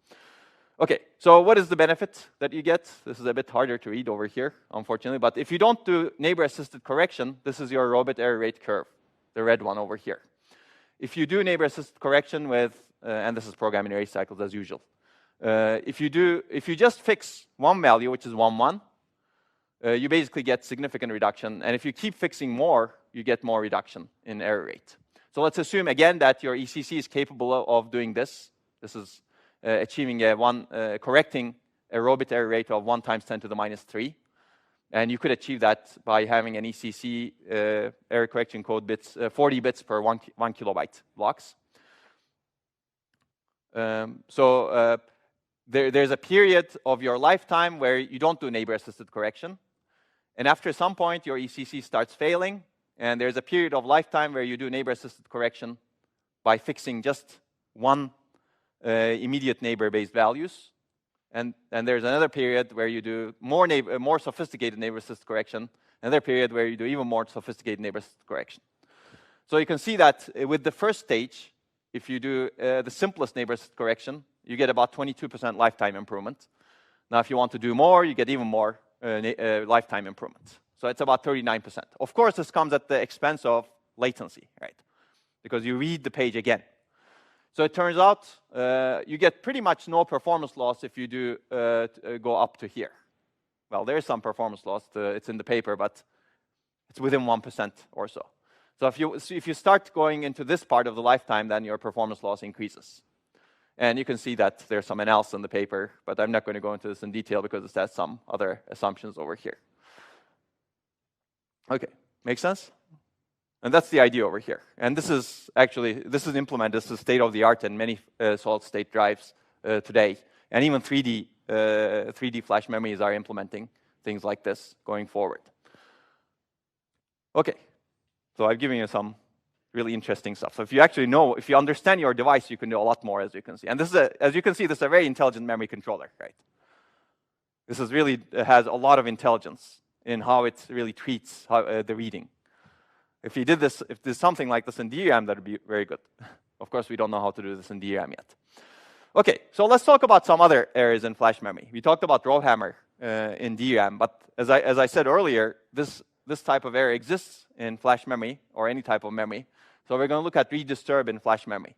Speaker 1: OK, so what is the benefit that you get? This is a bit harder to read over here, unfortunately. But if you don't do neighbor-assisted correction, this is your robot error rate curve, the red one over here. If you do neighbor-assisted correction with, and this is programming erase cycles as usual. If you just fix one value, which is 1, 1, you basically get significant reduction. And if you keep fixing more, you get more reduction in error rate. So let's assume, again, that your ECC is capable of doing this. This is achieving correcting a robot error rate of 1 times 10 to the minus 3. And you could achieve that by having an ECC error correction code bits, 40 bits per 1 kilobyte blocks. There's a period of your lifetime where you don't do neighbor-assisted correction. And after some point, your ECC starts failing. And there's a period of lifetime where you do neighbor-assisted correction by fixing just one immediate neighbor-based values. And there's another period where you do more sophisticated neighbor-assisted correction. Another period where you do even more sophisticated neighbor-assisted correction. So you can see that with the first stage, if you do the simplest neighbor-assisted correction, you get about 22% lifetime improvement. Now, if you want to do more, you get even more lifetime improvement. So it's about 39%. Of course, this comes at the expense of latency, right? Because you read the page again. So it turns out you get pretty much no performance loss if you do go up to here. Well, there is some performance loss. It's in the paper, but it's within 1% or so. So if you start going into this part of the lifetime, then your performance loss increases. And you can see that there's some analysis in the paper, but I'm not going to go into this in detail because it has some other assumptions over here. OK, makes sense? And that's the idea over here. And this is implemented. This is state of the art in many solid-state drives today. And even 3D flash memories are implementing things like this going forward. Okay, so I've given you some really interesting stuff. So if you actually know, if you understand your device, you can do a lot more, as you can see. And this is as you can see, this is a very intelligent memory controller, right? This is really has a lot of intelligence in how it really treats the reading. If you did this, if there's something like this in DRAM, that would be very good. Of course, we don't know how to do this in DRAM yet. Okay, so let's talk about some other areas in flash memory. We talked about RowHammer in DRAM, but as I said earlier, this type of error exists in flash memory or any type of memory. So we're going to look at read disturb in flash memory.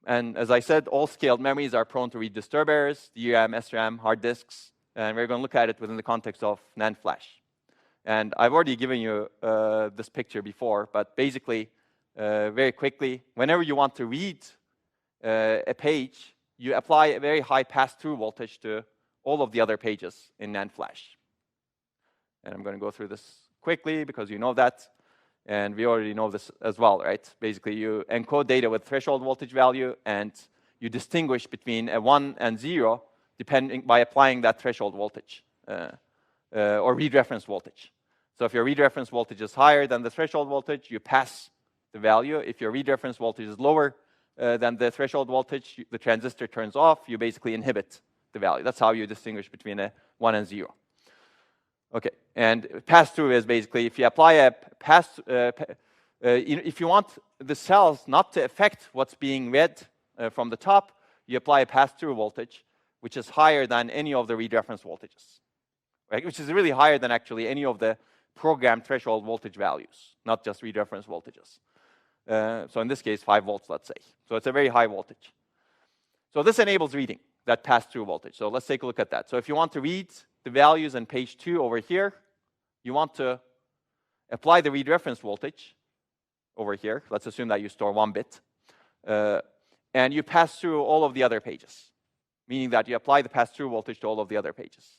Speaker 1: And as I said, all scaled memories are prone to read disturb errors, DRAM, SRAM, hard disks, and we're going to look at it within the context of NAND flash. And I've already given you this picture before, but basically, very quickly, whenever you want to read a page, you apply a very high pass-through voltage to all of the other pages in NAND flash. And I'm going to go through this quickly because you know that. And we already know this as well, right? Basically, you encode data with threshold voltage value, and you distinguish between a 1 and 0 by applying that threshold voltage or read reference voltage. So if your read reference voltage is higher than the threshold voltage, you pass the value. If your read reference voltage is lower than the threshold voltage, the transistor turns off. You basically inhibit the value. That's how you distinguish between a 1 and 0. Okay, and pass-through is basically if you apply a if you want the cells not to affect what's being read from the top, you apply a pass-through voltage, which is higher than any of the read reference voltages, right? Which is really higher than actually any of the programmed threshold voltage values, not just read reference voltages. So in this case, 5 volts, let's say. So it's a very high voltage. So this enables reading, that pass-through voltage. So let's take a look at that. So if you want to read the values on page 2 over here, you want to apply the read reference voltage over here. Let's assume that you store 1 bit. And you pass through all of the other pages, meaning that you apply the pass-through voltage to all of the other pages.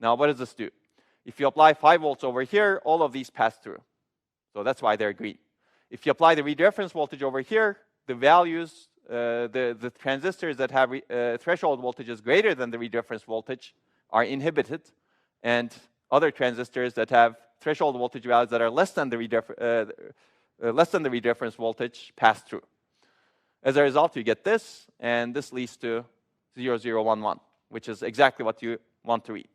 Speaker 1: Now, what does this do? If you apply 5 volts over here, all of these pass through. So that's why they're green. If you apply the read reference voltage over here, the values, the transistors that have threshold voltages greater than the read reference voltage are inhibited, and other transistors that have threshold voltage values that are less than the read reference voltage pass through. As a result, you get this, and this leads to 0011, which is exactly what you want to read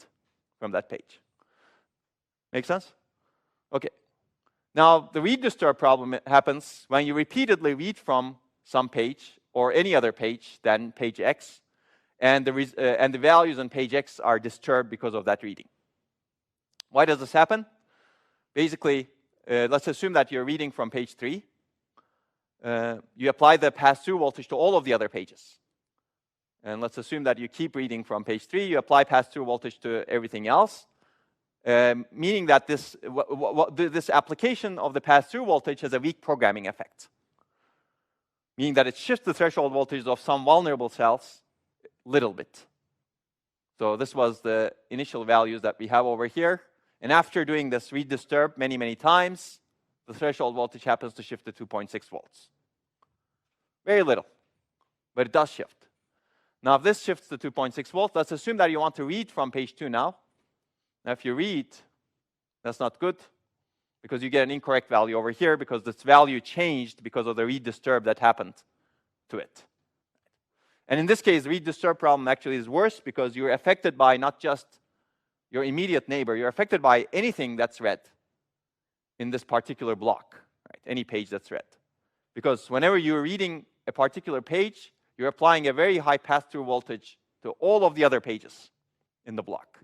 Speaker 1: from that page. Make sense? Okay. Now, the read disturb problem happens when you repeatedly read from some page or any other page than page X, and the values on page X are disturbed because of that reading. Why does this happen? Basically, let's assume that you're reading from page 3. You apply the pass-through voltage to all of the other pages. And let's assume that you keep reading from page 3. You apply pass-through voltage to everything else, meaning that this application of the pass-through voltage has a weak programming effect, meaning that it shifts the threshold voltage of some vulnerable cells little bit. So this was the initial values that we have over here. And after doing this read disturb many, many times, the threshold voltage happens to shift to 2.6 volts. Very little, but it does shift. Now, if this shifts to 2.6 volts, let's assume that you want to read from page 2 now. Now, if you read, that's not good, because you get an incorrect value over here, because this value changed because of the read disturb that happened to it. And in this case, the read disturb problem actually is worse because you're affected by not just your immediate neighbor, you're affected by anything that's read in this particular block, right? Any page that's read. Because whenever you're reading a particular page, you're applying a very high pass-through voltage to all of the other pages in the block.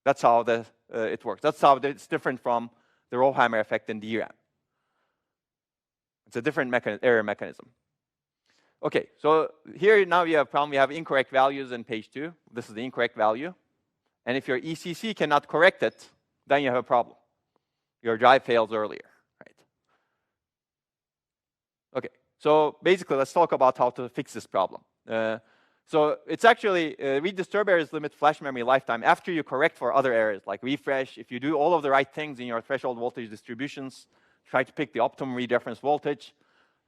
Speaker 1: That's how it works. That's how it's different from the RowHammer effect in DRAM. It's a different error mechanism. Okay, so here now we have a problem. We have incorrect values in page 2. This is the incorrect value. And if your ECC cannot correct it, then you have a problem. Your drive fails earlier, right? Okay, so basically let's talk about how to fix this problem. So it's actually, read disturb errors limit flash memory lifetime after you correct for other errors like refresh. If you do all of the right things in your threshold voltage distributions, try to pick the optimum read reference voltage,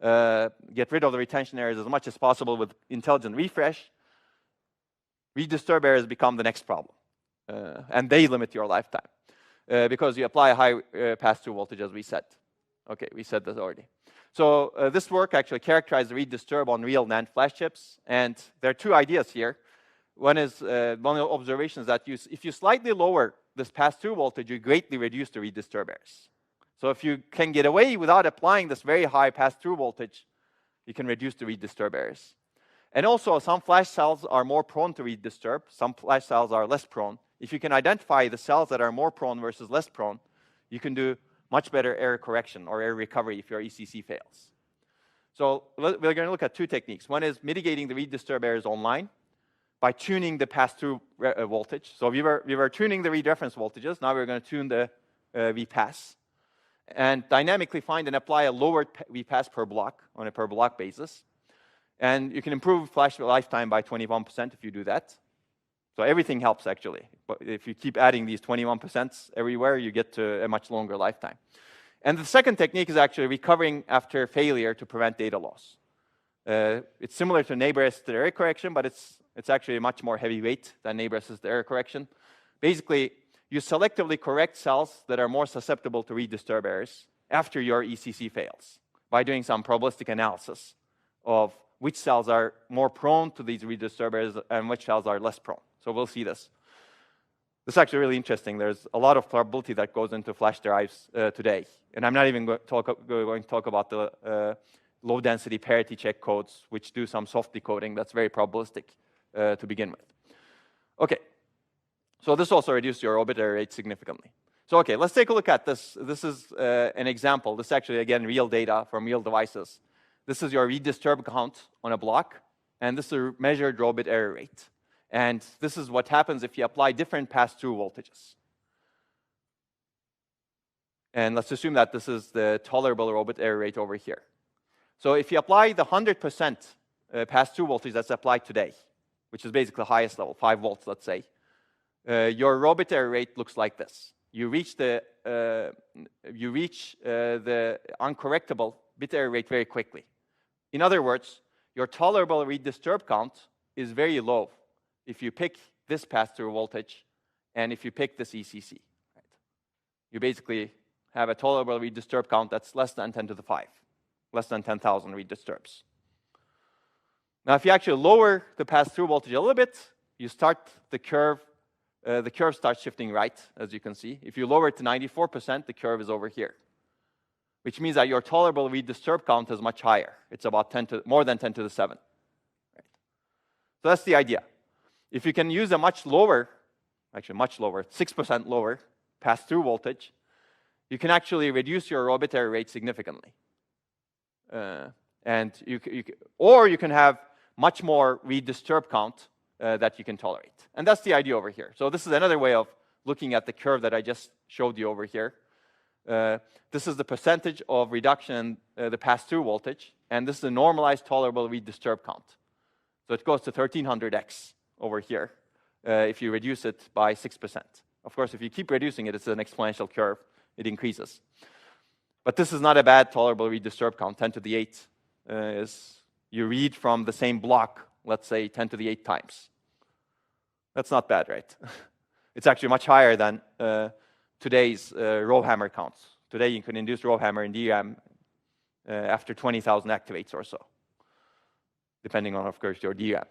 Speaker 1: get rid of the retention errors as much as possible with intelligent refresh, read disturb errors become the next problem. And they limit your lifetime because you apply a high pass-through voltage, as we said. Okay, we said this already. So this work actually characterized the read disturb on real NAND flash chips. And there are two ideas here. One is one of the observations that if you slightly lower this pass-through voltage, you greatly reduce the read disturb errors. So if you can get away without applying this very high pass-through voltage, you can reduce the read disturb errors. And also, some flash cells are more prone to read disturb. Some flash cells are less prone. If you can identify the cells that are more prone versus less prone, you can do much better error correction or error recovery if your ECC fails. So we're going to look at two techniques. One is mitigating the read disturb errors online by tuning the pass-through voltage. So we were tuning the read reference voltages. Now we're going to tune the VPass and dynamically find and apply a lowered VPass per block on a per block basis. And you can improve flash lifetime by 21% if you do that. So everything helps, actually. But if you keep adding these 21% everywhere, you get to a much longer lifetime. And the second technique is actually recovering after failure to prevent data loss. It's similar to neighbor-assisted error correction, but it's actually much more heavyweight than neighbor-assisted error correction. Basically, you selectively correct cells that are more susceptible to read disturb errors after your ECC fails by doing some probabilistic analysis of which cells are more prone to these read disturb errors and which cells are less prone. So we'll see this. This is actually really interesting. There's a lot of probability that goes into flash drives today. And I'm not even going to talk about the low-density parity check codes, which do some soft decoding that's very probabilistic to begin with. OK. So this also reduces your orbit error rate significantly. So OK, let's take a look at this. This is an example. This is actually, again, real data from real devices. This is your read disturb count on a block. And this is a measured orbit error rate. And this is what happens if you apply different pass-through voltages. And let's assume that this is the tolerable orbit error rate over here. So if you apply the 100% pass-through voltage that's applied today, which is basically the highest level, 5 volts, let's say, your orbit error rate looks like this. You reach the uncorrectable bit error rate very quickly. In other words, your tolerable read disturb count is very low if you pick this pass-through voltage and if you pick this ECC. Right? You basically have a tolerable read disturb count that's less than 10 to the 5, less than 10,000 read disturbs. Now, if you actually lower the pass-through voltage a little bit, you start the curve starts shifting right, as you can see. If you lower it to 94%, the curve is over here, which means that your tolerable read disturb count is much higher. It's about more than 10 to the 7. Right? So that's the idea. If you can use a much lower, 6% lower pass-through voltage, you can actually reduce your orbit error rate significantly. And you can have much more read disturb count that you can tolerate. And that's the idea over here. So this is another way of looking at the curve that I just showed you over here. This is the percentage of reduction in the pass-through voltage, and this is the normalized tolerable read disturb count. So it goes to 1300x over here if you reduce it by 6%. Of course, if you keep reducing it, it's an exponential curve. It increases. But this is not a bad tolerable read disturb count. 10 to the 8 is you read from the same block, let's say 10 to the 8 times. That's not bad, right? It's actually much higher than today's RowHammer counts. Today, you can induce RowHammer in DRAM after 20,000 activates or so, depending on, of course, your DRAM.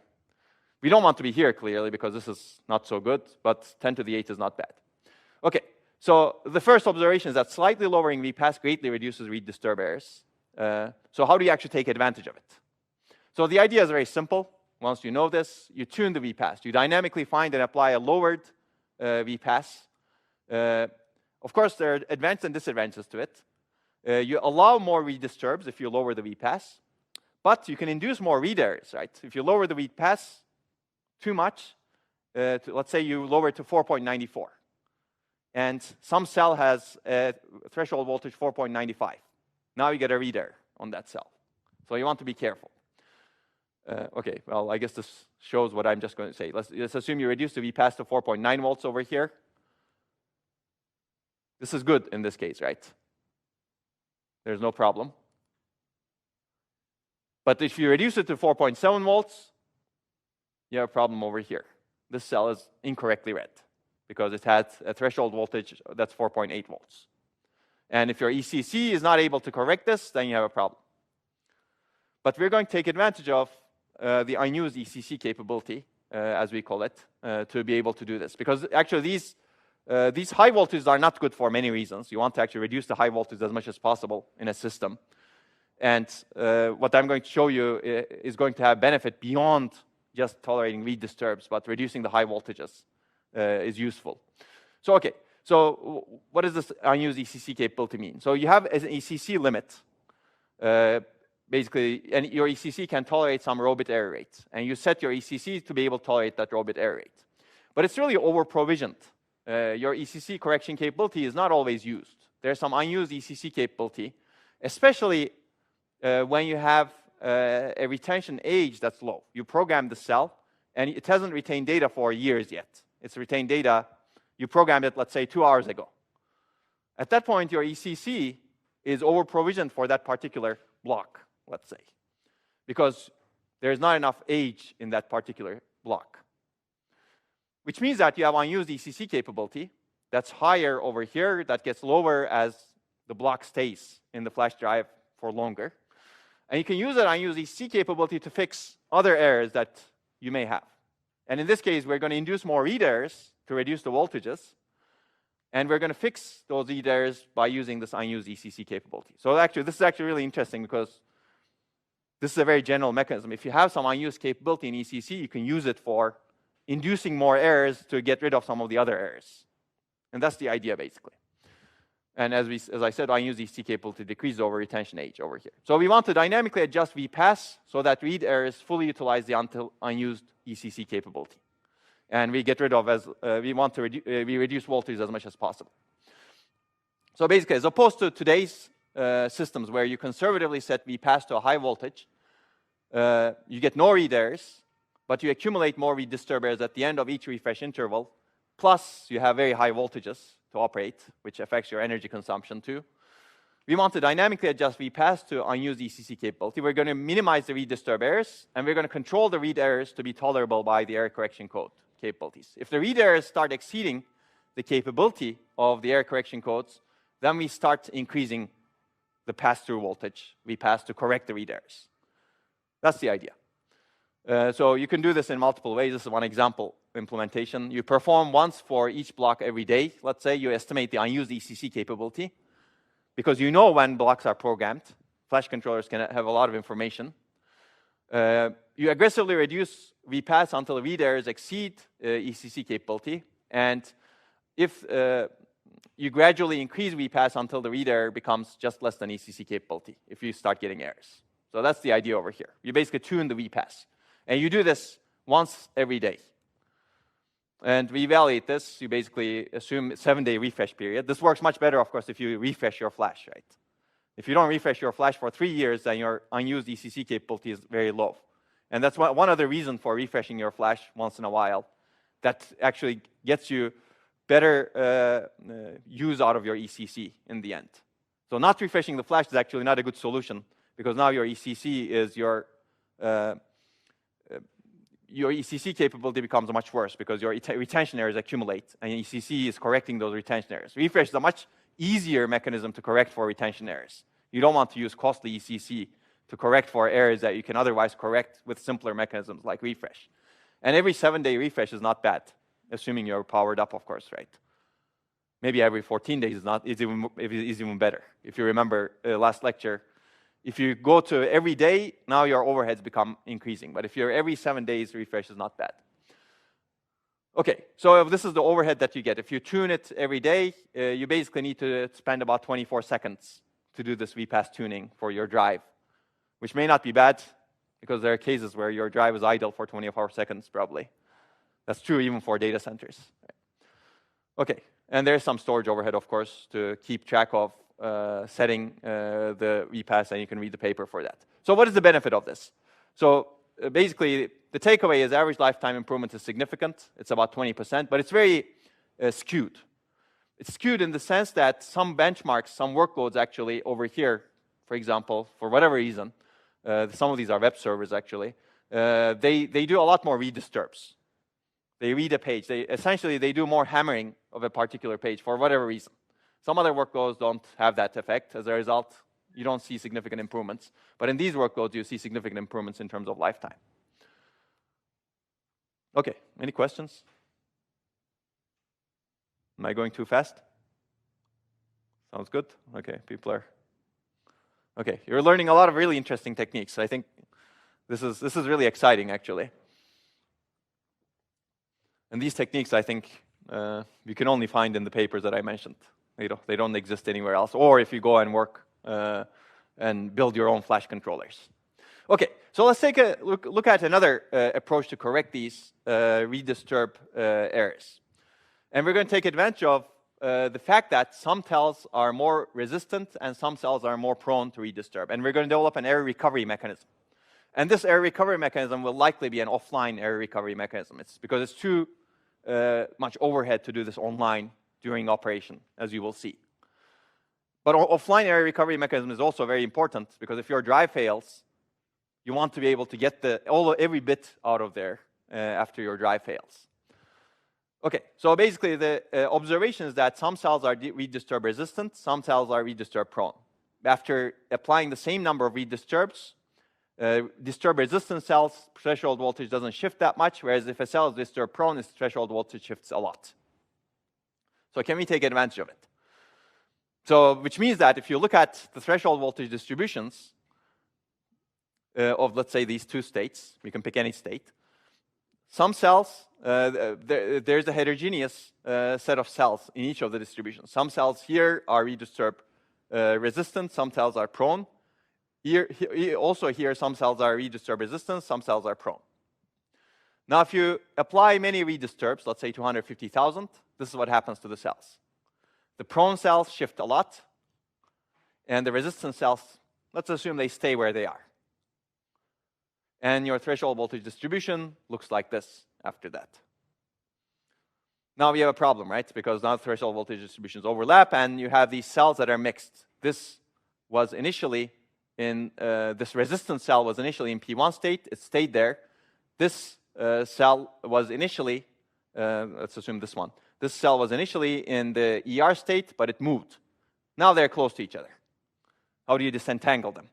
Speaker 1: We don't want to be here, clearly, because this is not so good, but 10 to the 8 is not bad. OK, so the first observation is that slightly lowering VPass greatly reduces read disturb errors. So how do you actually take advantage of it? So the idea is very simple. Once you know this, you tune the VPass. You dynamically find and apply a lowered VPass. Of course, there are advantages and disadvantages to it. You allow more read disturbs if you lower the VPass, but you can induce more read errors, right? If you lower the VPass too much, let's say you lower it to 4.94, and some cell has a threshold voltage 4.95. Now you get a read error on that cell. So you want to be careful. OK, well, I guess this shows what I'm just going to say. Let's assume you reduce the VPass to 4.9 volts over here. This is good in this case, right? There's no problem. But if you reduce it to 4.7 volts, you have a problem over here. this cell is incorrectly read because it has a threshold voltage that's 4.8 volts. And if your ECC is not able to correct this, then you have a problem. But we're going to take advantage of the unused ECC capability, as we call it, to be able to do this. Because actually these high voltages are not good for many reasons. You want to actually reduce the high voltage as much as possible in a system. And what I'm going to show you is going to have benefit beyond just tolerating read disturbs, but reducing the high voltages is useful. So, okay. So what does this unused ECC capability mean? So you have an ECC limit, basically, and your ECC can tolerate some row bit error rate. And you set your ECC to be able to tolerate that row bit error rate. But it's really over-provisioned. Your ECC correction capability is not always used. There's some unused ECC capability, especially when you have a retention age that's low. You program the cell, and it hasn't retained data for years yet. It's retained data. You programmed it, let's say, 2 hours ago. At that point, your ECC is over-provisioned for that particular block, let's say, because there's not enough age in that particular block. Which means that you have unused ECC capability that's higher over here, that gets lower as the block stays in the flash drive for longer. And you can use that unused ECC capability to fix other errors that you may have. And in this case, we're going to induce more read errors to reduce the voltages. And we're going to fix those read errors by using this unused ECC capability. So actually, this is actually really interesting because this is a very general mechanism. If you have some unused capability in ECC, you can use it for inducing more errors to get rid of some of the other errors. And that's the idea, basically. And as I said, unused ECC capability decreases over retention age over here. So we want to dynamically adjust VPass so that read errors fully utilize the unused ECC capability. And we get rid of, we want to we reduce voltage as much as possible. So basically, as opposed to today's systems where you conservatively set VPass to a high voltage, you get no read errors, but you accumulate more read disturb errors at the end of each refresh interval, plus you have very high voltages to operate, which affects your energy consumption too. We want to dynamically adjust VPass to unused ECC capability. We're going to minimize the read disturb errors, and we're going to control the read errors to be tolerable by the error correction code capabilities. If the read errors start exceeding the capability of the error correction codes, then we start increasing the pass-through voltage VPass to correct the read errors. That's the idea. So you can do this in multiple ways. This is one example implementation. You perform once for each block every day. Let's say you estimate the unused ECC capability because you know when blocks are programmed. Flash controllers can have a lot of information. You aggressively reduce VPass until read errors exceed ECC capability. And if you gradually increase VPass until the read error becomes just less than ECC capability if you start getting errors. So that's the idea over here. You basically tune the VPass. And you do this once every day. And we evaluate this. You basically assume a 7-day refresh period. This works much better, of course, if you refresh your flash, right? If you don't refresh your flash for 3 years, then your unused ECC capability is very low. And that's one other reason for refreshing your flash once in a while. That actually gets you better use out of your ECC in the end. So not refreshing the flash is actually not a good solution because now your ECC is your ECC capability becomes much worse because your retention errors accumulate, and ECC is correcting those retention errors. Refresh is a much easier mechanism to correct for retention errors. You don't want to use costly ECC to correct for errors that you can otherwise correct with simpler mechanisms like refresh. And every 7-day refresh is not bad, assuming you're powered up, of course, right? Maybe every 14 days is even better. If you remember last lecture, if you go to every day, now your overheads become increasing. But if you're every 7 days, refresh is not bad. Okay, so this is the overhead that you get. If you tune it every day, you basically need to spend about 24 seconds to do this VPass tuning for your drive, which may not be bad because there are cases where your drive is idle for 24 seconds, probably. That's true even for data centers. Okay, and there's some storage overhead, of course, to keep track of setting the VPass, and you can read the paper for that. So what is the benefit of this? So basically, the takeaway is average lifetime improvement is significant. It's about 20%, but it's very skewed. It's skewed in the sense that some benchmarks, some workloads actually over here, for example, for whatever reason, some of these are web servers actually, they do a lot more read disturbs. They read a page. Essentially, they do more hammering of a particular page for whatever reason. Some other workloads don't have that effect. As a result, you don't see significant improvements. But in these workloads, you see significant improvements in terms of lifetime. Okay, any questions? Am I going too fast? Sounds good. Okay, people are. Okay, you're learning a lot of really interesting techniques. I think this is really exciting, actually. And these techniques, I think, you can only find in the papers that I mentioned. They don't exist anywhere else. Or if you go and work and build your own flash controllers. Okay, so let's take a look at another approach to correct these redisturb errors. And we're going to take advantage of the fact that some cells are more resistant and some cells are more prone to redisturb. And we're going to develop an error recovery mechanism. And this error recovery mechanism will likely be an offline error recovery mechanism. It's because it's too much overhead to do this online during operation, as you will see. But offline error recovery mechanism is also very important because if your drive fails, you want to be able to get every bit out of there after your drive fails. Okay, so basically the observation is that some cells are redisturb resistant, some cells are redisturb prone. After applying the same number of redisturbs, disturb resistant cells, threshold voltage doesn't shift that much, whereas if a cell is disturb prone, its threshold voltage shifts a lot. So can we take advantage of it? So, which means that if you look at the threshold voltage distributions of, let's say, these two states, we can pick any state. Some cells, there's a heterogeneous set of cells in each of the distributions. Some cells here are redisturb resistant, some cells are prone. Also here, some cells are redisturb resistant, some cells are prone. Now, if you apply many redisturbs, let's say 250,000, this is what happens to the cells. The prone cells shift a lot, and the resistant cells, let's assume they stay where they are. And your threshold voltage distribution looks like this after that. Now we have a problem, right? Because now threshold voltage distributions overlap, and you have these cells that are mixed. This was initially in, this resistant cell was initially in P1 state. It stayed there. This cell was initially, let's assume this one. This cell was initially in the ER state, but it moved. Now they're close to each other. How do you disentangle them?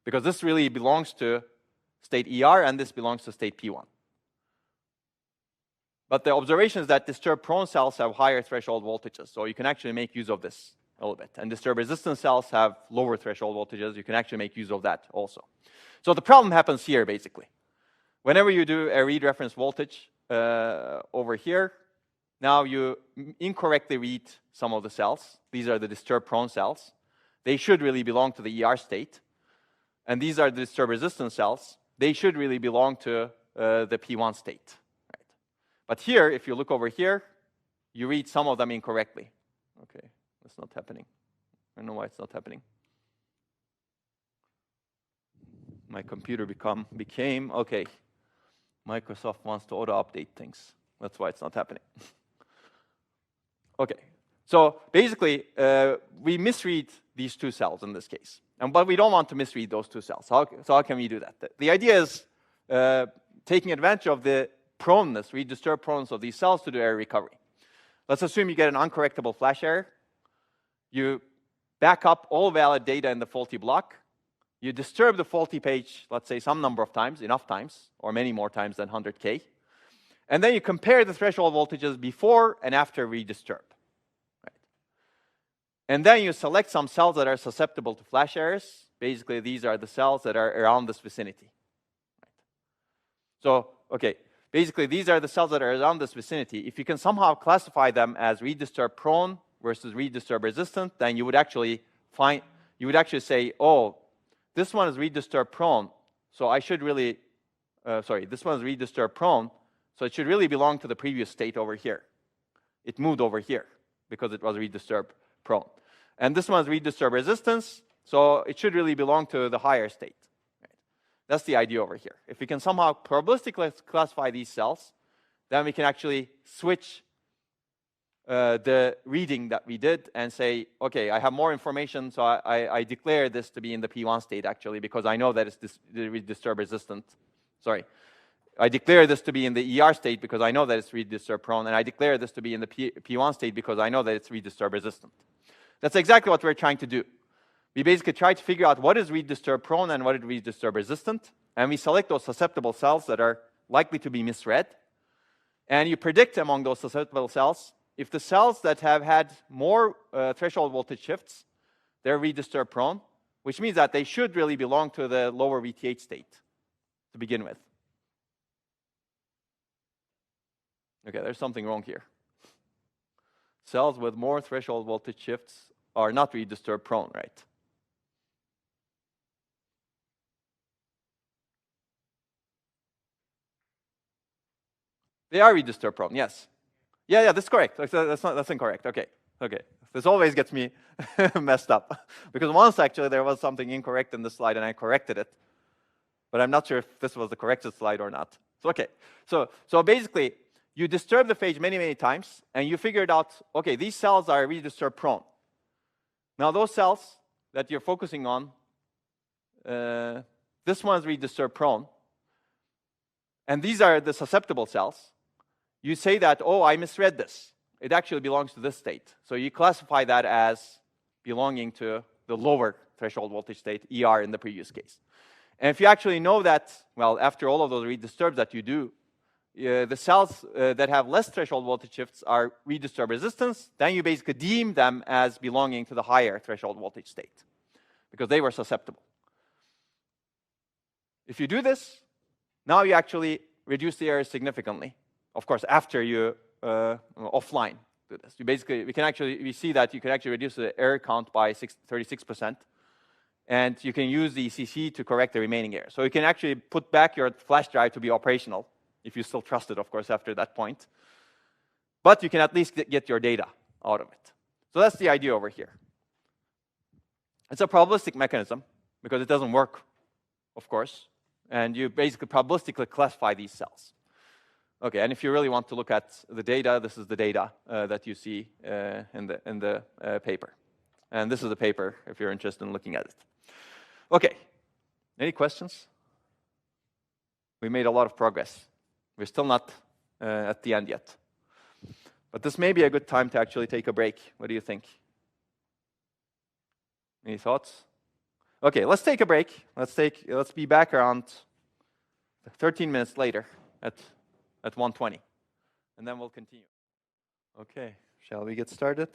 Speaker 1: Because this really belongs to state ER, and this belongs to state P1. But the observation is that disturb-prone cells have higher threshold voltages, so you can actually make use of this a little bit. And disturb-resistant cells have lower threshold voltages. You can actually make use of that also. So the problem happens here, basically. Whenever you do a read reference voltage over here, now you incorrectly read some of the cells. These are the disturb-prone cells. They should really belong to the ER state. And these are the disturb-resistant cells. They should really belong to the P1 state. Right? But here, if you look over here, you read some of them incorrectly. Okay, that's not happening. I don't know why it's not happening. My computer became, okay, Microsoft wants to auto-update things. That's why it's not happening. Okay, so basically, we misread these two cells in this case. But we don't want to misread those two cells. So how can we do that? The idea is taking advantage of the proneness, redisturb proneness of these cells to do error recovery. Let's assume you get an uncorrectable flash error. You back up all valid data in the faulty block. You disturb the faulty page, let's say some number of times, enough times, or many more times than 100K. And then you compare the threshold voltages before and after redisturb. Right? And then you select some cells that are susceptible to flash errors. Basically, these are the cells that are around this vicinity. Right? So, okay, basically, these are the cells that are around this vicinity. If you can somehow classify them as redisturb prone versus redisturb resistant, then you would actually say, oh, this one is redisturb prone, so I should really, this one is redisturb prone, so it should really belong to the previous state over here. It moved over here because it was redisturb prone. And this one is redisturb resistance, so it should really belong to the higher state. Right? That's the idea over here. If we can somehow probabilistically classify these cells, then we can actually switch the reading that we did and say, okay, I have more information, so I declare this to be in the P1 state actually because I know that it's the disturb resistant. Sorry. I declare this to be in the ER state because I know that it's read disturb prone, and I declare this to be in the P1 state because I know that it's read disturb resistant. That's exactly what we're trying to do. We basically try to figure out what is read disturb prone and what is read disturb resistant, and we select those susceptible cells that are likely to be misread, and you predict among those susceptible cells if the cells that have had more threshold voltage shifts, they're read disturb prone, which means that they should really belong to the lower VTH state to begin with. Okay, there's something wrong here. Cells with more threshold voltage shifts are not read disturb prone, right? They are read disturb prone, yes. Yeah, that's correct. That's incorrect. Okay. This always gets me messed up. Because once actually there was something incorrect in this slide and I corrected it. But I'm not sure if this was the corrected slide or not. So okay. So basically, you disturb the phage many, many times, and you figured out, okay, these cells are read disturb prone. Now those cells that you're focusing on, this one's read disturb prone. And these are the susceptible cells. You say that, oh, I misread this. It actually belongs to this state. So you classify that as belonging to the lower threshold voltage state, ER in the previous case. And if you actually know that, well, after all of those read disturbs that you do, the cells that have less threshold voltage shifts are read disturb resistance, then you basically deem them as belonging to the higher threshold voltage state because they were susceptible. If you do this, now you actually reduce the error significantly. Of course, after you offline do this. We see that you can actually reduce the error count by 36%. And you can use the ECC to correct the remaining error. So you can actually put back your flash drive to be operational, if you still trust it, of course, after that point. But you can at least get your data out of it. So that's the idea over here. It's a probabilistic mechanism, because it doesn't work, of course. And you basically probabilistically classify these cells. Okay, and if you really want to look at the data, this is the data that you see in the paper. And this is the paper, if you're interested in looking at it. Okay, any questions? We made a lot of progress. We're still not at the end yet. But this may be a good time to actually take a break. What do you think? Any thoughts? Okay, let's take a break. Let's be back around 13 minutes later at 1:20. And then we'll continue. Okay, shall we get started?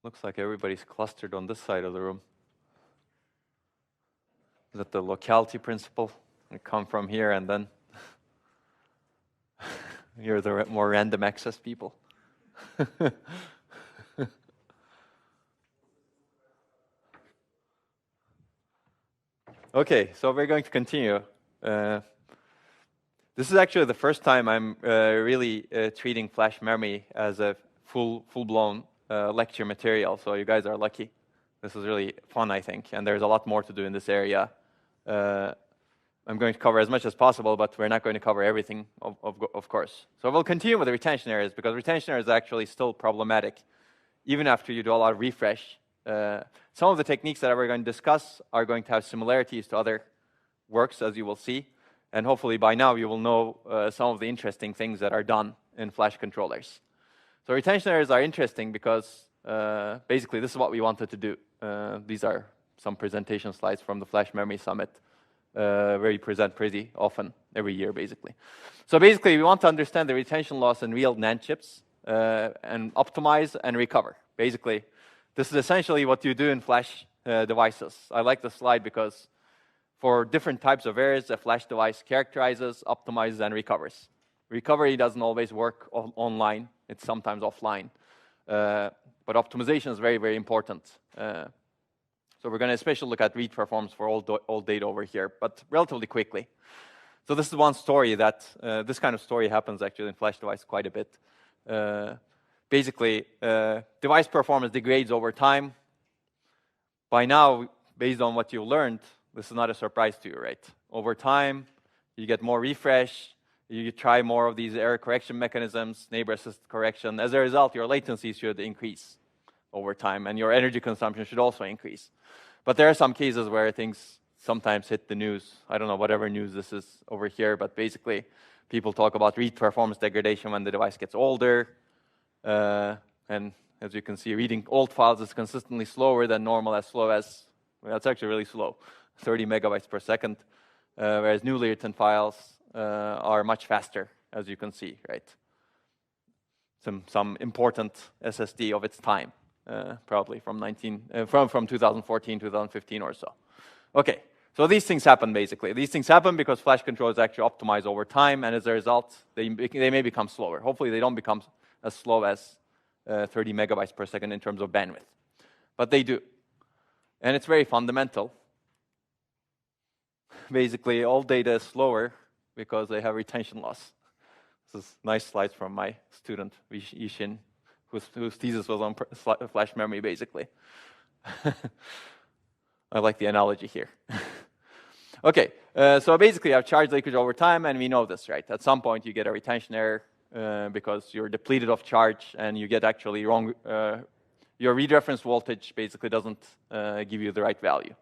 Speaker 1: Looks like everybody's clustered on this side of the room. Is that the locality principle? We come from here and then you're the more random access people. Okay, so we're going to continue. This is actually the first time I'm really treating flash memory as a full-blown lecture material, so you guys are lucky. This is really fun, I think, and there's a lot more to do in this area. I'm going to cover as much as possible, but we're not going to cover everything, of course. So we'll continue with the retention errors, because retention errors are actually still problematic, even after you do a lot of refresh. Some of the techniques that we're going to discuss are going to have similarities to other works, as you will see, and hopefully by now you will know some of the interesting things that are done in flash controllers. So retention errors are interesting because basically this is what we wanted to do. These are some presentation slides from the Flash Memory Summit, where we present pretty often, every year basically. So basically we want to understand the retention loss in real NAND chips and optimize and recover. Basically, this is essentially what you do in flash devices. I like the slide because for different types of errors, a flash device characterizes, optimizes, and recovers. Recovery doesn't always work online. It's sometimes offline. But optimization is very, very important. So we're going to especially look at read performance for all data over here, but relatively quickly. So this is one story that, this kind of story happens actually in flash device quite a bit. Basically, device performance degrades over time. By now, based on what you learned, this is not a surprise to you, right? Over time, you get more refresh, you try more of these error correction mechanisms, neighbor-assisted correction. As a result, your latency should increase over time, and your energy consumption should also increase. But there are some cases where things sometimes hit the news. I don't know whatever news this is over here, but basically people talk about read performance degradation when the device gets older. And as you can see, reading old files is consistently slower than normal, as slow as, well, it's actually really slow, 30 megabytes per second, whereas newly written files are much faster, as you can see, right? Some important SSD of its time, probably from 2014, 2015 or so. Okay, so these things happen basically. These things happen because flash controllers actually optimize over time, and as a result, they may become slower. Hopefully they don't become as slow as 30 megabytes per second in terms of bandwidth. But they do. And it's very fundamental. Basically, all data is slower because they have retention loss. This is nice slides from my student, Yishin, whose thesis was on flash memory, basically. I like the analogy here. Okay, so basically, you have charge leakage over time, and we know this, right? At some point, you get a retention error because you're depleted of charge, and you get actually wrong. Your read reference voltage basically doesn't give you the right value.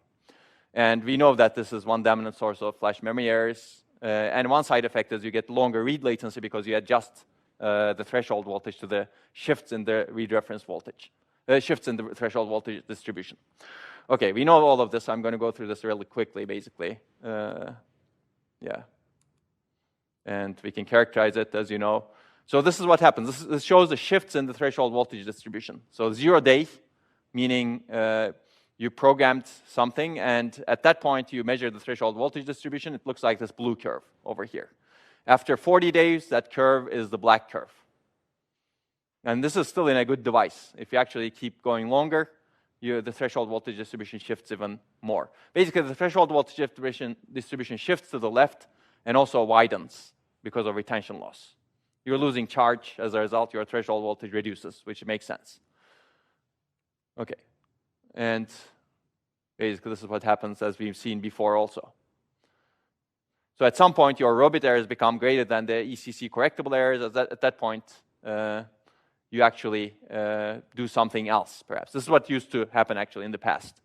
Speaker 1: And we know that this is one dominant source of flash memory errors. And one side effect is you get longer read latency because you adjust the threshold voltage to the shifts in the read reference voltage, shifts in the threshold voltage distribution. Okay, we know all of this. I'm going to go through this really quickly, basically. Yeah. And we can characterize it, as you know. So this is what happens. This shows the shifts in the threshold voltage distribution. So 0 day, meaning you programmed something, and at that point, you measure the threshold voltage distribution. It looks like this blue curve over here. After 40 days, that curve is the black curve. And this is still in a good device. If you actually keep going longer, the threshold voltage distribution shifts even more. Basically, the threshold voltage distribution shifts to the left and also widens because of retention loss. You're losing charge. As a result, your threshold voltage reduces, which makes sense. Okay. And basically, this is what happens, as we've seen before also. So at some point, your row bit errors become greater than the ECC correctable errors. At that point, you actually do something else, perhaps. This is what used to happen, actually, in the past.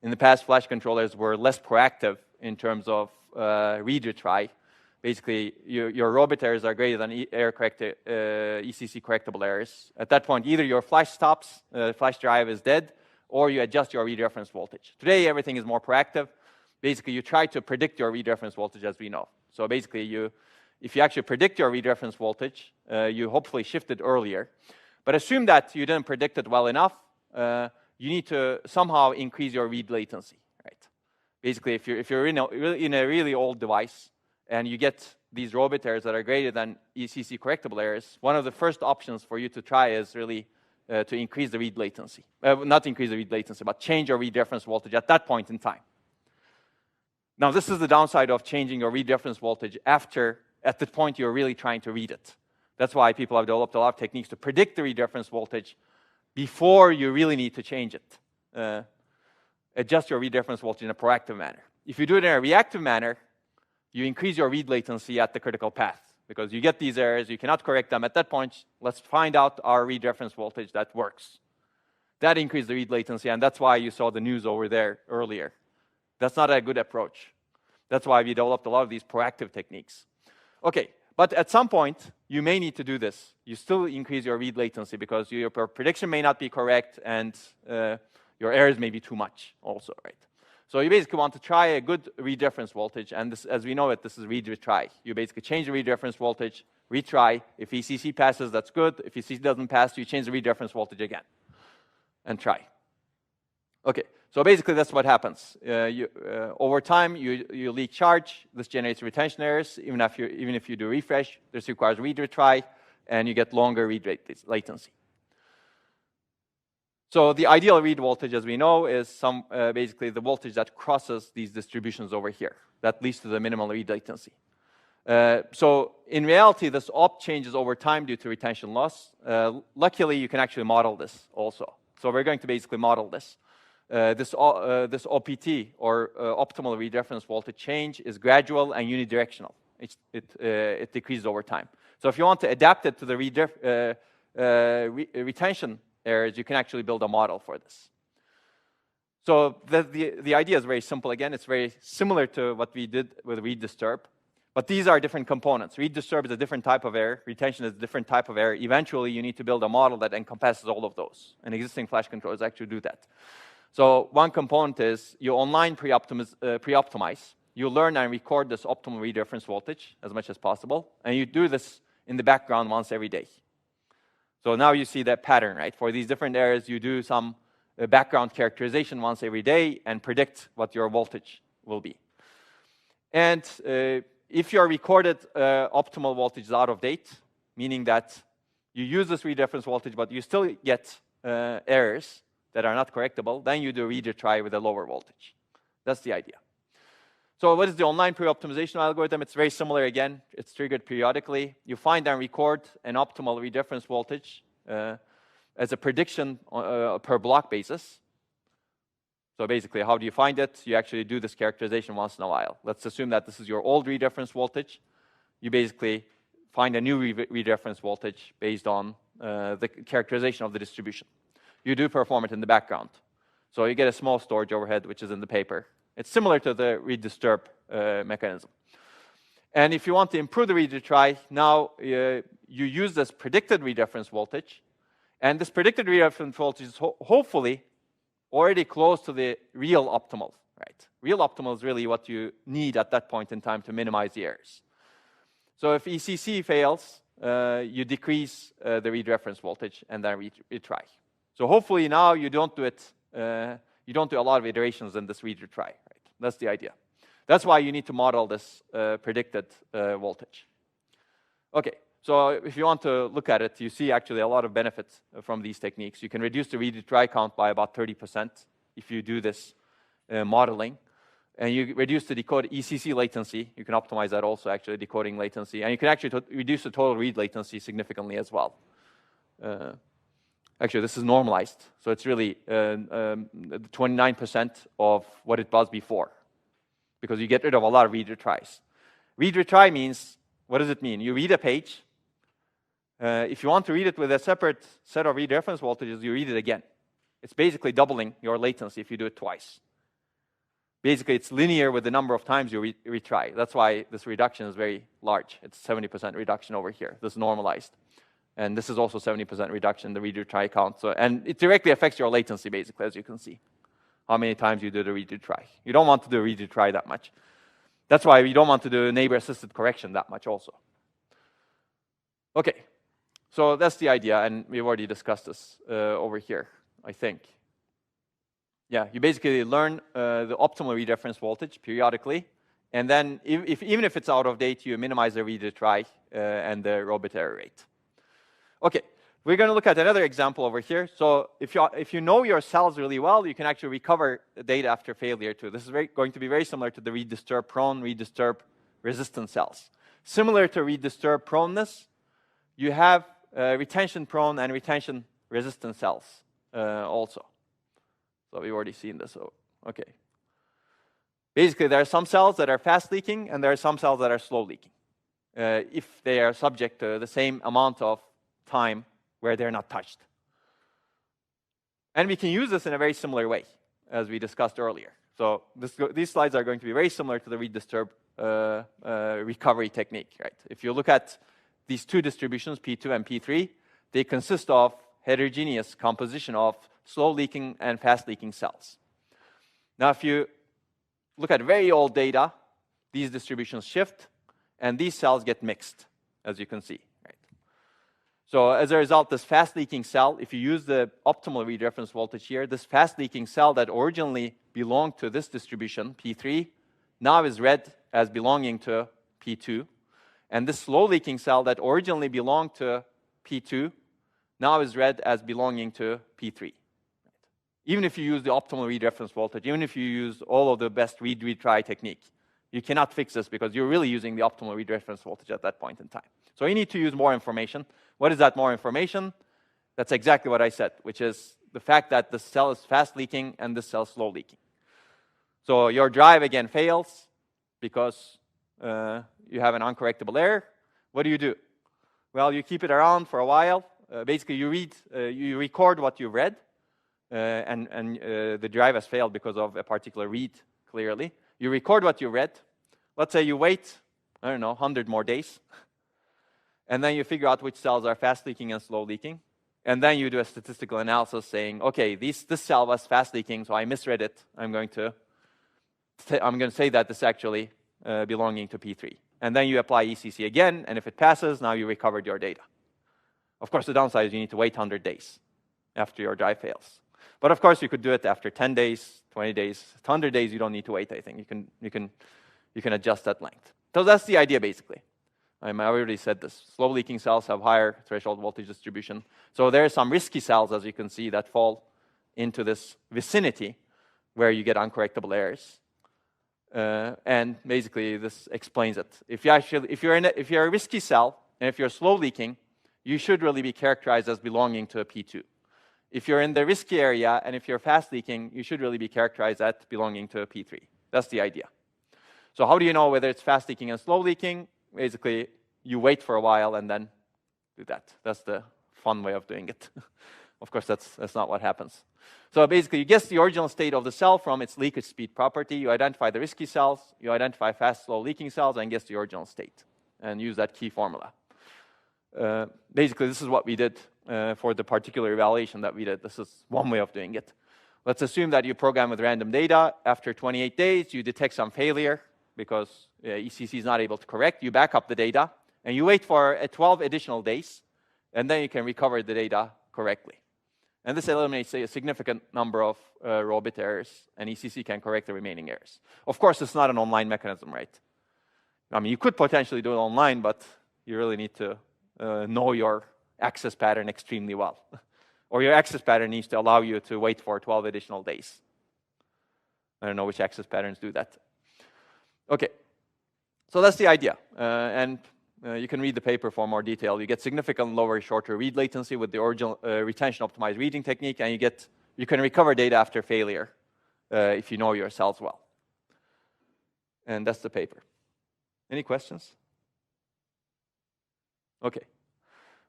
Speaker 1: In the past, flash controllers were less proactive in terms of read retry. Basically, your row bit errors are greater than ECC correctable errors. At that point, either your flash stops, flash drive is dead, or you adjust your read reference voltage. Today, everything is more proactive. Basically, you try to predict your read reference voltage, as we know. So basically, if you actually predict your read reference voltage, you hopefully shift it earlier. But assume that you didn't predict it well enough, you need to somehow increase your read latency, right? Basically, if you're in a really old device and you get these row bit errors that are greater than ECC correctable errors, one of the first options for you to try is really to increase the read latency. Not increase the read latency, but change your read reference voltage at that point in time. Now, this is the downside of changing your read reference voltage at the point you're really trying to read it. That's why people have developed a lot of techniques to predict the read reference voltage before you really need to change it. Adjust your read reference voltage in a proactive manner. If you do it in a reactive manner, you increase your read latency at the critical path because you get these errors, you cannot correct them. At that point, let's find out our read reference voltage that works. That increased the read latency, and that's why you saw the news over there earlier. That's not a good approach. That's why we developed a lot of these proactive techniques. Okay, but at some point, you may need to do this. You still increase your read latency because your prediction may not be correct, and your errors may be too much also, right? So you basically want to try a good read reference voltage, and this, as we know it, this is read retry. You basically change the read reference voltage, retry. If ECC passes, that's good. If ECC doesn't pass, you change the read reference voltage again and try. Okay, so basically that's what happens. Over time, you leak charge. This generates retention errors. Even if you do refresh, this requires read retry, and you get longer read latency. So the ideal read voltage, as we know, is basically the voltage that crosses these distributions over here. That leads to the minimal read latency. So in reality, this op changes over time due to retention loss. Luckily, you can actually model this also. So we're going to basically model this. This OPT, or optimal read reference voltage change, is gradual and unidirectional. It decreases over time. So if you want to adapt it to the retention errors, you can actually build a model for this. So the idea is very simple. Again, it's very similar to what we did with read disturb. But these are different components. Read disturb is a different type of error. Retention is a different type of error. Eventually, you need to build a model that encompasses all of those. And existing flash controllers actually do that. So one component is you online pre-optimize. You learn and record this optimal read reference voltage as much as possible. And you do this in the background once every day. So now you see that pattern, right? For these different errors, you do some background characterization once every day and predict what your voltage will be. And if your recorded optimal voltage is out of date, meaning that you use this read reference voltage, but you still get errors that are not correctable, then you do a read retry with a lower voltage. That's the idea. So what is the online pre-optimization algorithm? It's very similar again. It's triggered periodically. You find and record an optimal read reference voltage as a prediction per block basis. So basically, how do you find it? You actually do this characterization once in a while. Let's assume that this is your old read reference voltage. You basically find a new read reference voltage based on the characterization of the distribution. You do perform it in the background. So you get a small storage overhead, which is in the paper. It's similar to the read disturb mechanism. And if you want to improve the read retry, now you use this predicted read reference voltage. And this predicted read reference voltage is hopefully already close to the real optimal, right? Real optimal is really what you need at that point in time to minimize the errors. So if ECC fails, you decrease the read reference voltage and then retry. So hopefully now you don't do it. You don't do a lot of iterations in this read retry, right? That's the idea. That's why you need to model this predicted voltage. Okay, so if you want to look at it, you see actually a lot of benefits from these techniques. You can reduce the read retry count by about 30% if you do this modeling. And you reduce the decode ECC latency. You can optimize that also, actually, decoding latency. And you can actually reduce the total read latency significantly as well. Actually, this is normalized. So it's really 29% of what it was before, because you get rid of a lot of read retries. Read retry means, what does it mean? You read a page. If you want to read it with a separate set of read reference voltages, you read it again. It's basically doubling your latency if you do it twice. Basically, it's linear with the number of times you retry. That's why this reduction is very large. It's 70% reduction over here. This is normalized. And this is also 70% reduction in the read retry count. So, and it directly affects your latency, basically, as you can see. How many times you do the read retry. You don't want to do read retry that much. That's why you don't want to do neighbor-assisted correction that much also. Okay, so that's the idea, and we've already discussed this over here, I think. Yeah, you basically learn the optimal read reference voltage periodically, and then even if it's out of date, you minimize the read retry and the row bit error rate. Okay, we're going to look at another example over here. So if you know your cells really well, you can actually recover the data after failure too. This is going to be very similar to the read disturb prone, read disturb resistant cells. Similar to read disturb proneness, you have retention prone and retention resistant cells also. So we've already seen this. So, okay. Basically, there are some cells that are fast leaking, and there are some cells that are slow leaking. If they are subject to the same amount of time where they're not touched. And we can use this in a very similar way, as we discussed earlier. So these slides are going to be very similar to the read disturb recovery technique, right? If you look at these two distributions, P2 and P3, they consist of heterogeneous composition of slow leaking and fast leaking cells. Now, if you look at very old data, these distributions shift, and these cells get mixed, as you can see. So as a result, this fast leaking cell, if you use the optimal read reference voltage here, this fast leaking cell that originally belonged to this distribution, P3, now is read as belonging to P2. And this slow leaking cell that originally belonged to P2 now is read as belonging to P3. Even if you use the optimal read reference voltage, even if you use all of the best read retry technique, you cannot fix this because you're really using the optimal read reference voltage at that point in time. So you need to use more information. What is that more information? That's exactly what I said, which is the fact that the cell is fast leaking and this cell is slow leaking. So your drive again fails because you have an uncorrectable error. What do? Well, you keep it around for a while. Basically, you record what you read, and the drive has failed because of a particular read, clearly. You record what you read. Let's say you wait, I don't know, 100 more days. And then you figure out which cells are fast leaking and slow leaking. And then you do a statistical analysis saying, okay, this cell was fast leaking, so I misread it. I'm going to say that this is actually belonging to P3. And then you apply ECC again, and if it passes, now you recovered your data. Of course, the downside is you need to wait 100 days after your drive fails. But of course, you could do it after 10 days, 20 days, 100 days. You don't need to wait, I think. You can adjust that length. So that's the idea, basically. I already said this. Slow leaking cells have higher threshold voltage distribution. So there are some risky cells, as you can see, that fall into this vicinity where you get uncorrectable errors. And basically, this explains it. If you're a risky cell, and if you're slow leaking, you should really be characterized as belonging to a P2. If you're in the risky area, and if you're fast leaking, you should really be characterized as belonging to a P3. That's the idea. So how do you know whether it's fast leaking and slow leaking? Basically, you wait for a while and then do that. That's the fun way of doing it. Of course, that's not what happens. So basically, you guess the original state of the cell from its leakage speed property. You identify the risky cells, you identify fast, slow leaking cells, and guess the original state, and use that key formula. Basically, this is what we did for the particular evaluation that we did. This is one way of doing it. Let's assume that you program with random data. After 28 days, you detect some failure because ECC is not able to correct. You back up the data, and you wait for 12 additional days, and then you can recover the data correctly. And this eliminates a significant number of raw bit errors, and ECC can correct the remaining errors. Of course, it's not an online mechanism, right? I mean, you could potentially do it online, but you really need to know your access pattern extremely well. Or your access pattern needs to allow you to wait for 12 additional days. I don't know which access patterns do that. Okay, so that's the idea. And you can read the paper for more detail. You get significantly lower, shorter read latency with the original retention-optimized reading technique, and you can recover data after failure if you know your cells well. And that's the paper. Any questions?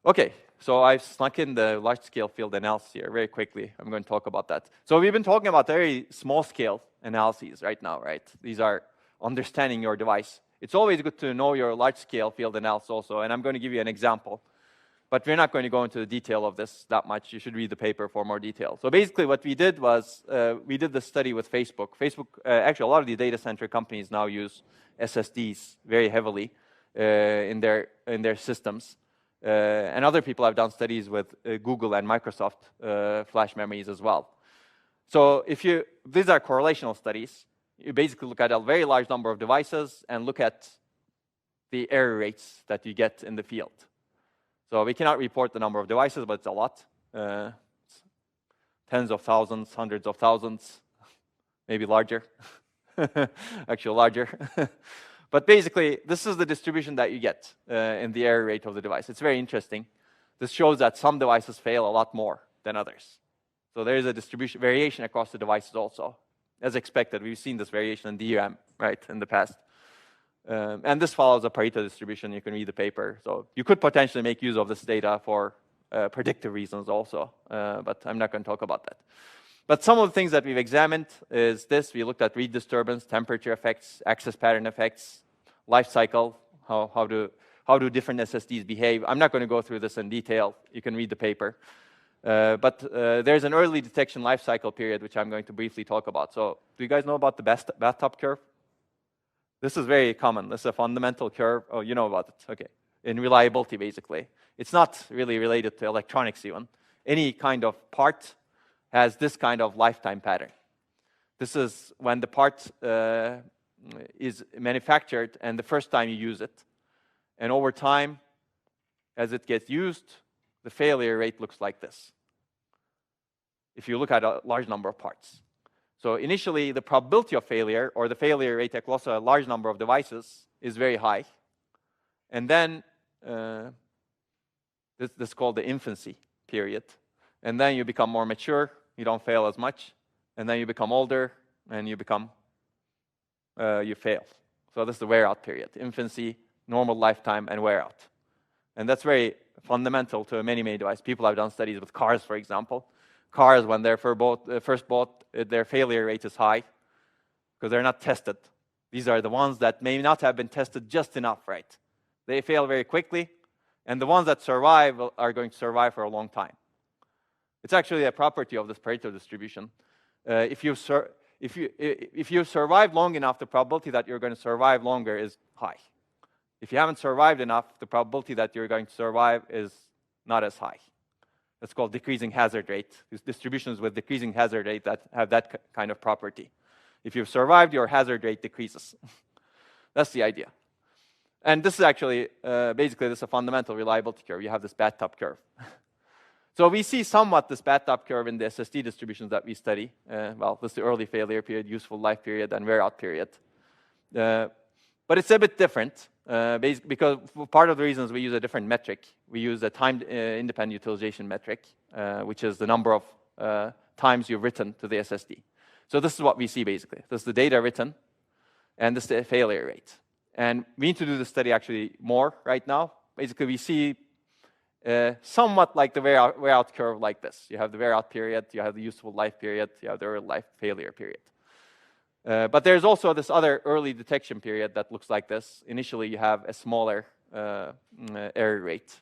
Speaker 1: Okay, so I've snuck in the large-scale field analysis here very quickly. I'm going to talk about that. So we've been talking about very small-scale analyses right now, right? These are understanding your device. It's always good to know your large-scale field analysis also, and I'm going to give you an example. But we're not going to go into the detail of this that much. You should read the paper for more detail. So basically what we did was, we did the study with Facebook. Actually, a lot of the data center companies now use SSDs very heavily in their systems. And other people have done studies with Google and Microsoft flash memories as well. So these are correlational studies. You basically look at a very large number of devices and look at the error rates that you get in the field. So we cannot report the number of devices, but it's a lot. Tens of thousands, hundreds of thousands, maybe larger. Actually larger. But basically, this is the distribution that you get in the error rate of the device. It's very interesting. This shows that some devices fail a lot more than others. So there is a variation across the devices also. As expected, we've seen this variation in DRAM, right, in the past. And this follows a Pareto distribution. You can read the paper. So you could potentially make use of this data for predictive reasons also, but I'm not going to talk about that. But some of the things that we've examined is this. We looked at read disturbance, temperature effects, access pattern effects, life cycle, how do different SSDs behave. I'm not going to go through this in detail. You can read the paper. But there's an early detection life cycle period, which I'm going to briefly talk about. So do you guys know about the bathtub curve? This is very common. This is a fundamental curve. Oh, you know about it. Okay. In reliability, basically. It's not really related to electronics even. Any kind of part has this kind of lifetime pattern. This is when the part is manufactured and the first time you use it. And over time, as it gets used, the failure rate looks like this, if you look at a large number of parts. So initially, the probability of failure, or the failure rate across a large number of devices, is very high. And then this is called the infancy period. And then you become more mature, you don't fail as much. And then you become older, and you fail. So this is the wear-out period: infancy, normal lifetime, and wear-out. And that's very fundamental to many devices. People have done studies with cars, for example. cars, when they're first bought, their failure rate is high because they're not tested. These are the ones that may not have been tested just enough, right? They fail very quickly, and the ones that survive are going to survive for a long time. It's actually a property of this Pareto distribution. If you survive long enough, the probability that you're going to survive longer is high. If you haven't survived enough, the probability that you're going to survive is not as high. That's called decreasing hazard rate. These distributions with decreasing hazard rate that have that kind of property. If you've survived, your hazard rate decreases. That's the idea. And this is actually, basically, this is a fundamental reliability curve. You have this bathtub curve. So we see somewhat this bathtub curve in the SSD distributions that we study. Well, this is the early failure period, useful life period, and wear-out period. But it's a bit different, because part of the reasons we use a different metric. We use a time-independent utilization metric, which is the number of times you've written to the SSD. So this is what we see, basically. This is the data written, and this is the failure rate. And we need to do the study actually more right now. Basically, we see somewhat like the wear-out curve like this. You have the wear-out period, you have the useful life period, you have the early life failure period. But there's also this other early detection period that looks like this. Initially, you have a smaller error rate.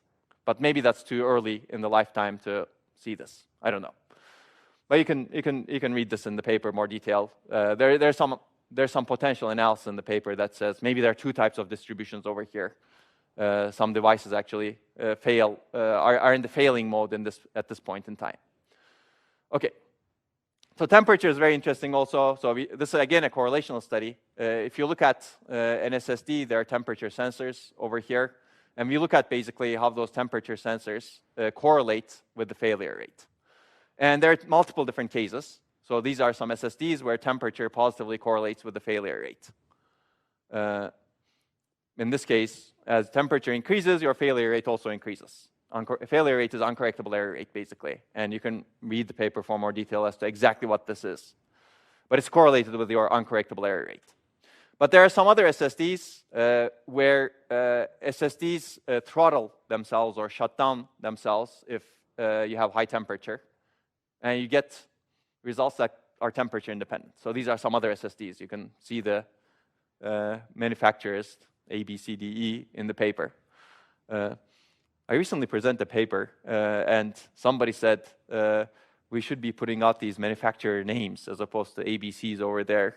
Speaker 1: But maybe that's too early in the lifetime to see this. I don't know. But you can read this in the paper more detail. There's some potential analysis in the paper that says maybe there are two types of distributions over here. Some devices actually are in the failing mode at this point in time. Okay. So temperature is very interesting also. So this is again a correlational study. If you look at an SSD, there are temperature sensors over here. And we look at basically how those temperature sensors correlate with the failure rate. And there are multiple different cases. So these are some SSDs where temperature positively correlates with the failure rate. In this case, as temperature increases, your failure rate also increases. Failure rate is uncorrectable error rate, basically. And you can read the paper for more detail as to exactly what this is. But it's correlated with your uncorrectable error rate. But there are some other SSDs where SSDs throttle themselves or shut down themselves if you have high temperature. And you get results that are temperature independent. So these are some other SSDs. You can see the manufacturers, A, B, C, D, E, in the paper. I recently presented a paper, and somebody said we should be putting out these manufacturer names as opposed to ABCs over there.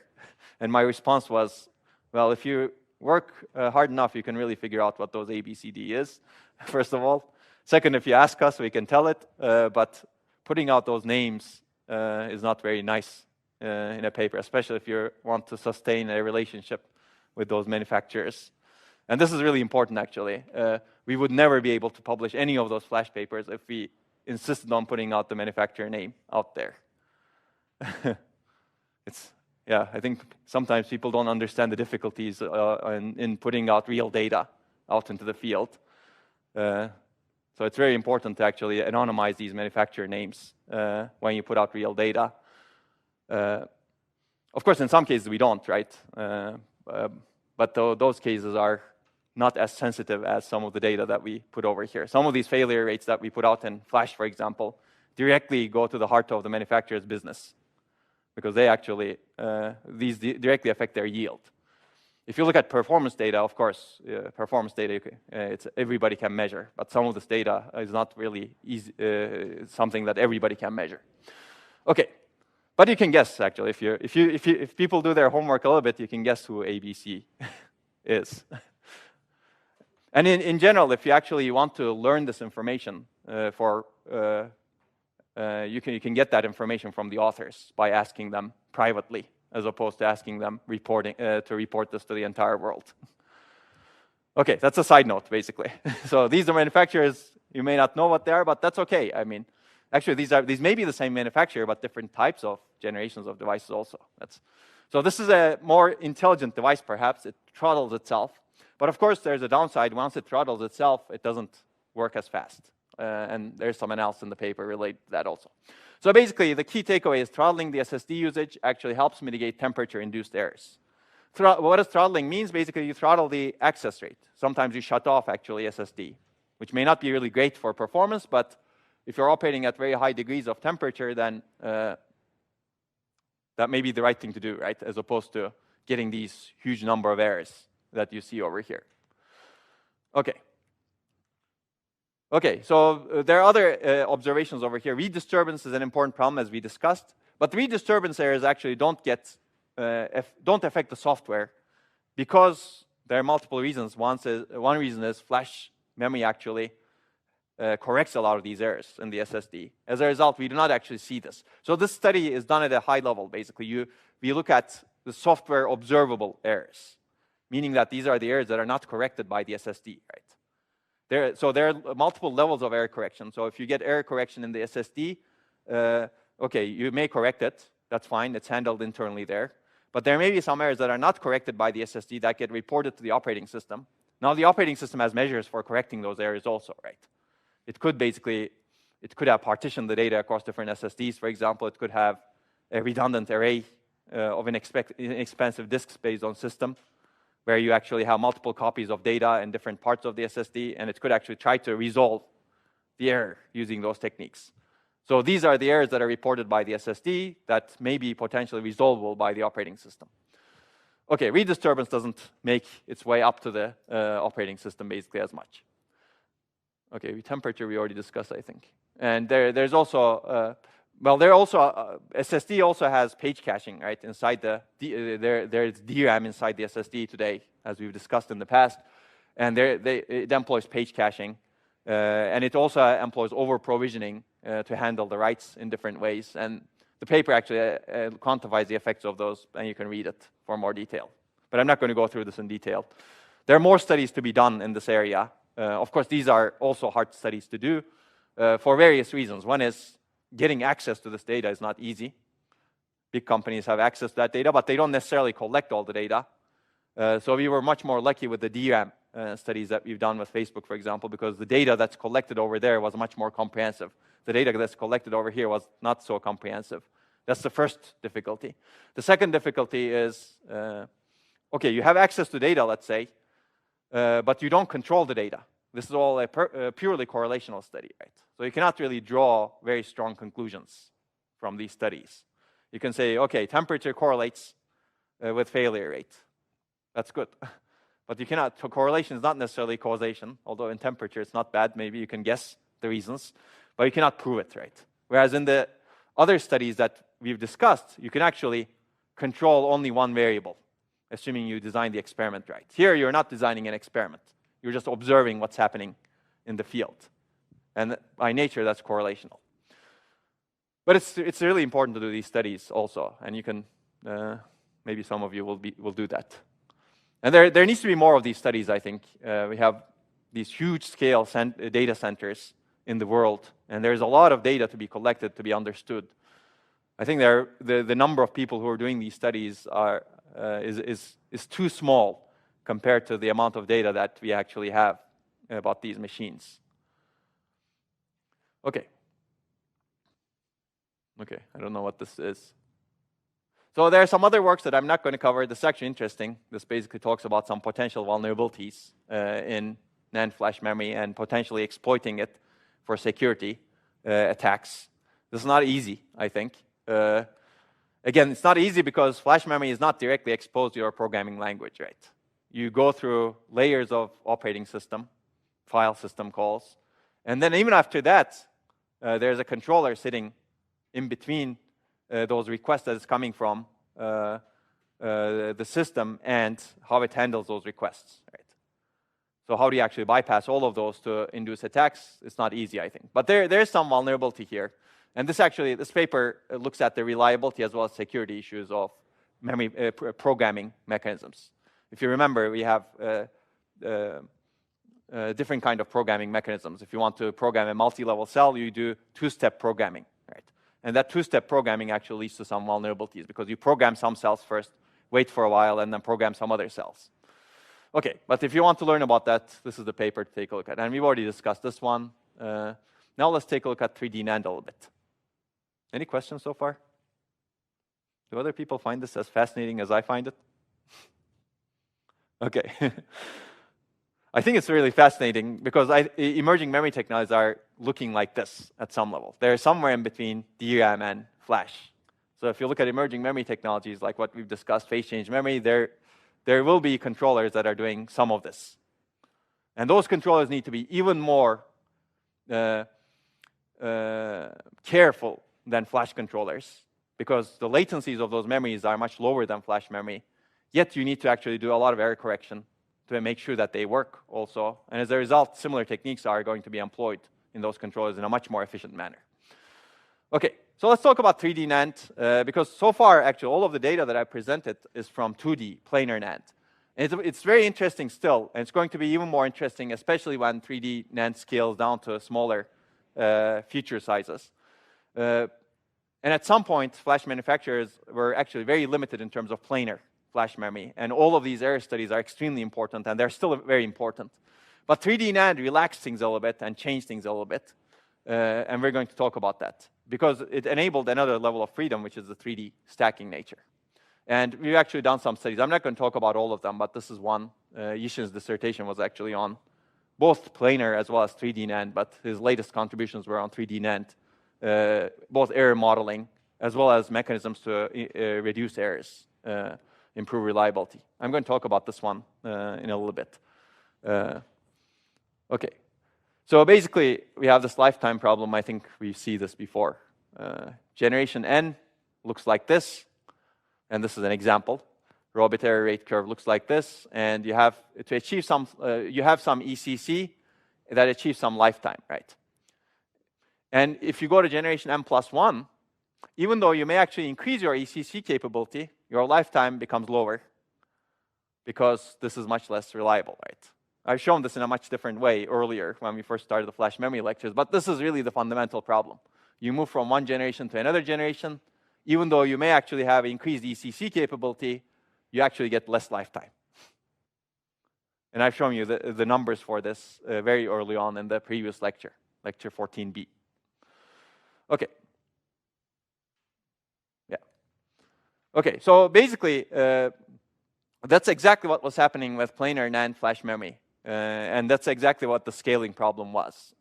Speaker 1: And my response was, well, if you work hard enough, you can really figure out what those ABCD is, first of all. Second, if you ask us, we can tell it. But putting out those names is not very nice in a paper, especially if you want to sustain a relationship with those manufacturers. And this is really important, actually. We would never be able to publish any of those flash papers if we insisted on putting out the manufacturer name out there. I think sometimes people don't understand the difficulties in putting out real data out into the field. So it's very important to actually anonymize these manufacturer names when you put out real data. Of course, in some cases we don't, right? But those cases are not as sensitive as some of the data that we put over here. Some of these failure rates that we put out in Flash, for example, directly go to the heart of the manufacturer's business because they actually, these directly affect their yield. If you look at performance data, of course, performance data, everybody can measure, but some of this data is not really easy, something that everybody can measure. Okay, but you can guess actually. If people do their homework a little bit, you can guess who ABC is. And in general, if you actually want to learn this information, you can get that information from the authors by asking them privately, as opposed to asking them to report this to the entire world. Okay, that's a side note, basically. So these are manufacturers. You may not know what they are, but that's okay. I mean, actually, these may be the same manufacturer, but different types of generations of devices also. So this is a more intelligent device, perhaps. It throttles itself. But of course, there's a downside. Once it throttles itself, it doesn't work as fast. And there's some analysis in the paper related to that also. So basically, the key takeaway is throttling the SSD usage actually helps mitigate temperature-induced errors. What does throttling means? Basically, you throttle the access rate. Sometimes you shut off, actually, SSD, which may not be really great for performance, but if you're operating at very high degrees of temperature, then that may be the right thing to do, right? As opposed to getting these huge number of errors that you see over here. Okay. Okay, so there are other observations over here. Read disturbance is an important problem, as we discussed. But read disturbance errors actually don't affect the software because there are multiple reasons. One reason is flash memory actually corrects a lot of these errors in the SSD. As a result, we do not actually see this. So this study is done at a high level, basically. We look at the software observable errors, meaning that these are the errors that are not corrected by the SSD, right? So there are multiple levels of error correction. So if you get error correction in the SSD, okay, you may correct it. That's fine. It's handled internally there. But there may be some errors that are not corrected by the SSD that get reported to the operating system. Now, the operating system has measures for correcting those errors also, right? It could have partitioned the data across different SSDs, for example. It could have a redundant array of an inexpensive disk space on system, where you actually have multiple copies of data in different parts of the SSD, and it could actually try to resolve the error using those techniques. So these are the errors that are reported by the SSD that may be potentially resolvable by the operating system. Okay, read disturbance doesn't make its way up to the operating system basically as much. Okay, temperature we already discussed, I think. And there's also, SSD also has page caching, right? Inside there's DRAM inside the SSD today, as we've discussed in the past. And it employs page caching. And it also employs over-provisioning to handle the writes in different ways. And the paper actually quantifies the effects of those, and you can read it for more detail. But I'm not going to go through this in detail. There are more studies to be done in this area. Of course, these are also hard studies to do for various reasons. One is getting access to this data is not easy. Big companies have access to that data, but they don't necessarily collect all the data. So we were much more lucky with the DRAM studies that we've done with Facebook, for example, because the data that's collected over there was much more comprehensive. The data that's collected over here was not so comprehensive. That's the first difficulty. The second difficulty is, okay, you have access to data, let's say, but you don't control the data. This is all a purely correlational study, right? So you cannot really draw very strong conclusions from these studies. You can say, okay, temperature correlates with failure rate. That's good. But you cannot, so correlation is not necessarily causation, although in temperature it's not bad. Maybe you can guess the reasons, but you cannot prove it, right? Whereas in the other studies that we've discussed, you can actually control only one variable, assuming you design the experiment right. Here, you're not designing an experiment. You're just observing what's happening in the field. And by nature, that's correlational. But it's really important to do these studies also, and you can, maybe some of you will do that. And there needs to be more of these studies, I think. We have these huge scale data centers in the world, and there's a lot of data to be collected, to be understood. I think the number of people who are doing these studies is too small compared to the amount of data that we actually have about these machines. Okay, I don't know what this is. So there are some other works that I'm not going to cover. This is actually interesting. This basically talks about some potential vulnerabilities in NAND flash memory and potentially exploiting it for security attacks. This is not easy, I think. Again, it's not easy because flash memory is not directly exposed to your programming language, right? You go through layers of operating system, file system calls, and then even after that, there's a controller sitting in between those requests that is coming from the system and how it handles those requests, right? So how do you actually bypass all of those to induce attacks? It's not easy, I think. But there's some vulnerability here. And this paper looks at the reliability as well as security issues of memory programming mechanisms. If you remember, we have different kind of programming mechanisms. If you want to program a multi-level cell, you do two-step programming, right? And that two-step programming actually leads to some vulnerabilities because you program some cells first, wait for a while, and then program some other cells. Okay, but if you want to learn about that, this is the paper to take a look at. And we've already discussed this one. Now let's take a look at 3D NAND a little bit. Any questions so far? Do other people find this as fascinating as I find it? Okay. I think it's really fascinating because emerging memory technologies are looking like this at some level. They're somewhere in between DRAM and flash. So if you look at emerging memory technologies like what we've discussed, phase change memory, there will be controllers that are doing some of this. And those controllers need to be even more careful than flash controllers because the latencies of those memories are much lower than flash memory. Yet you need to actually do a lot of error correction to make sure that they work also. And as a result, similar techniques are going to be employed in those controllers in a much more efficient manner. Okay, so let's talk about 3D NAND, because so far, actually, all of the data that I presented is from 2D planar NAND. And it's very interesting still, and it's going to be even more interesting, especially when 3D NAND scales down to smaller feature sizes. And at some point, flash manufacturers were actually very limited in terms of planar flash memory. And all of these error studies are extremely important, and they're still very important. But 3D NAND relaxed things a little bit and changed things a little bit. And we're going to talk about that, because it enabled another level of freedom, which is the 3D stacking nature. And we've actually done some studies. I'm not going to talk about all of them, but this is one. Yishin's dissertation was actually on both planar as well as 3D NAND, but his latest contributions were on 3D NAND, both error modeling as well as mechanisms to reduce errors, improve reliability. I'm going to talk about this one in a little bit. Okay. So basically, we have this lifetime problem. I think we see this before. Generation N looks like this, and this is an example. Raw bit error rate curve looks like this, and you have to achieve some. You have some ECC that achieves some lifetime, right? And if you go to generation M+1, even though you may actually increase your ECC capability, your lifetime becomes lower because this is much less reliable, right? I've shown this in a much different way earlier when we first started the flash memory lectures, but this is really the fundamental problem. You move from one generation to another generation, even though you may actually have increased ECC capability, you actually get less lifetime. And I've shown you the numbers for this very early on in the previous lecture, lecture 14B. Okay. Yeah. Okay, so basically, that's exactly what was happening with planar NAND flash memory. And that's exactly what the scaling problem was.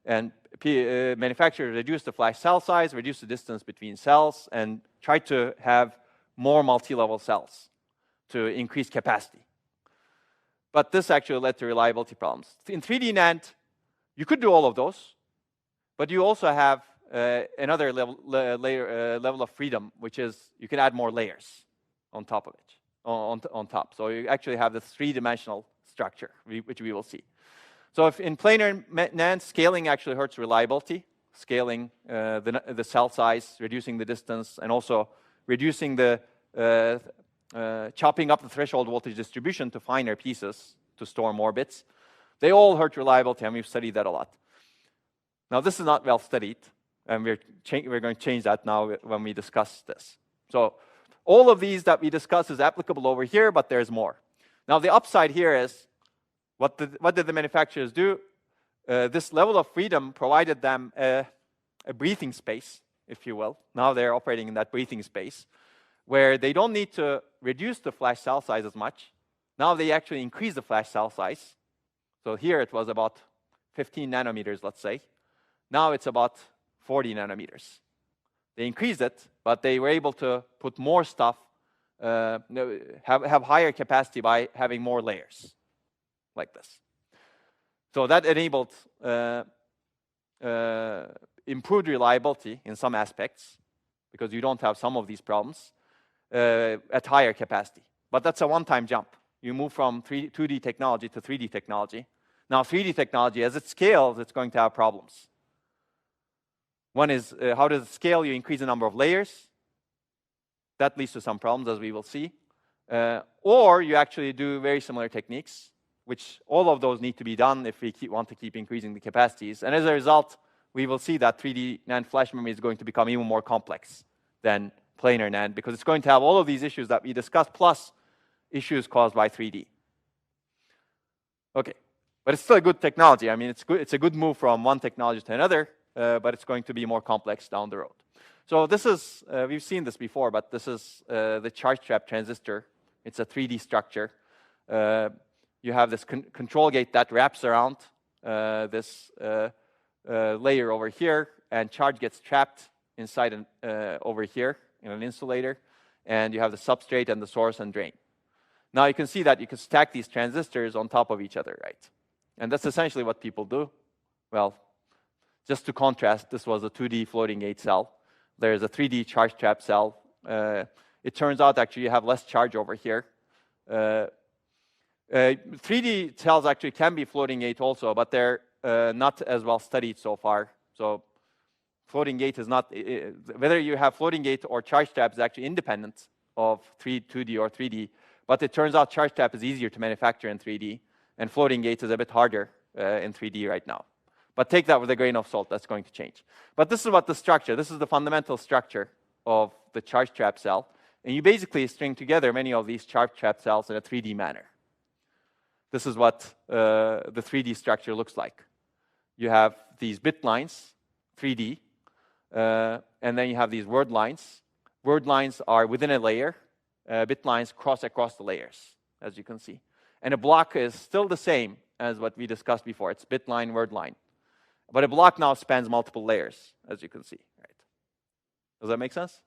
Speaker 1: And manufacturers reduced the flash cell size, reduced the distance between cells, and tried to have more multi-level cells to increase capacity. But this actually led to reliability problems. In 3D NAND, you could do all of those, but you also have another level of freedom, which is you can add more layers on top of it, on top. So you actually have this three-dimensional structure, which we will see. So if in planar NAND, scaling actually hurts reliability, scaling the cell size, reducing the distance, and also reducing the chopping up the threshold voltage distribution to finer pieces to store more bits. They all hurt reliability, and we've studied that a lot. Now, this is not well studied, and we're going to change that now when we discuss this. So all of these that we discuss is applicable over here, but there's more. Now, the upside here is, what did the manufacturers do? This level of freedom provided them a breathing space, if you will. Now they're operating in that breathing space, where they don't need to reduce the flash cell size as much. Now they actually increase the flash cell size. So here it was about 15 nanometers, let's say. Now it's about 40 nanometers. They increased it, but they were able to put more stuff, have higher capacity by having more layers, like this. So that enabled improved reliability in some aspects, because you don't have some of these problems, at higher capacity. But that's a one-time jump. You move from 2D technology to 3D technology. Now 3D technology, as it scales, it's going to have problems. One is, how does it scale? You increase the number of layers. That leads to some problems, as we will see. Or you actually do very similar techniques, which all of those need to be done if we want to keep increasing the capacities. And as a result, we will see that 3D NAND flash memory is going to become even more complex than planar NAND, because it's going to have all of these issues that we discussed, plus issues caused by 3D. Okay, but it's still a good technology. I mean, it's a good move from one technology to another, but it's going to be more complex down the road. So this is, we've seen this before, but this is the charge trap transistor. It's a 3D structure. you have this control gate that wraps around this layer over here, and charge gets trapped inside over here in an insulator, and you have the substrate and the source and drain. Now you can see that you can stack these transistors on top of each other, right? And that's essentially what people do. Well, just to contrast, this was a 2D floating gate cell. There's a 3D charge trap cell. It turns out actually you have less charge over here. 3D cells actually can be floating gate also, but they're not as well studied so far. So floating gate is not, whether you have floating gate or charge trap is actually independent of 2D or 3D. But it turns out charge trap is easier to manufacture in 3D, and floating gate is a bit harder in 3D right now. But take that with a grain of salt, that's going to change. But this is what the structure, this is the fundamental structure of the charge trap cell. And you basically string together many of these charge trap cells in a 3D manner. This is what the 3D structure looks like. You have these bit lines, 3D, and then you have these word lines. Word lines are within a layer. Bit lines cross across the layers, as you can see. And a block is still the same as what we discussed before. It's bit line, word line. But a block now spans multiple layers, as you can see. Right? Does that make sense?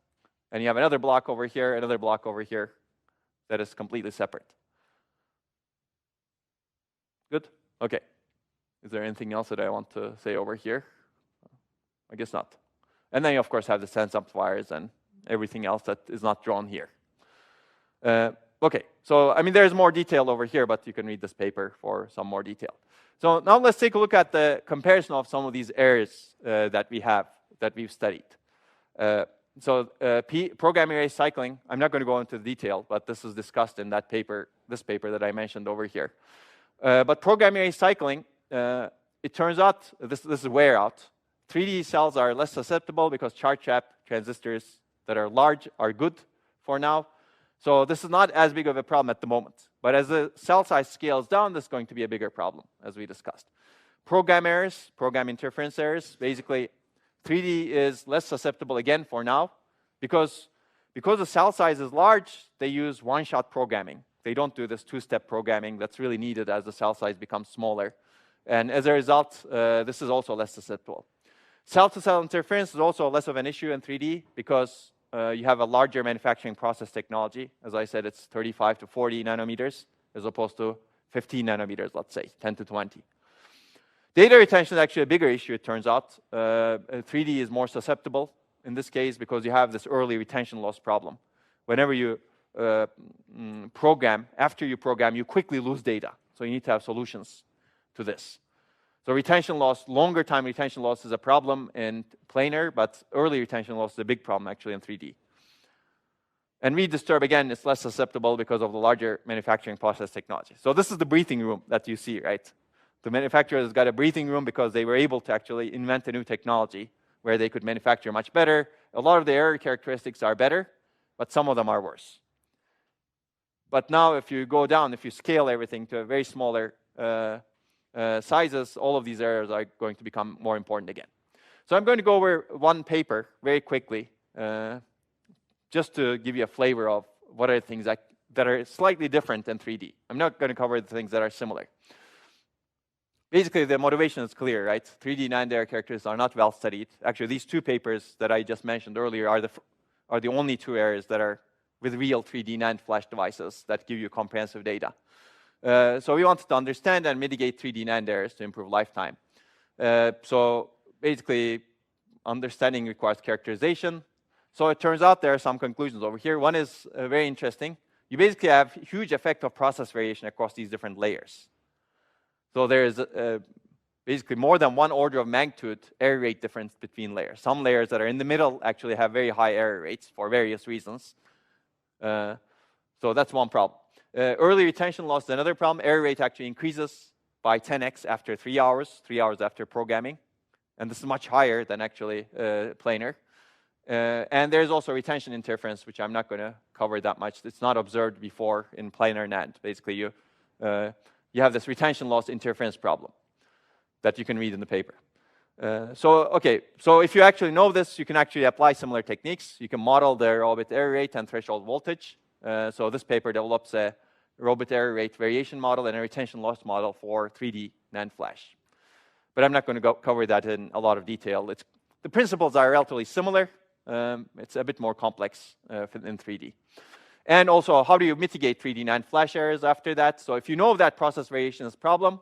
Speaker 1: And you have another block over here, another block over here that is completely separate. Good? Okay. Is there anything else that I want to say over here? I guess not. And then you, of course, have the sense amplifiers and everything else that is not drawn here. Okay, so I mean, there's more detail over here, but you can read this paper for some more detail. So now let's take a look at the comparison of some of these errors that we've studied. Program erase cycling, I'm not going to go into detail, but this is discussed in that paper, this paper that I mentioned over here. But program erase cycling, it turns out, this is wear out. 3D cells are less susceptible because charge trap transistors that are large are good for now. So this is not as big of a problem at the moment. But as the cell size scales down, this is going to be a bigger problem, as we discussed. Program errors, program interference errors, basically 3D is less susceptible again for now. Because the cell size is large, they use one-shot programming. They don't do this two-step programming that's really needed as the cell size becomes smaller. And as a result, this is also less susceptible. Cell-to-cell interference is also less of an issue in 3D because you have a larger manufacturing process technology. As I said, it's 35 to 40 nanometers as opposed to 15 nanometers, let's say, 10 to 20. Data retention is actually a bigger issue, it turns out. 3D is more susceptible in this case because you have this early retention loss problem. Whenever you program, after you program, you quickly lose data. So you need to have solutions to this. So retention loss, longer time retention loss is a problem in planar, but early retention loss is a big problem actually in 3D. And read disturb, again, is less susceptible because of the larger manufacturing process technology. So this is the breathing room that you see, right? The manufacturers got a breathing room because they were able to actually invent a new technology where they could manufacture much better. A lot of the error characteristics are better, but some of them are worse. But now if you go down, if you scale everything to a very smaller sizes, all of these errors are going to become more important again. So I'm going to go over one paper very quickly, just to give you a flavor of what are things that are slightly different than 3D. I'm not going to cover the things that are similar. Basically, the motivation is clear, right? 3D NAND error characteristics are not well studied. Actually, these two papers that I just mentioned earlier are the only two areas that are with real 3D NAND flash devices that give you comprehensive data. So we wanted to understand and mitigate 3D NAND errors to improve lifetime. So basically, understanding requires characterization. So it turns out there are some conclusions over here. One is very interesting. You basically have huge effect of process variation across these different layers. So there is basically more than one order of magnitude error rate difference between layers. Some layers that are in the middle actually have very high error rates for various reasons. So that's one problem. Early retention loss is another problem. Error rate actually increases by 10x after 3 hours after programming. And this is much higher than actually planar. And there's also retention interference, which I'm not going to cover that much. It's not observed before in planar NAND. Basically, you have this retention loss interference problem that you can read in the paper. So if you actually know this, you can actually apply similar techniques. You can model the raw bit error rate and threshold voltage. So this paper develops a row bit error rate variation model and a retention loss model for 3D NAND flash. But I'm not going to cover that in a lot of detail. The principles are relatively similar. It's a bit more complex in 3D. And also, how do you mitigate 3D NAND flash errors after that? So if you know that process variation is a problem,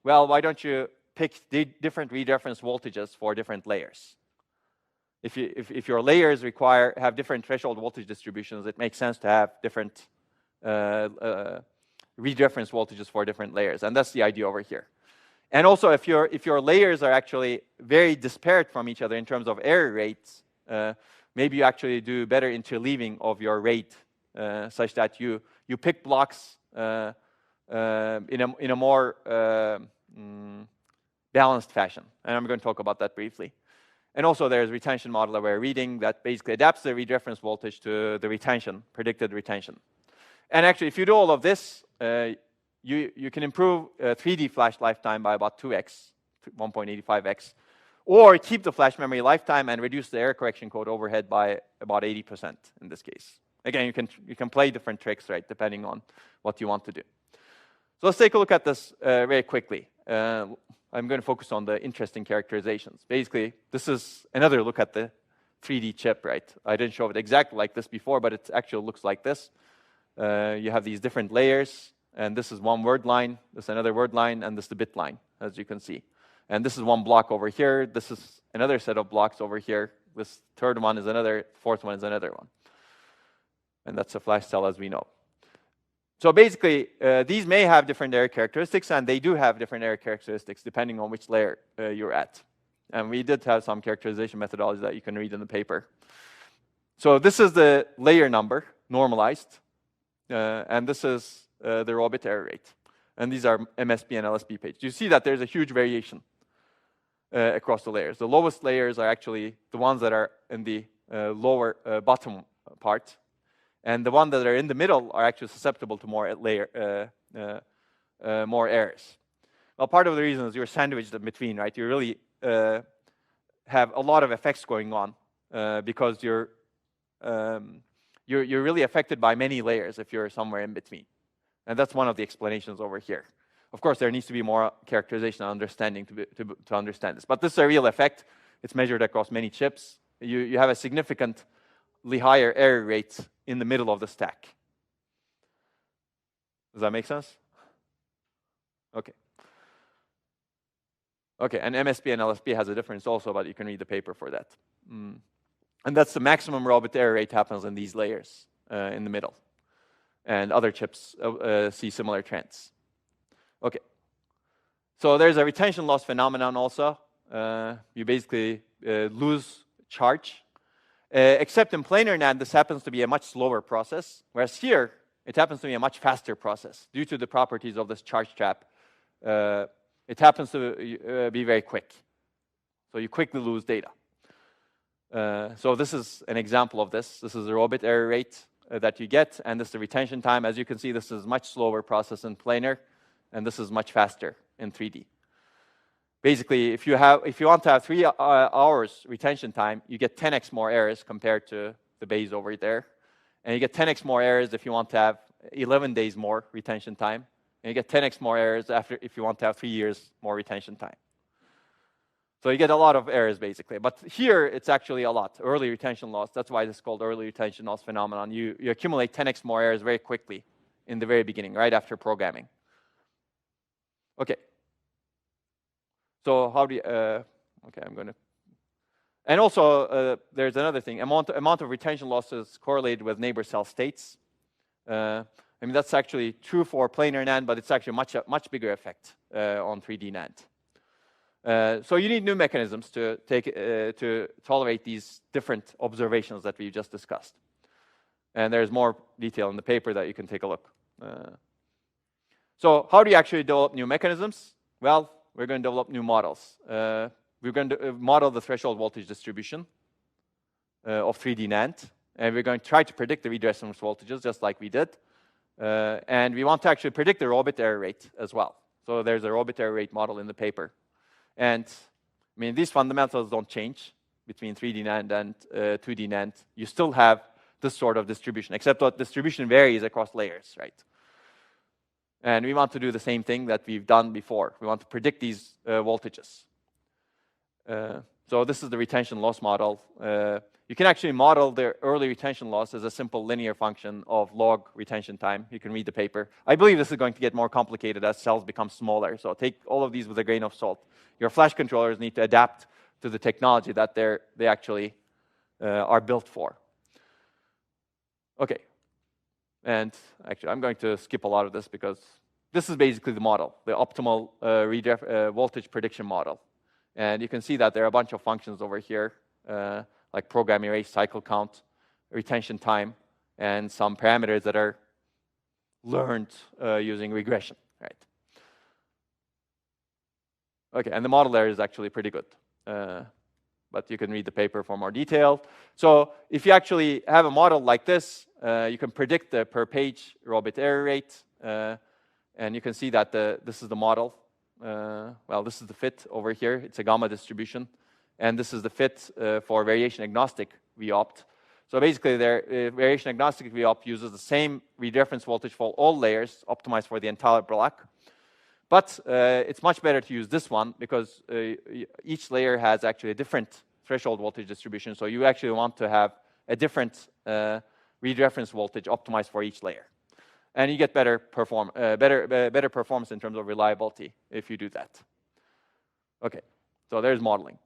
Speaker 1: well, why don't you pick the different read reference voltages for different layers? If your layers have different threshold voltage distributions, it makes sense to have different read reference voltages for different layers. And that's the idea over here. And also, if your layers are actually very disparate from each other in terms of error rates, maybe you actually do better interleaving of your rate such that you pick blocks in a more balanced fashion. And I'm going to talk about that briefly. And also, there's retention model aware reading that basically adapts the read reference voltage to the predicted retention. And actually, if you do all of this, you can improve 3D flash lifetime by about 2x, 1.85x, or keep the flash memory lifetime and reduce the error correction code overhead by about 80% in this case. Again, you can play different tricks, right, depending on what you want to do. So let's take a look at this very quickly. I'm going to focus on the interesting characterizations. Basically, this is another look at the 3D chip, right? I didn't show it exactly like this before, but it actually looks like this. You have these different layers, and this is one word line, this is another word line, and this is the bit line, as you can see. And this is one block over here. This is another set of blocks over here. This third one is another, fourth one is another one. And that's a flash cell, as we know. So basically, these may have different error characteristics, and they do have different error characteristics depending on which layer you're at. And we did have some characterization methodology that you can read in the paper. So this is the layer number, normalized. And this is the raw bit error rate. And these are MSB and LSB pages. You see that there's a huge variation across the layers. The lowest layers are actually the ones that are in the lower bottom part. And the ones that are in the middle are actually susceptible to more more errors. Well, part of the reason is you're sandwiched in between, right? You really have a lot of effects going on because you're really affected by many layers if you're somewhere in between. And that's one of the explanations over here. Of course, there needs to be more characterization and understanding to understand this. But this is a real effect. It's measured across many chips. You have a significantly higher error rate in the middle of the stack. Does that make sense? Okay. Okay, and MSB and LSB has a difference also, but you can read the paper for that. And that's the maximum raw bit error rate happens in these layers in the middle. And other chips see similar trends. Okay. So there's a retention loss phenomenon also. You basically lose charge. Except in planar NAND, this happens to be a much slower process, whereas here, it happens to be a much faster process. Due to the properties of this charge trap, it happens to be very quick. So you quickly lose data. So this is an example of this. This is the raw bit error rate that you get, and this is the retention time. As you can see, this is much slower process in planar, and this is much faster in 3D. Basically, if you want to have 3 hours retention time, you get 10x more errors compared to the base over there. And you get 10x more errors if you want to have 11 days more retention time. And you get 10x more errors if you want to have 3 years more retention time. So you get a lot of errors, basically. But here, it's actually a lot. Early retention loss, that's why this is called early retention loss phenomenon. You accumulate 10x more errors very quickly in the very beginning, right after programming. Okay. So how do you, okay, I'm going to, and also there's another thing, amount of retention losses correlated with neighbor cell states. I mean, that's actually true for planar NAND, but it's actually much bigger effect on 3D NAND. So you need new mechanisms to tolerate these different observations that we just discussed. And there's more detail in the paper that you can take a look. So how do you actually develop new mechanisms? Well, we're going to develop new models. We're going to model the threshold voltage distribution of 3D NAND. And we're going to try to predict the read reference voltages just like we did. And we want to actually predict the raw bit error rate as well. So there's a raw bit error rate model in the paper. And I mean, these fundamentals don't change between 3D NAND and 2D NAND. You still have this sort of distribution, except that distribution varies across layers, right? And we want to do the same thing that we've done before. We want to predict these voltages. So this is the retention loss model. You can actually model the early retention loss as a simple linear function of log retention time. You can read the paper. I believe this is going to get more complicated as cells become smaller. So take all of these with a grain of salt. Your flash controllers need to adapt to the technology that they actually are built for. Okay. And actually, I'm going to skip a lot of this because this is basically the model, the optimal voltage prediction model. And you can see that there are a bunch of functions over here, like program erase, cycle count, retention time, and some parameters that are learned using regression, right? Okay, and the model there is actually pretty good. But you can read the paper for more detail. So if you actually have a model like this, you can predict the per page raw bit error rate. And you can see that this is the model. Well, this is the fit over here. It's a gamma distribution. And this is the fit for variation agnostic VOPT. So basically, variation agnostic VOPT uses the same read reference voltage for all layers, optimized for the entire block. But it's much better to use this one because each layer has actually a different threshold voltage distribution. So you actually want to have a different read reference voltage optimized for each layer. And you get better performance in terms of reliability if you do that. Okay, so there's modeling.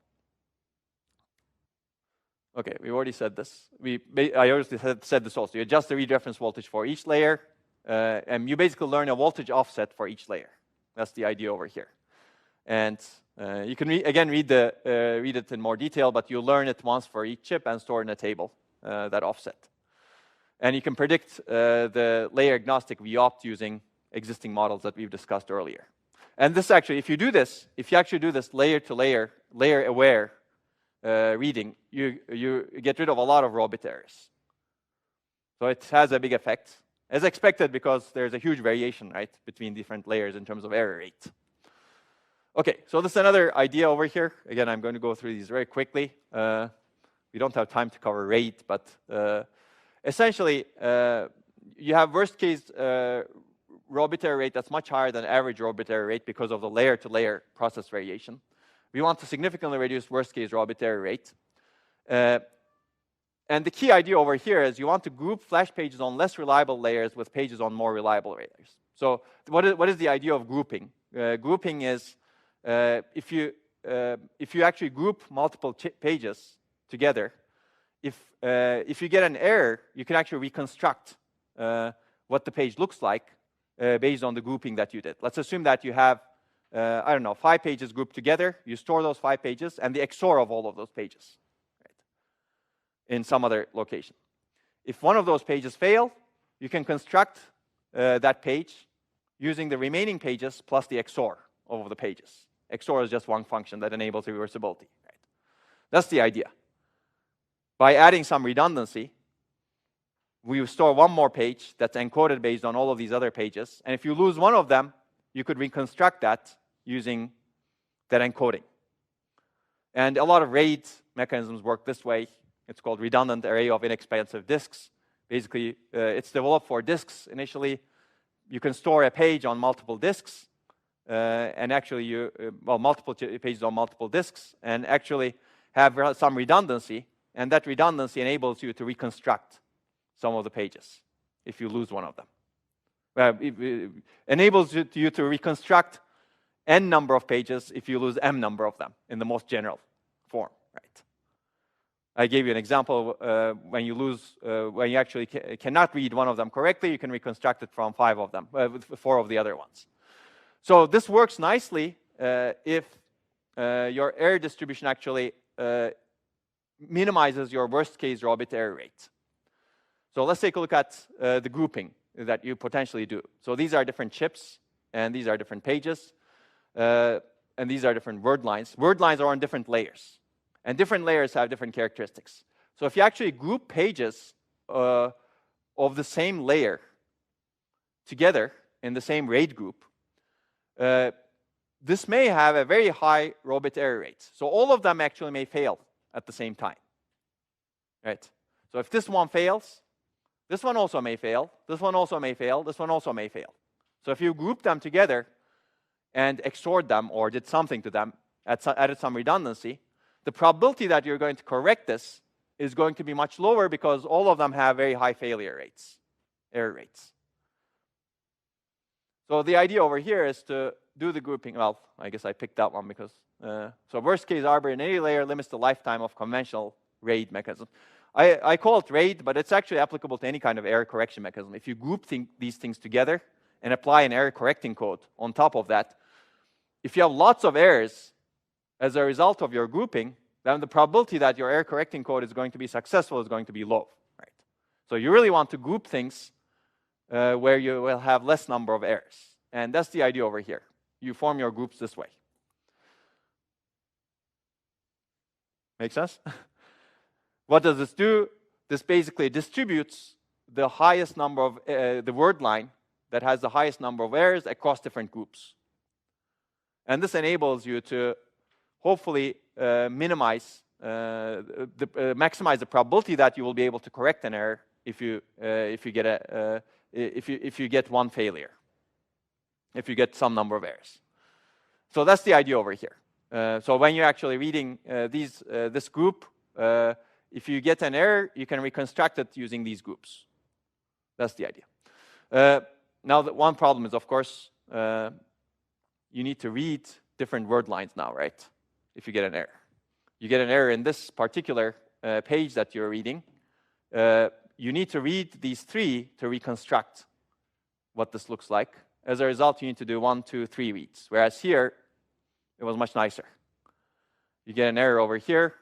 Speaker 1: Okay, we already said this. I already said this also. You adjust the read reference voltage for each layer, and you basically learn a voltage offset for each layer. That's the idea over here. And you can, again, read it in more detail, but you learn it once for each chip and store in a table, that offset. And you can predict the layer agnostic VOPT using existing models that we've discussed earlier. And this actually, if you actually do this layer to layer, layer aware reading, you get rid of a lot of raw bit errors. So it has a big effect, as expected, because there's a huge variation, right, between different layers in terms of error rate. Okay, so this is another idea over here. Again, I'm going to go through these very quickly. We don't have time to cover rate, but essentially, you have worst case raw bit error rate that's much higher than average raw bit error rate because of the layer to layer process variation. We want to significantly reduce worst case raw bit error rate. And the key idea over here is you want to group flash pages on less reliable layers with pages on more reliable layers. So what is the idea of grouping? Grouping is if you actually group multiple pages together, if you get an error, you can actually reconstruct what the page looks like based on the grouping that you did. Let's assume that you have, I don't know, 5 pages grouped together. You store those 5 pages and the XOR of all of those pages, right, in some other location. If one of those pages fail, you can construct that page using the remaining pages plus the XOR of the pages. XOR is just one function that enables reversibility, right? That's the idea. By adding some redundancy, we store one more page that's encoded based on all of these other pages. And if you lose one of them, you could reconstruct that using that encoding. And a lot of RAID mechanisms work this way. It's called redundant array of inexpensive disks. Basically, it's developed for disks initially. You can store a page on multiple disks, and actually, multiple pages on multiple disks, and actually have some redundancy. And that redundancy enables you to reconstruct some of the pages if you lose one of them. It enables you to reconstruct n number of pages if you lose m number of them in the most general form, right? I gave you an example. When you actually cannot read one of them correctly, you can reconstruct it from 5 of them, 4 of the other ones. So this works nicely if your error distribution actually minimizes your worst case raw bit error rate. So let's take a look at the grouping that you potentially do. So these are different chips, and these are different pages, and these are different word lines. Word lines are on different layers, and different layers have different characteristics. So if you actually group pages of the same layer together in the same RAID group, this may have a very high raw bit error rate. So all of them actually may fail at the same time, right? So if this one fails, this one also may fail, this one also may fail, this one also may fail. So if you group them together and XORed them or did something to them, added some redundancy, the probability that you're going to correct this is going to be much lower because all of them have very high failure rates, error rates. So the idea over here is to do the grouping. Well, I guess I picked that one because, so worst case arbor in any layer limits the lifetime of conventional RAID mechanism. I call it RAID, but it's actually applicable to any kind of error correction mechanism. If you group these things together and apply an error correcting code on top of that, if you have lots of errors as a result of your grouping, then the probability that your error correcting code is going to be successful is going to be low, right? So you really want to group things where you will have less number of errors. And that's the idea over here. You form your groups this way. Make sense? What does this do? This basically distributes the highest number of, the word line that has the highest number of errors across different groups. And this enables you to hopefully maximize the probability that you will be able to correct an error if you get one failure, if you get some number of errors. So that's the idea over here. So when you're actually reading this group, if you get an error, you can reconstruct it using these groups. That's the idea. Now, the one problem is, of course, you need to read different word lines now, right? If you get an error. You get an error in this particular page that you're reading. You need to read these three to reconstruct what this looks like. As a result, you need to do 1, 2, 3 reads. Whereas here, it was much nicer. You get an error over here.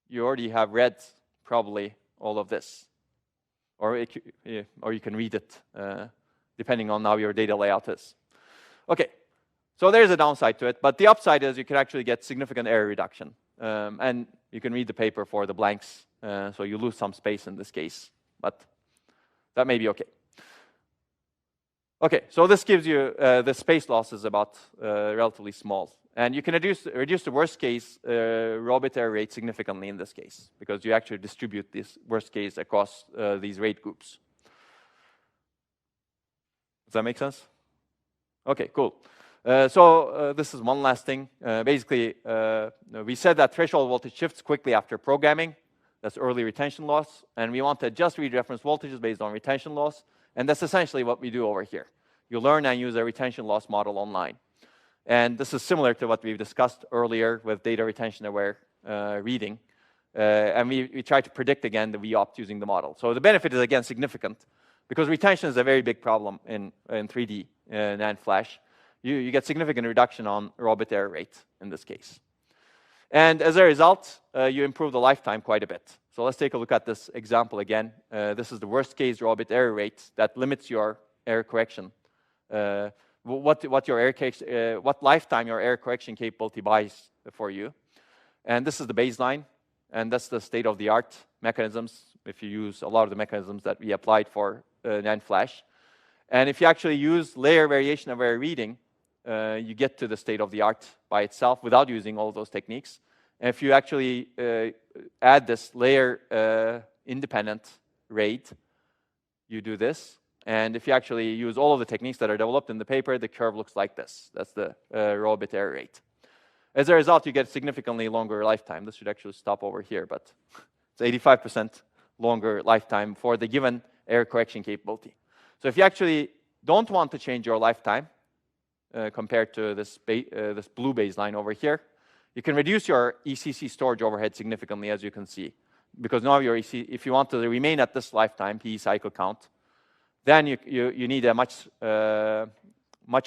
Speaker 1: You already have read probably all of this. Or you can read it, depending on how your data layout is. Okay, so there's a downside to it. But the upside is you can actually get significant error reduction. And you can read the paper for the blanks. So you lose some space in this case. But that may be okay. Okay, so this gives you the space loss is about relatively small. And you can reduce the worst case raw bit error rate significantly in this case, because you actually distribute this worst case across these RAID groups. Does that make sense? Okay, cool. So this is one last thing. Basically, we said that threshold voltage shifts quickly after programming. That's early retention loss. And we want to adjust read reference voltages based on retention loss. And that's essentially what we do over here. You learn and use a retention loss model online. And this is similar to what we've discussed earlier with data retention aware reading. And we try to predict, again, the VOPT using the model. So the benefit is, again, significant, because retention is a very big problem in 3D NAND flash. You get significant reduction on raw bit error rate in this case. And as a result, you improve the lifetime quite a bit. So let's take a look at this example again. This is the worst case raw bit error rate that limits your error correction. What lifetime your error correction capability buys for you. And this is the baseline. And that's the state-of-the-art mechanisms, if you use a lot of the mechanisms that we applied for NAND flash. And if you actually use layer variation aware reading, you get to the state-of-the-art by itself without using all those techniques. And if you actually add this layer independent RAID, you do this. And if you actually use all of the techniques that are developed in the paper, the curve looks like this. That's the raw bit error rate. As a result, you get significantly longer lifetime. This should actually stop over here, but it's 85% longer lifetime for the given error correction capability. So if you actually don't want to change your lifetime compared to this blue baseline over here, you can reduce your ECC storage overhead significantly, as you can see. Because now your if you want to remain at this lifetime, PE cycle count, then you need a much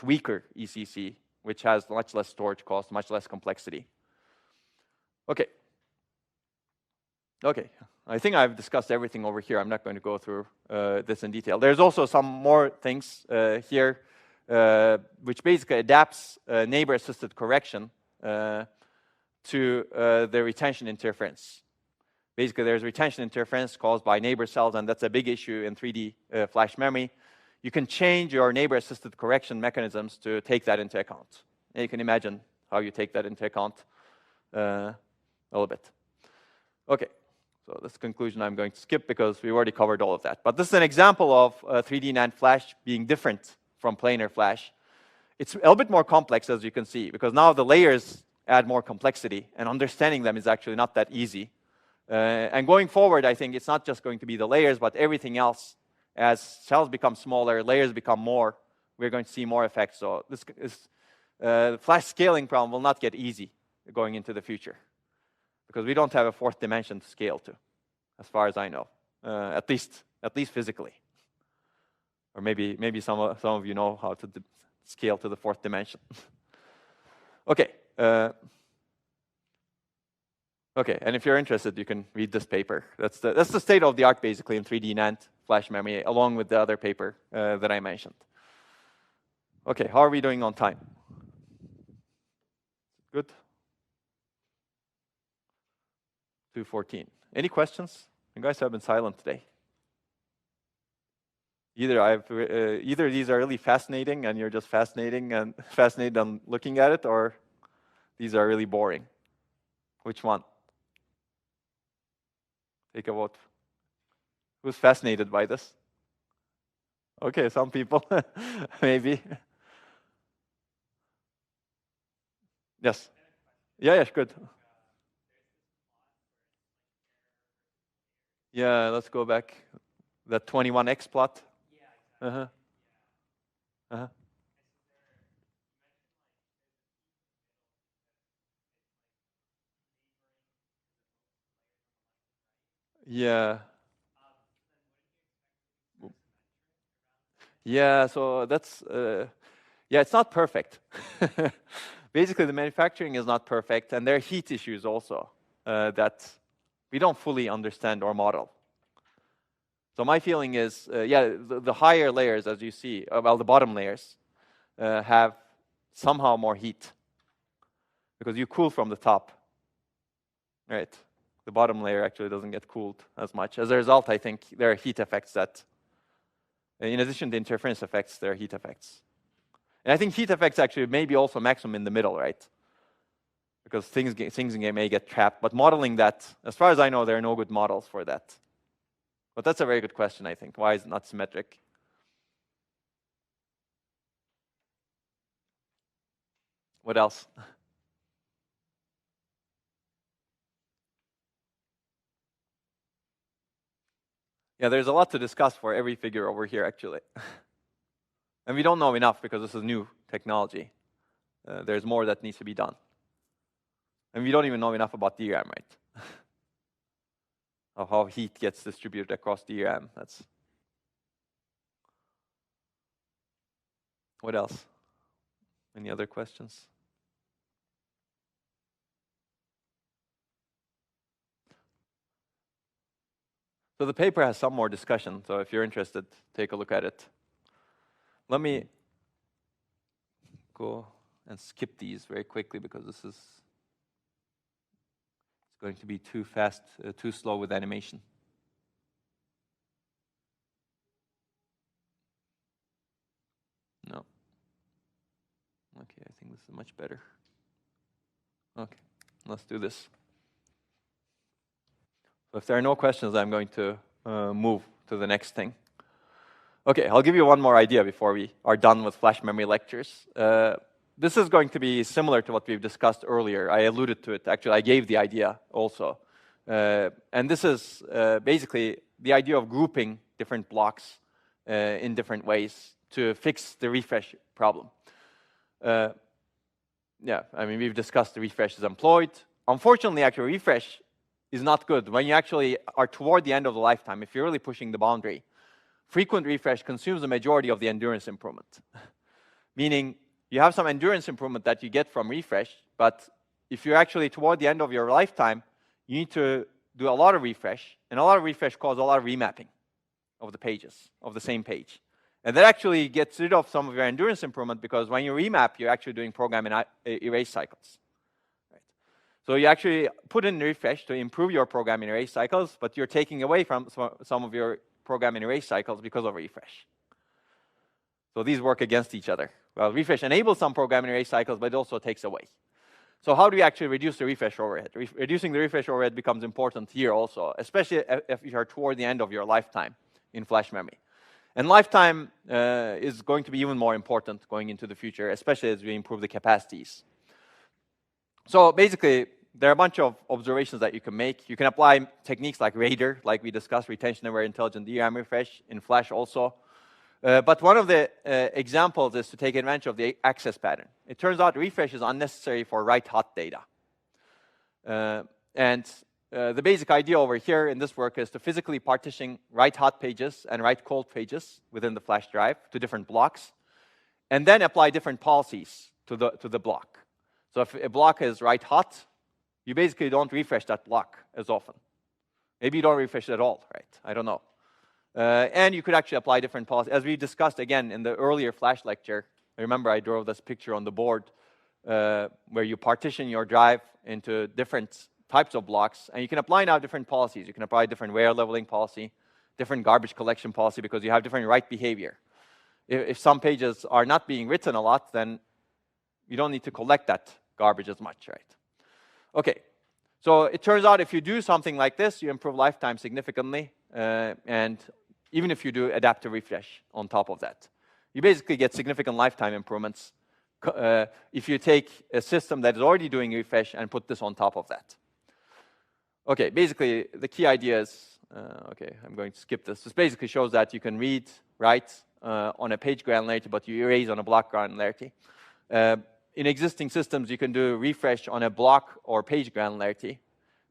Speaker 1: weaker ECC, which has much less storage cost, much less complexity. Okay. Okay, I think I've discussed everything over here. I'm not going to go through this in detail. There's also some more things here, which basically adapts neighbor-assisted correction to the retention interference. Basically, there's retention interference caused by neighbor cells, and that's a big issue in 3D flash memory. You can change your neighbor-assisted correction mechanisms to take that into account. And you can imagine how you take that into account a little bit. Okay, so this conclusion I'm going to skip because we already covered all of that. But this is an example of 3D NAND flash being different from planar flash. It's a little bit more complex, as you can see, because now the layers add more complexity, and understanding them is actually not that easy. And going forward, I think it's not just going to be the layers, but everything else. As cells become smaller, layers become more, we're going to see more effects. So this flash scaling problem will not get easy going into the future, because we don't have a fourth dimension to scale to, as far as I know, at least physically. Or maybe some of you know how to scale to the fourth dimension. Okay. Okay, and if you're interested, you can read this paper. That's the state of the art, basically, in 3D NAND flash memory, along with the other paper that I mentioned. Okay, how are we doing on time? Good? 2:14. Any questions? You guys have been silent today. Either these are really fascinating and you're just fascinated on looking at it, or these are really boring. Which one? Take a vote. Who's fascinated by this? Okay, some people, maybe. Yes. Yeah, good. Yeah, let's go back. That 21x plot. Uh-huh. Uh-huh. Yeah. Yeah, so that's, yeah, it's not perfect. Basically, the manufacturing is not perfect, and there are heat issues also that we don't fully understand or model. So my feeling is, yeah, the higher layers, as you see, well, the bottom layers, have somehow more heat, because you cool from the top, right? The bottom layer actually doesn't get cooled as much. As a result, I think there are heat effects that, in addition to interference effects, there are heat effects. And I think heat effects actually may be also maximum in the middle, right? Because things may get trapped. But modeling that, as far as I know, there are no good models for that. But that's a very good question, I think. Why is it not symmetric? What else? Yeah, there's a lot to discuss for every figure over here, actually. And we don't know enough because this is new technology. There's more that needs to be done. And we don't even know enough about DRAM, right? Of how heat gets distributed across DRAM. That's. What else? Any other questions? So the paper has some more discussion, so if you're interested, take a look at it. Let me go and skip these very quickly because this is going to be too fast, too slow with animation. No. Okay, I think this is much better. Okay, let's do this. So if there are no questions, I'm going to move to the next thing. Okay, I'll give you one more idea before we are done with flash memory lectures. This is going to be similar to what we've discussed earlier. I alluded to it. Actually, I gave the idea also. And this is basically the idea of grouping different blocks in different ways to fix the refresh problem. Yeah, I mean, we've discussed the refresh is employed. Unfortunately, actually, refresh is not good. When you actually are toward the end of the lifetime, if you're really pushing the boundary, frequent refresh consumes the majority of the endurance improvement. Meaning, you have some endurance improvement that you get from refresh, but if you're actually toward the end of your lifetime, you need to do a lot of refresh, and a lot of refresh causes a lot of remapping of the pages, of the same page. And that actually gets rid of some of your endurance improvement, because when you remap, you're actually doing program erase cycles. Right? So you actually put in refresh to improve your program erase cycles, but you're taking away from some of your program erase cycles because of refresh. So these work against each other. Well, refresh enables some program erase cycles, but it also takes away. So how do we actually reduce the refresh overhead? Reducing the refresh overhead becomes important here also, especially if you are toward the end of your lifetime in flash memory. And lifetime is going to be even more important going into the future, especially as we improve the capacities. So basically, there are a bunch of observations that you can make. You can apply techniques like RAIDER, like we discussed, retention aware intelligent DRAM refresh, in Flash also. But one of the examples is to take advantage of the access pattern. It turns out refresh is unnecessary for write-hot data. The basic idea over here in this work is to physically partition write-hot pages and write-cold pages within the flash drive to different blocks, and then apply different policies to the block. So if a block is write-hot, you basically don't refresh that block as often. Maybe you don't refresh it at all, right? I don't know. And you could actually apply different policies. As we discussed again in the earlier Flash lecture, I remember I drew this picture on the board where you partition your drive into different types of blocks, and you can apply now different policies. You can apply different wear leveling policy, different garbage collection policy, because you have different write behavior. If some pages are not being written a lot, then you don't need to collect that garbage as much, right? Okay, so it turns out if you do something like this, you improve lifetime significantly, and even if you do adaptive refresh on top of that. You basically get significant lifetime improvements if you take a system that is already doing refresh and put this on top of that. Okay, basically the key idea is, okay, I'm going to skip this. This basically shows that you can read, write on a page granularity, but you erase on a block granularity. In existing systems, you can do refresh on a block or page granularity,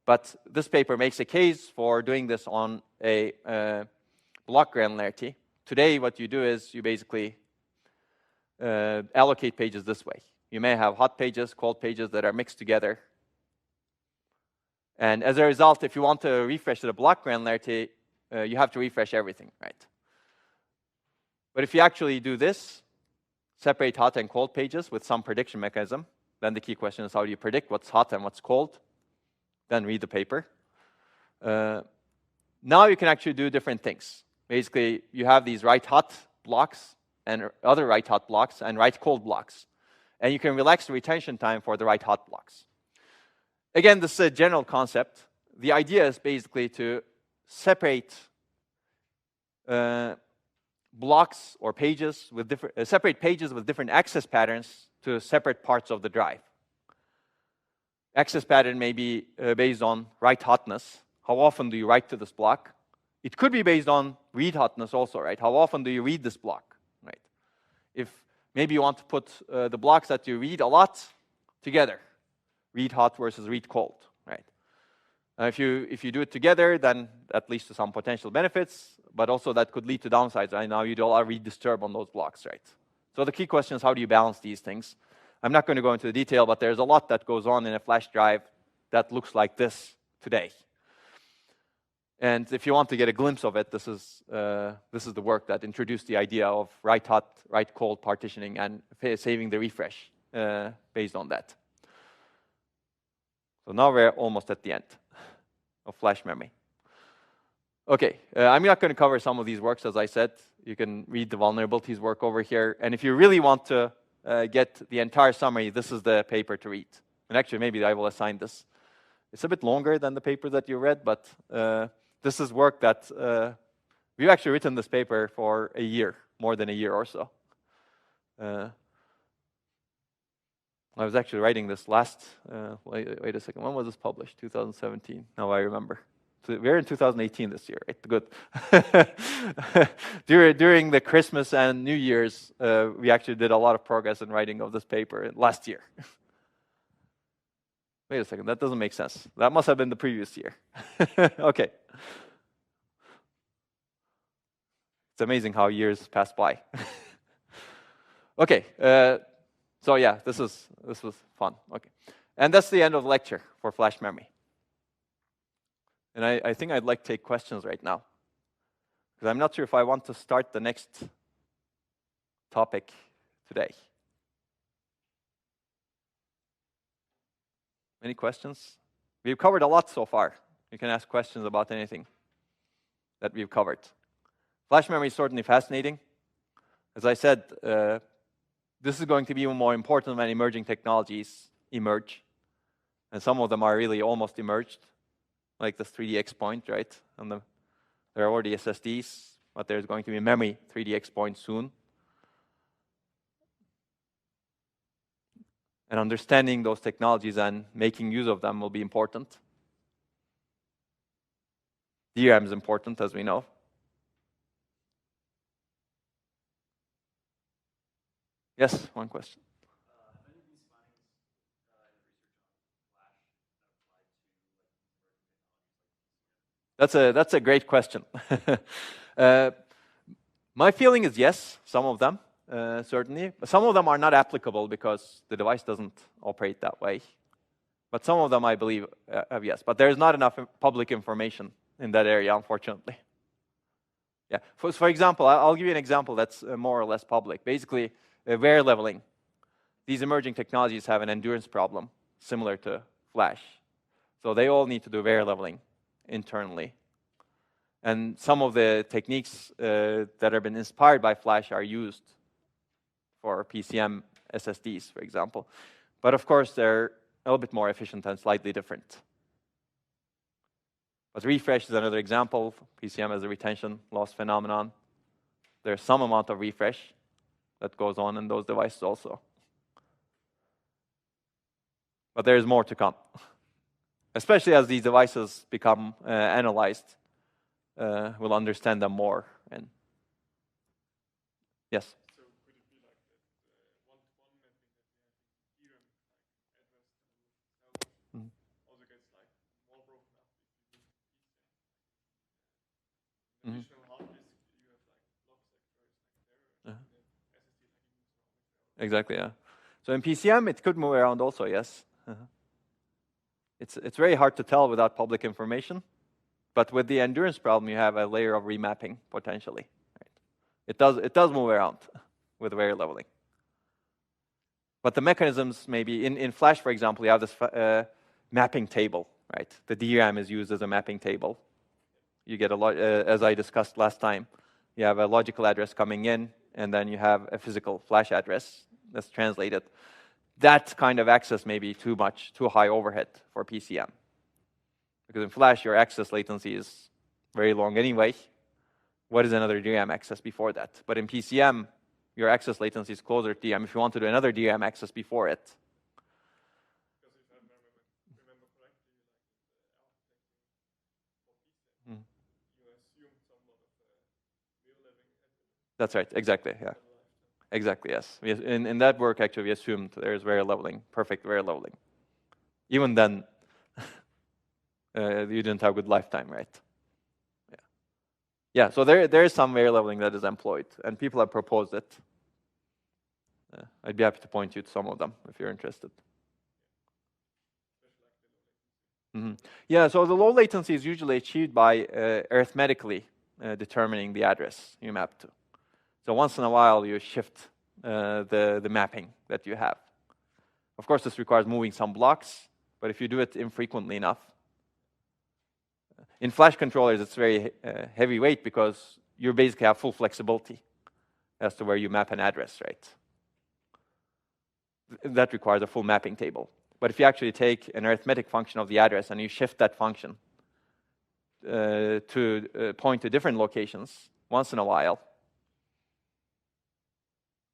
Speaker 1: but this paper makes a case for doing this on a block granularity. Today, what you do is you basically allocate pages this way. You may have hot pages, cold pages that are mixed together. And as a result, if you want to refresh at a block granularity, you have to refresh everything, right? But if you actually do this, separate hot and cold pages with some prediction mechanism, then the key question is how do you predict what's hot and what's cold? Then read the paper. Now you can actually do different things. Basically, you have these write-hot blocks and other write-hot blocks and write-cold blocks. And you can relax the retention time for the write-hot blocks. Again, this is a general concept. The idea is basically to separate blocks or pages with different separate pages with different access patterns to separate parts of the drive. Access pattern may be based on write hotness. How often do you write to this block? It could be based on read hotness also, right? How often do you read this block, right? If maybe you want to put the blocks that you read a lot together, read hot versus read cold, right? If you do it together, then that leads to some potential benefits, but also that could lead to downsides. Right now, you do a lot of read disturb on those blocks, right? So the key question is how do you balance these things? I'm not going to go into the detail, but there's a lot that goes on in a flash drive that looks like this today. And if you want to get a glimpse of it, this is the work that introduced the idea of write hot, write cold partitioning and saving the refresh based on that. So now we're almost at the end of flash memory. Okay, I'm not going to cover some of these works, as I said. You can read the vulnerabilities work over here. And if you really want to get the entire summary, this is the paper to read. And actually, maybe I will assign this. It's a bit longer than the paper that you read, but this is work that we've actually written this paper for a year, more than a year or so. I was actually writing this last, wait a second, when was this published? 2017, now I remember. So we're in 2018 this year, right? Good. During the Christmas and New Year's, we actually did a lot of progress in writing of this paper last year. Wait a second, that doesn't make sense. That must have been the previous year. Okay. It's amazing how years pass by. Okay, so yeah, this was fun. Okay, and that's the end of the lecture for flash memory. And I think I'd like to take questions right now, because I'm not sure if I want to start the next topic today. Any questions? We've covered a lot so far. You can ask questions about anything that we've covered. Flash memory is certainly fascinating. As I said, this is going to be even more important when emerging technologies emerge. And some of them are really almost emerged, like the 3D X point, right? And there are already SSDs. but there's going to be a memory 3DX point soon. And understanding those technologies and making use of them will be important. DRAM is important, as we know. Yes, one question. That's a great question. My feeling is yes, some of them, certainly. Some of them are not applicable because the device doesn't operate that way. But some of them, I believe, have yes. But there's not enough public information in that area, unfortunately. Yeah. For example, I'll give you an example that's more or less public. Basically, wear leveling. These emerging technologies have an endurance problem, similar to flash. So they all need to do wear leveling internally. And some of the techniques that have been inspired by flash are used for PCM SSDs, for example. But of course, they're a little bit more efficient and slightly different. But refresh is another example. PCM as a retention loss phenomenon. There's some amount of refresh that goes on in those devices also. But there's more to come, especially as these devices become analyzed. We'll understand them more. And yes.
Speaker 3: So could it be like that one-to-one mapping that we have in DRAM, like address to also gets like more broken up if you use PCM? Additional hard disk, you have like block sectors like there, and then SSD like it moves around.
Speaker 1: Exactly, yeah. So in PCM, it could move around also, yes. It's very hard to tell without public information. But with the endurance problem, you have a layer of remapping, potentially. Right? It does move around with wear leveling. But the mechanisms, maybe, in Flash, for example, you have this mapping table, right? The DRAM is used as a mapping table. You get as I discussed last time, you have a logical address coming in, and then you have a physical Flash address that's translated. That kind of access may be too high overhead for PCM. Because in Flash, your access latency is very long anyway. What is another DRAM access before that? But in PCM, your access latency is closer to DRAM if you want to do another DRAM access before it.
Speaker 3: Because if I remember correctly, like the architecting for PCM, you assume somewhat of wear leveling.
Speaker 1: That's right, exactly, yeah. Exactly, yes. In that work, actually, we assumed there's wear leveling, perfect wear leveling. Even then, you didn't have good lifetime, right? Yeah. Yeah, so there is some wear leveling that is employed, and people have proposed it. I'd be happy to point you to some of them if you're interested. Yeah, so the low latency is usually achieved by arithmetically determining the address you map to. So once in a while, you shift the mapping that you have. Of course, this requires moving some blocks, but if you do it infrequently enough. In Flash controllers, it's very heavyweight because you basically have full flexibility as to where you map an address, right? That requires a full mapping table. But if you actually take an arithmetic function of the address and you shift that function to point to different locations once in a while,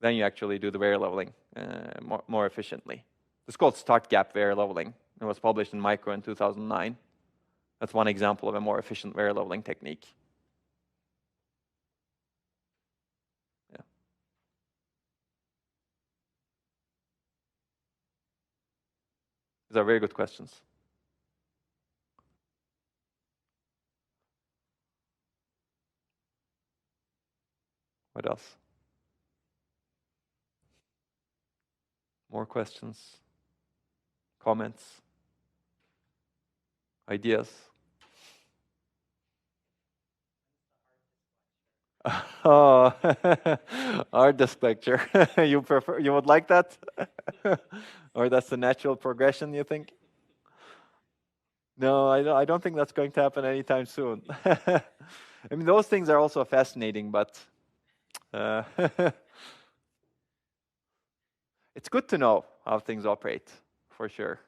Speaker 1: then you actually do the wear leveling more efficiently. It's called start gap wear leveling. It was published in Micro in 2009. That's one example of a more efficient wear leveling technique. Yeah. These are very good questions. What else? More questions? Comments? Ideas? Oh, art disk lecture. You would like that? Or that's the natural progression, you think? No, I don't think that's going to happen anytime soon. I mean, those things are also fascinating, but it's good to know how things operate, for sure.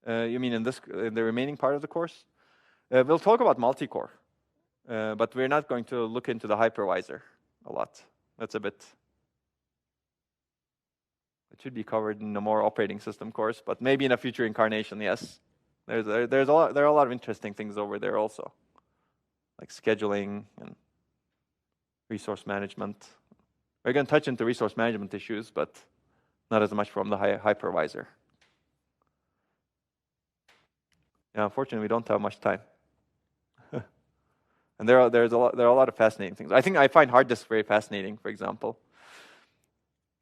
Speaker 1: You mean in the remaining part of the course? We'll talk about multi-core, but we're not going to look into the hypervisor a lot. That's a bit. It should be covered in a more operating system course, but maybe in a future incarnation, yes. There are a lot of interesting things over there also, like scheduling and resource management. We're going to touch into resource management issues, but not as much from the hypervisor. Yeah, unfortunately, we don't have much time. And there are a lot of fascinating things. I find hard disk very fascinating, for example.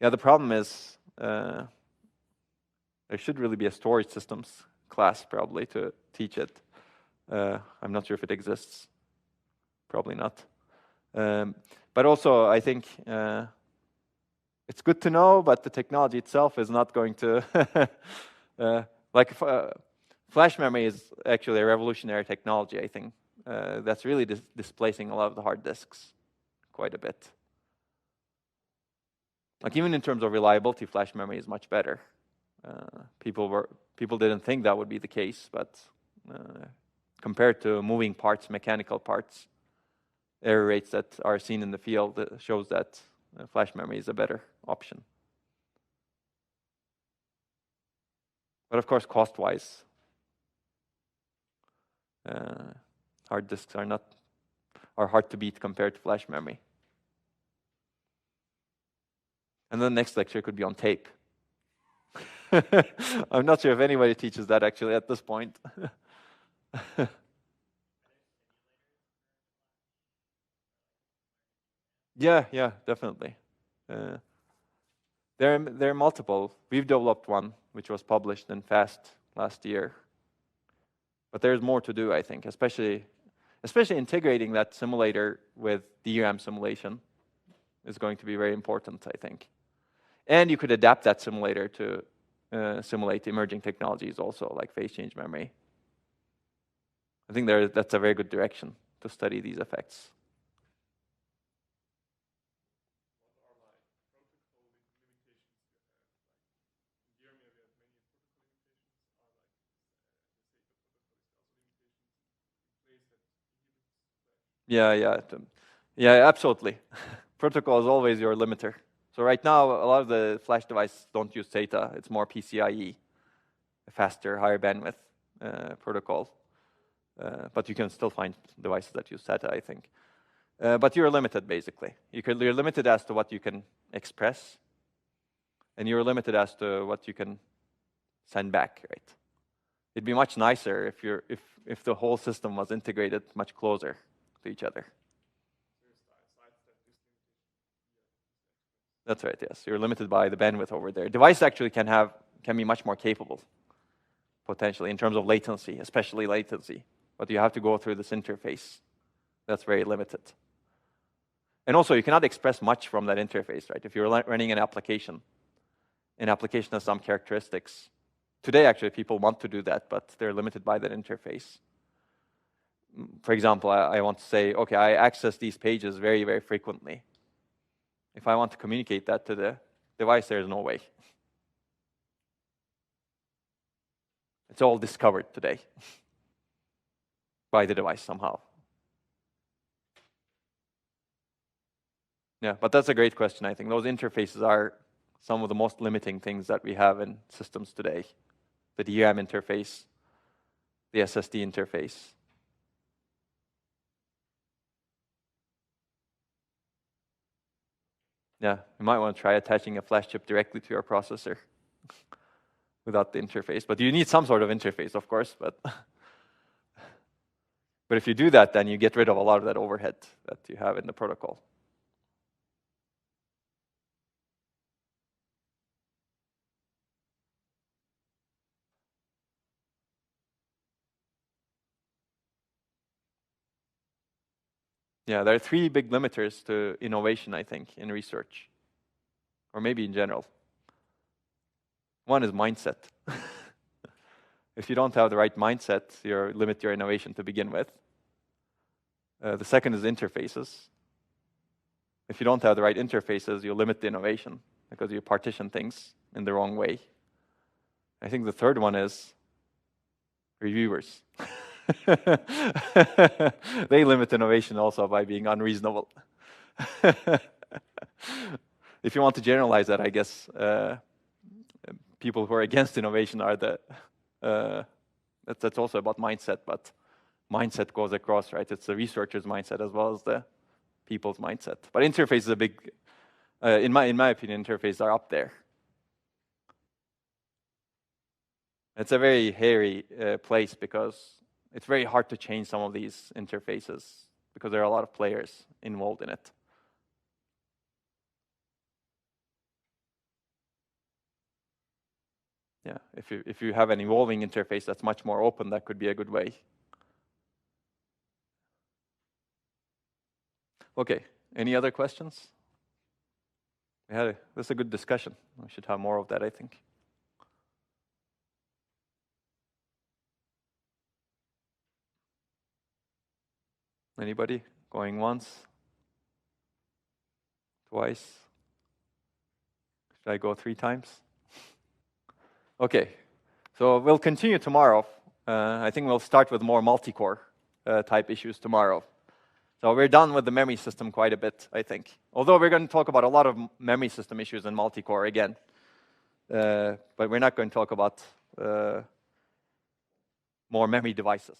Speaker 1: Yeah, the problem is there should really be a storage systems class probably to teach it. I'm not sure if it exists. Probably not. But also, I think it's good to know, but the technology itself is not going to flash memory is actually a revolutionary technology, I think. That's really displacing a lot of the hard disks quite a bit. Like even in terms of reliability, flash memory is much better. People didn't think that would be the case, but compared to moving parts, mechanical parts, error rates that are seen in the field shows that flash memory is a better option. But of course, cost-wise, hard disks are hard to beat compared to flash memory. And then the next lecture could be on tape. I'm not sure if anybody teaches that actually at this point. Yeah, definitely. There are multiple. We've developed one which was published in FAST last year. But there's more to do, I think, especially integrating that simulator with DRAM simulation is going to be very important, I think. And you could adapt that simulator to simulate emerging technologies also, like phase change memory. I think that's a very good direction to study these effects. Yeah, absolutely. Protocol is always your limiter. So right now, a lot of the flash devices don't use SATA. It's more PCIe, a faster, higher bandwidth protocol. But you can still find devices that use SATA, I think. But you're limited, basically. You're limited as to what you can express, and you're limited as to what you can send back, right? It'd be much nicer if the whole system was integrated much closer to each other. That's right, yes. You're limited by the bandwidth over there. Device actually can be much more capable, potentially, in terms of latency, especially latency. But you have to go through this interface. That's very limited. And also, you cannot express much from that interface, right? If you're running an application has some characteristics. Today, actually, people want to do that, but they're limited by that interface. For example, I want to say, okay, I access these pages very, very frequently. If I want to communicate that to the device, there's no way. It's all discovered today by the device somehow. Yeah, but that's a great question, I think. Those interfaces are some of the most limiting things that we have in systems today. The DRAM interface, the SSD interface. Yeah, you might want to try attaching a flash chip directly to your processor without the interface. But you need some sort of interface, of course. But if you do that, then you get rid of a lot of that overhead that you have in the protocol. Yeah, there are three big limiters to innovation, I think, in research, or maybe in general. One is mindset. If you don't have the right mindset, you limit your innovation to begin with. The second is interfaces. If you don't have the right interfaces, you limit the innovation because you partition things in the wrong way. I think the third one is reviewers. They limit innovation also by being unreasonable. If you want to generalize that, I guess people who are against innovation are that's also about mindset, but mindset goes across, right? It's the researcher's mindset as well as the people's mindset. But interface is a big, in my opinion, interfaces are up there. It's a very hairy place because it's very hard to change some of these interfaces because there are a lot of players involved in it. Yeah, if you have an evolving interface that's much more open, that could be a good way. Okay, any other questions? This is a good discussion. We should have more of that, I think. Anybody? Going once? Twice? Should I go 3 times? Okay, so we'll continue tomorrow. I think we'll start with more multi-core type issues tomorrow. So we're done with the memory system quite a bit, I think. Although we're going to talk about a lot of memory system issues in multi-core again. But we're not going to talk about more memory devices.